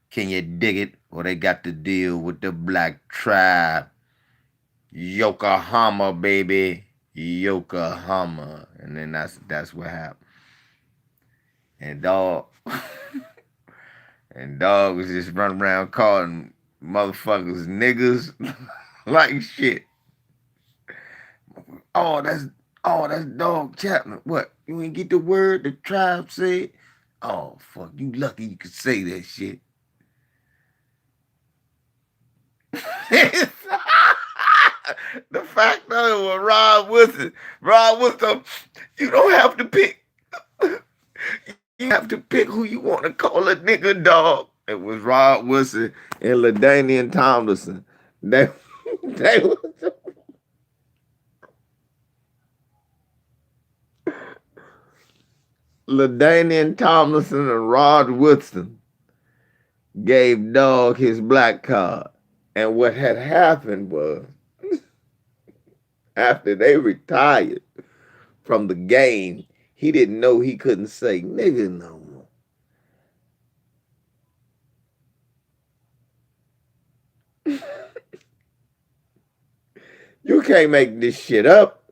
Can you dig it? Or they got to deal with the black tribe. Yokohama, baby. Yokohama. And then that's what happened. And Dog and Dog was just running around calling motherfuckers niggas like shit. Oh, that's Dog Chapman. What? You ain't get the word the tribe said? Oh, fuck. You lucky you could say that shit. The fact that it was Rob Woodson. Rob Woodson, you don't have to pick. You have to pick who you want to call a nigga, dog. It was Rob Woodson and Ladainian Tomlinson. They was Ladainian Tomlinson and Rod Woodson. gave Dog his black card. And what had happened was, after they retired from the game, he didn't know he couldn't say nigga no more. You can't make this shit up.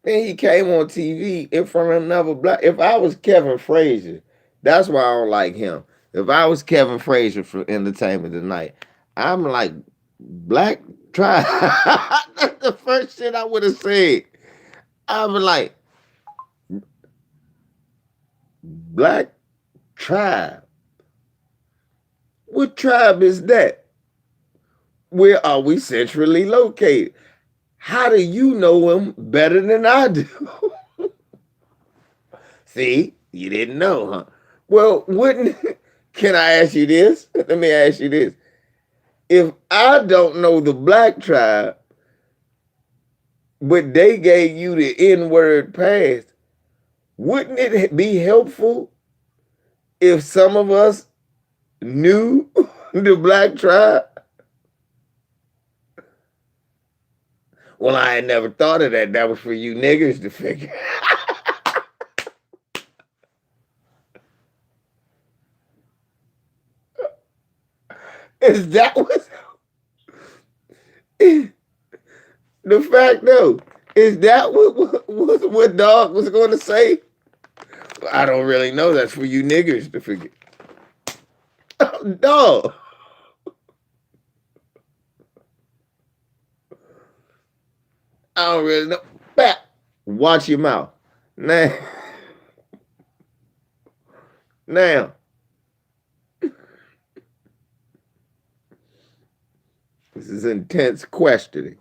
And he came on TV in front of another black. If I was Kevin Frazier, that's why I don't like him. If I was Kevin Frazier for Entertainment Tonight, I'm like, black tribe. That's the first shit I would have said. I'm like, black tribe. What tribe is that? Where are we centrally located? How do you know him better than I do? See, you didn't know, huh? Well, can I ask you this? Let me ask you this. If I don't know the black tribe, but they gave you the N-word pass, wouldn't it be helpful if some of us knew the black tribe? Well, I had never thought of that. That was for you niggers to figure. Is that what the fact though? Is that what Dog was going to say? I don't really know. That's for you niggers to figure. Oh, Dog. I don't really know. Back. Watch your mouth. Now. Now. This is intense questioning.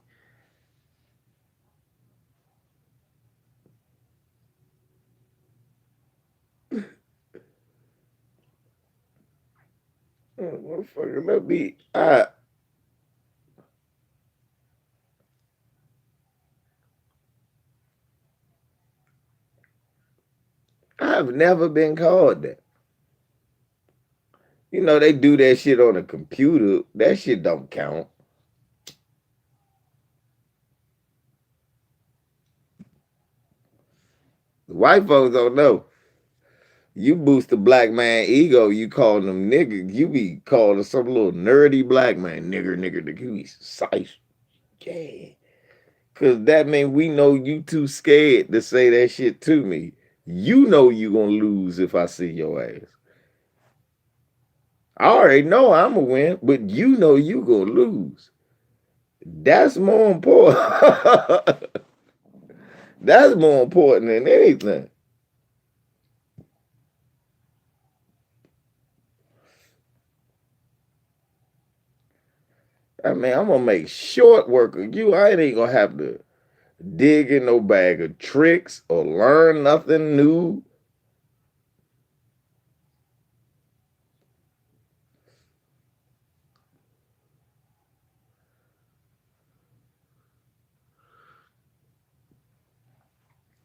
Oh, motherfucker, let me. I've never been called that. You know, they do that shit on a computer. That shit don't count. The white folks don't know. You boost the black man ego, you call them niggas. You be calling some little nerdy black man, nigger. You be size. Yeah. Cause that mean we know you too scared to say that shit to me. You know you gonna lose if I see your ass. I already know I'm gonna win, but you know you gonna lose. That's more important. That's more important than anything. I mean, I'm gonna make short work of you. I ain't gonna have to dig in no bag of tricks or learn nothing new.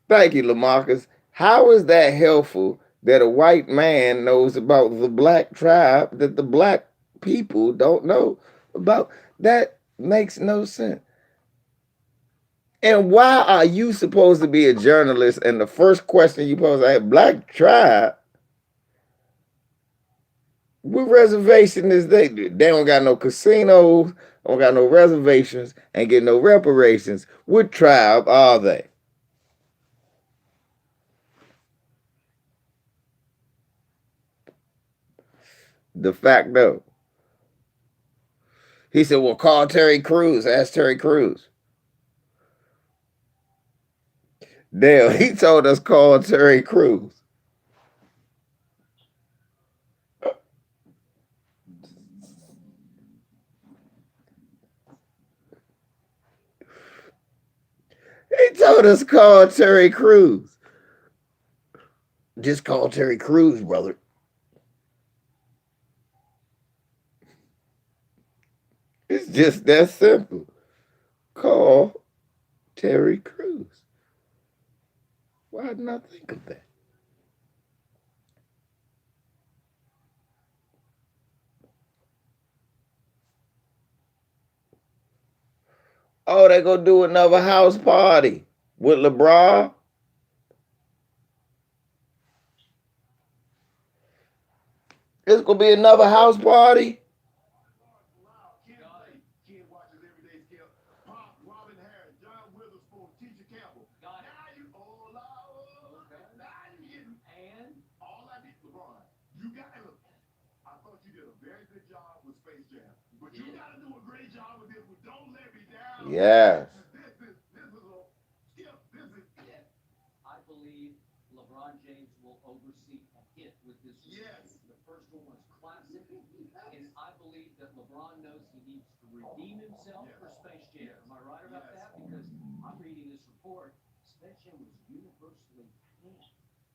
Thank you, Lamarcus. How is that helpful that a white man knows about the black tribe that the black people don't know about? That makes no sense. And why are you supposed to be a journalist and the first question you supposed to ask, black tribe? What reservation is they? They don't got no casinos, don't got no reservations, ain't get no reparations. What tribe are they? De facto. He said, well, call Terry Crews. Ask Terry Crews. Dale, he told us call Terry Crews. He told us call Terry Crews. Just call Terry Crews, brother. It's just that simple. Call Terry Crews. Why didn't I think of that? Oh, they gonna do another house party with LeBron. It's gonna be another house party. Yes. I believe LeBron James will oversee a hit with this. Yes. The first one was classic, and I believe that LeBron knows he needs to redeem himself for Space Jam. Am I right about that? Because I'm reading this report. Space Jam was universally panned.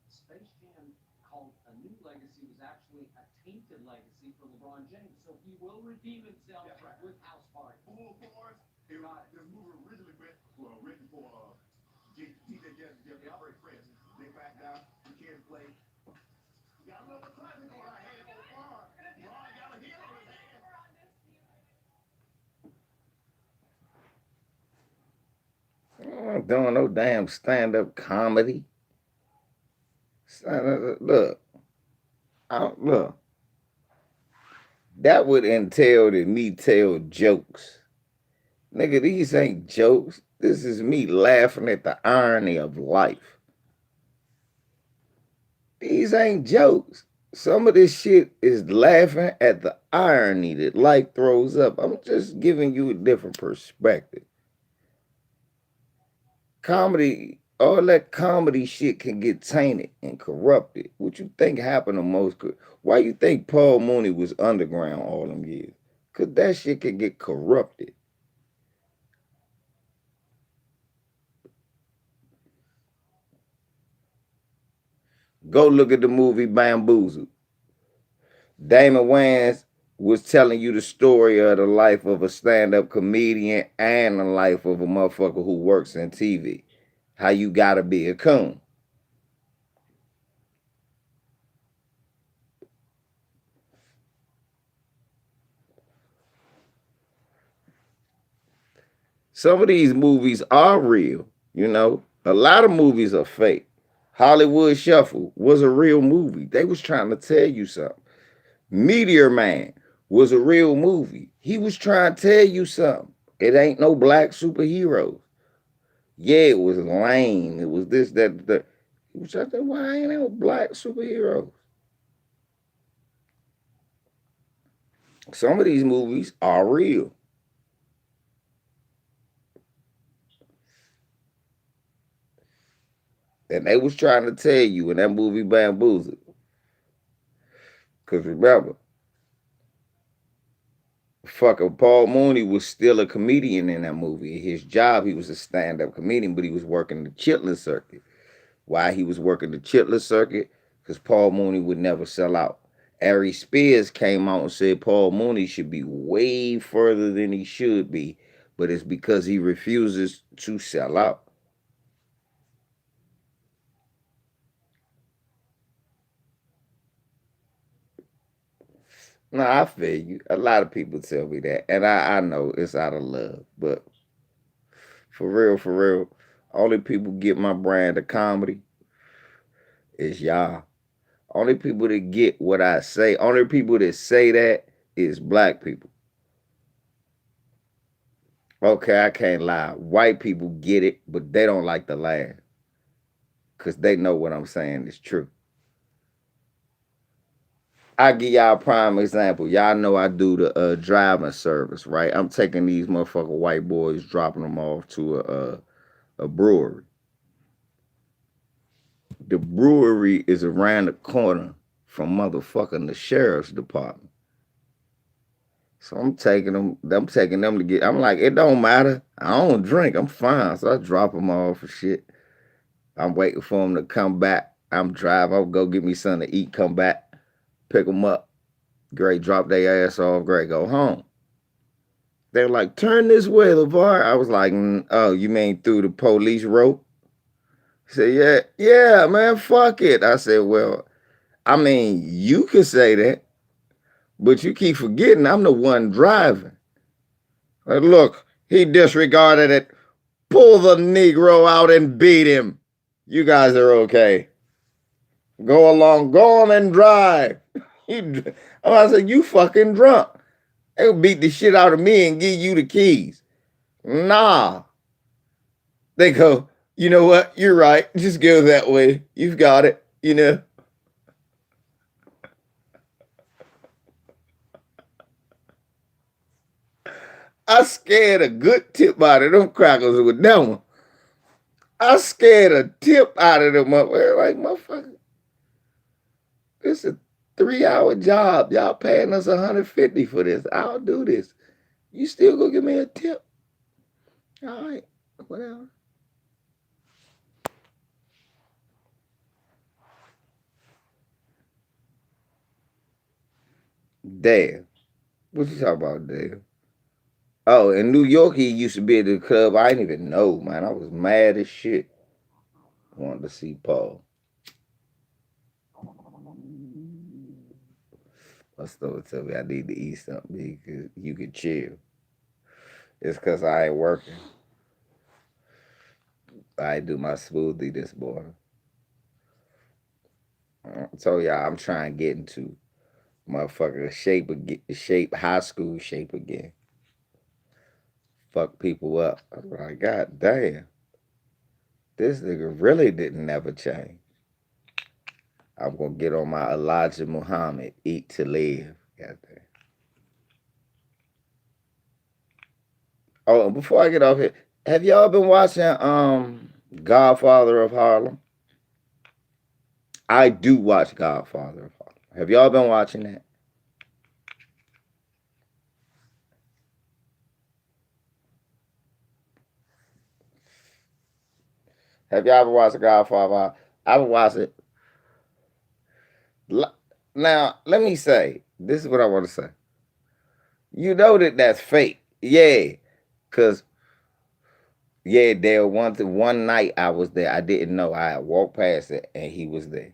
Space Jam, called A New Legacy, was actually a tainted legacy for LeBron James. So he will redeem himself with House Party. Full force. This movie originally written for TJ Jeff, very friends. They backed down. The kids played. Got another classic on our hands so far. Ron got a hit on his hands. I ain't doing no damn stand-up comedy. Look, look. That would entail that me tell jokes. Nigga, these ain't jokes. This is me laughing at the irony of life. These ain't jokes. Some of this shit is laughing at the irony that life throws up. I'm just giving you a different perspective. Comedy, all that comedy shit can get tainted and corrupted. What you think happened to most? Why you think Paul Mooney was underground all them years? Because that shit can get corrupted. Go look at the movie Bamboozled. Damon Wayans was telling you the story of the life of a stand-up comedian and the life of a motherfucker who works in TV. How you gotta be a coon. Some of these movies are real, you know. A lot of movies are fake. Hollywood Shuffle was a real movie. They was trying to tell you something. Meteor Man was a real movie. He was trying to tell you something. It ain't no black superheroes. Yeah, it was lame. It was this, that. He was trying to say, why ain't no black superheroes? Some of these movies are real. And they was trying to tell you in that movie Bamboozled. Because remember, fucking Paul Mooney was still a comedian in that movie. His job, he was a stand-up comedian, but he was working the chitlin circuit. Why he was working the chitlin circuit? Because Paul Mooney would never sell out. Ari Spears came out and said Paul Mooney should be way further than he should be, but it's because he refuses to sell out. No, I feel you. A lot of people tell me that. And I know it's out of love. But for real, only people get my brand of comedy is y'all. Only people that get what I say, only people that say that is black people. Okay, I can't lie. White people get it, but they don't like to laugh. Because they know what I'm saying is true. I give y'all a prime example. Y'all know I do the driving service, right? I'm taking these motherfucking white boys, dropping them off to a brewery. The brewery is around the corner from motherfucking the sheriff's department. So I'm taking them to get, I'm like, it don't matter. I don't drink. I'm fine. So I drop them off for shit. I'm waiting for them to come back. I'm driving. I'll go get me something to eat, come back, pick them up. Great, drop their ass off. Great, go home. They're like, turn this way, LeVar. I was like, oh, you mean through the police rope? He said, yeah, man, fuck it. I said, well, I mean, you can say that, but you keep forgetting I'm the one driving. Like, look, He disregarded it. Pull the Negro out and beat him. You guys are okay. Go along, go on and drive. I said, you fucking drunk. They'll beat the shit out of me and give you the keys. Nah. They go, you know what? You're right. Just go that way. You've got it, you know. I scared a good tip out of them crackers with that one. I scared a tip out of them motherfuckers. Like, motherfucker, this is a 3-hour job. Y'all paying us $150 for this. I'll do this. You still gonna give me a tip? All right, whatever. Dale. What you talking about, Dale? Oh, in New York, he used to be at the club. I didn't even know, man. I was mad as shit. Wanted to see Paul. My stomach told me I need to eat something because you can chill. It's because I ain't working. I do my smoothie this morning. So yeah, I'm trying to get into motherfucker shape, high school shape again. Fuck people up. I'm like, God damn. This nigga really didn't never change. I'm gonna get on my Elijah Muhammad, eat to live. God damn. Oh, and before I get off here, have y'all been watching Godfather of Harlem? I do watch Godfather of Harlem. Have y'all been watching that? Have y'all ever watched Godfather? I've watched it. Now, let me say, this is what I want to say. You know that's fake. Yeah. Because, yeah, there one night I was there. I didn't know. I walked past it and he was there.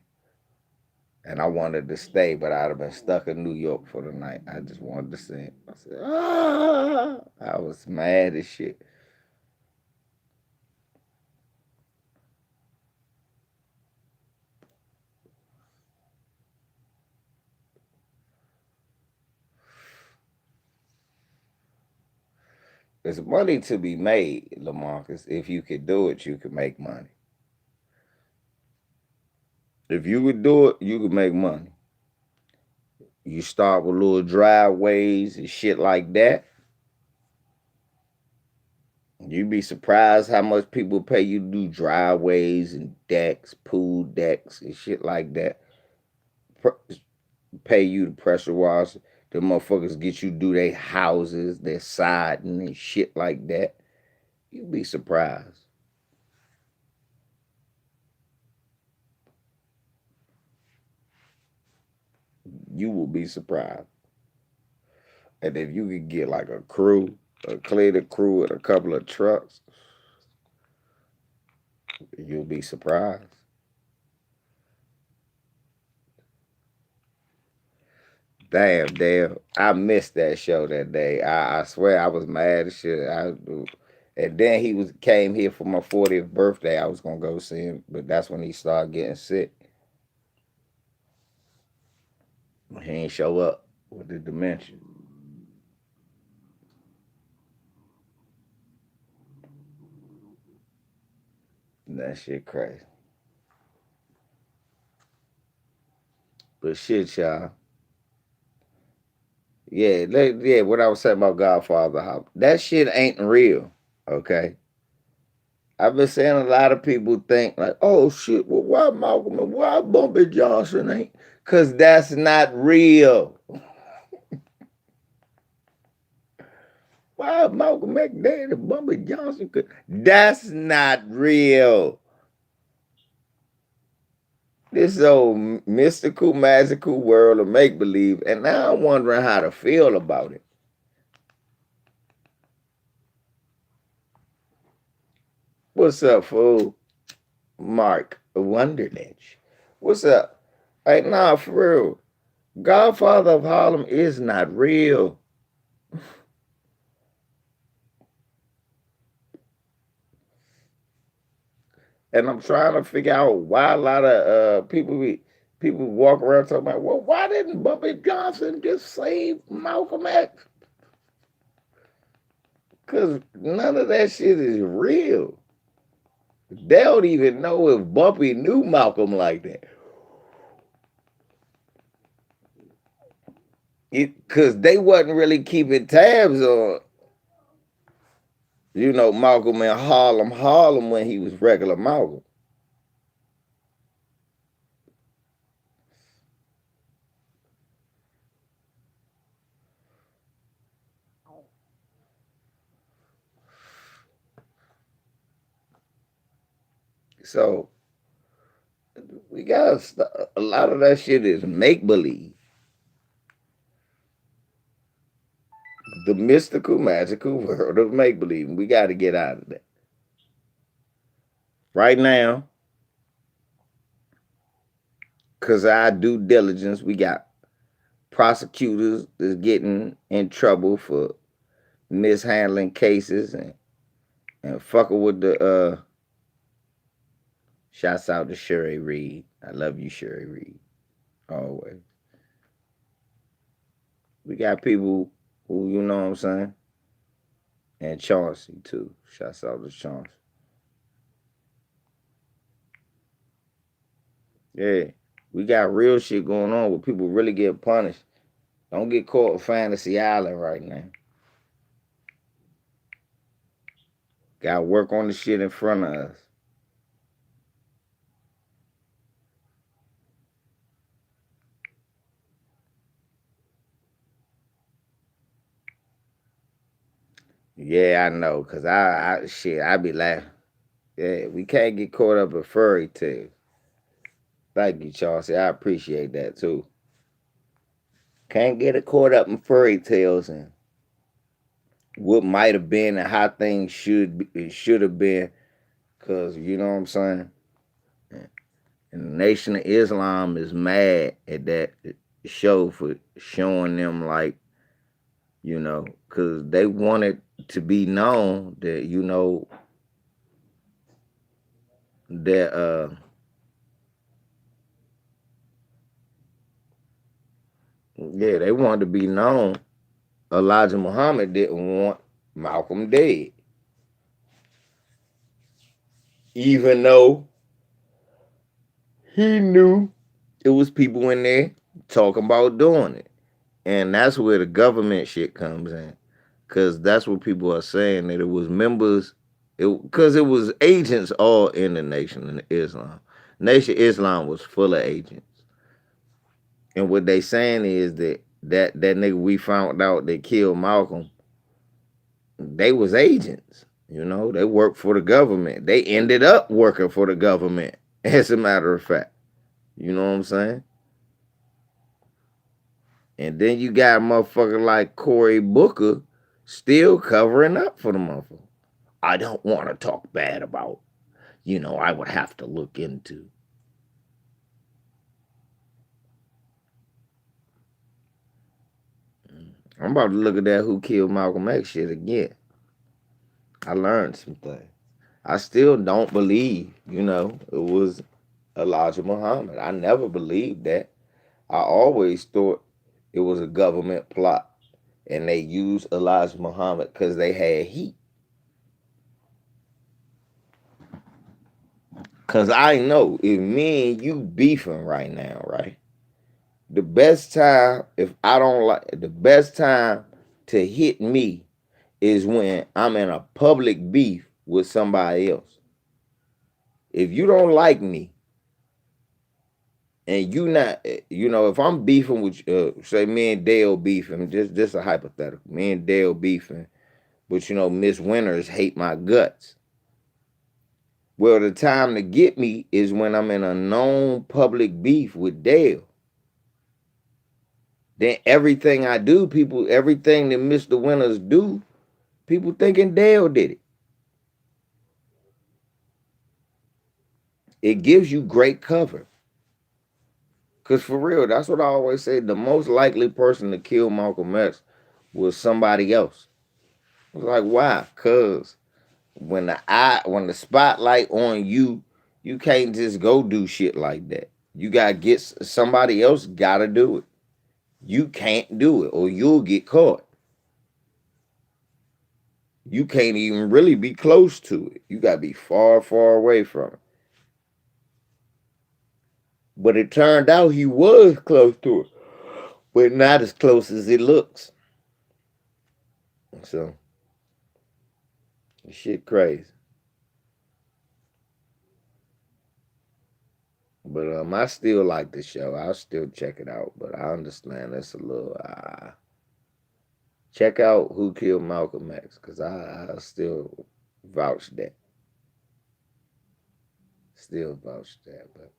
And I wanted to stay, but I'd have been stuck in New York for the night. I just wanted to see him. I said, ah. I was mad as shit. There's money to be made, LaMarcus. If you could do it, you could make money. If you could do it, you could make money. You start with little driveways and shit like that. You'd be surprised how much people pay you to do driveways and decks, pool decks and shit like that. Pay you to pressure wash. The motherfuckers get you to do their houses, their siding and shit like that. You'd be surprised. You will be surprised. And if you could get like a crew, clear the crew and a couple of trucks, you'll be surprised. Damn. I missed that show that day. I swear I was mad as shit. And then he came here for my 40th birthday. I was gonna go see him, but that's when he started getting sick. He ain't show up with the dementia. That shit crazy. But shit, y'all. Yeah, what I was saying about Godfather, that shit ain't real, okay? I've been saying a lot of people think like, oh shit, well, why Malcolm and why Bumpy Johnson ain't? Because that's not real. Why Malcolm McDade and Bumpy Johnson could? That's not real. This old mystical, magical world of make-believe, and now I'm wondering how to feel about it. What's up, fool? Mark Wonderlich. What's up? Hey, nah, for real. Godfather of Harlem is not real. And I'm trying to figure out why a lot of people walk around talking about, well, why didn't Bubby Johnson just save Malcolm X? Because none of that shit is real. They don't even know if Bumpy knew Malcolm like that. Because they wasn't really keeping tabs on, Malcolm in Harlem when he was regular Malcolm. So we got a lot of that shit is make believe. The mystical, magical world of make believe. We got to get out of that. Right now, because our due diligence, we got prosecutors that's getting in trouble for mishandling cases and fucking with the shouts out to Sherry Reed. I love you, Sherry Reed. Always. We got people who, you know what I'm saying? And Chauncey too. Shouts out to Chauncey. Yeah. We got real shit going on where people really get punished. Don't get caught with Fantasy Island right now. Got to work on the shit in front of us. Yeah, I know, cause I be laughing. Yeah, we can't get caught up in fairy tales. Thank you, Chauncey. I appreciate that too. Can't get it caught up in fairy tales and what might have been and how things should have been, cause you know what I'm saying. And the Nation of Islam is mad at that show for showing them like, cause they wanted to be known that that yeah, they wanted to be known. Elijah Muhammad didn't want Malcolm dead. Even though he knew it was people in there talking about doing it. And that's where the government shit comes in. Because that's what people are saying, that it was members, because it was agents all in the Nation of Islam. Nation of Islam was full of agents. And what they saying is that nigga we found out that killed Malcolm, they was agents. They worked for the government. They ended up working for the government, as a matter of fact. You know what I'm saying? And then you got a motherfucker like Cory Booker still covering up for the motherfucker. I don't want to talk bad about, I would have to look into. I'm about to look at that Who Killed Malcolm X shit again. I learned some things. I still don't believe, it was Elijah Muhammad. I never believed that. I always thought it was a government plot and they used Elijah Muhammad because they had heat. Because I know if me and you beefing right now, right? The best time, if I don't like, the best time to hit me is when I'm in a public beef with somebody else. If you don't like me, and you not, if I'm beefing with, say me and Dale beefing, just a hypothetical, me and Dale beefing, but Miss Winters hate my guts. Well, the time to get me is when I'm in a known public beef with Dale. Then everything I do, everything that Mr. Winters do, people thinking Dale did it. It gives you great cover. Because for real, that's what I always say. The most likely person to kill Malcolm X was somebody else. I was like, why? Because when the spotlight on you You can't just go do shit like that. You gotta get somebody else gotta do it. You can't do it or you'll get caught. You can't even really be close to it. You gotta be far, far away from it. But it turned out he was close to it, but not as close as it looks. So, shit crazy. But I still like the show. I'll still check it out. But I understand it's a little. Check out Who Killed Malcolm X, because I still vouch that. Still vouch that. But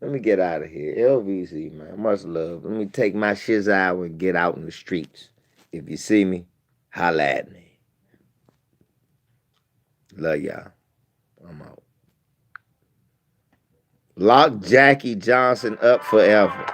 let me get out of here. LVC, man. Much love. Let me take my shiz out and get out in the streets. If you see me, holla at me. Love y'all. I'm out. Lock Jakkie Johnson up forever.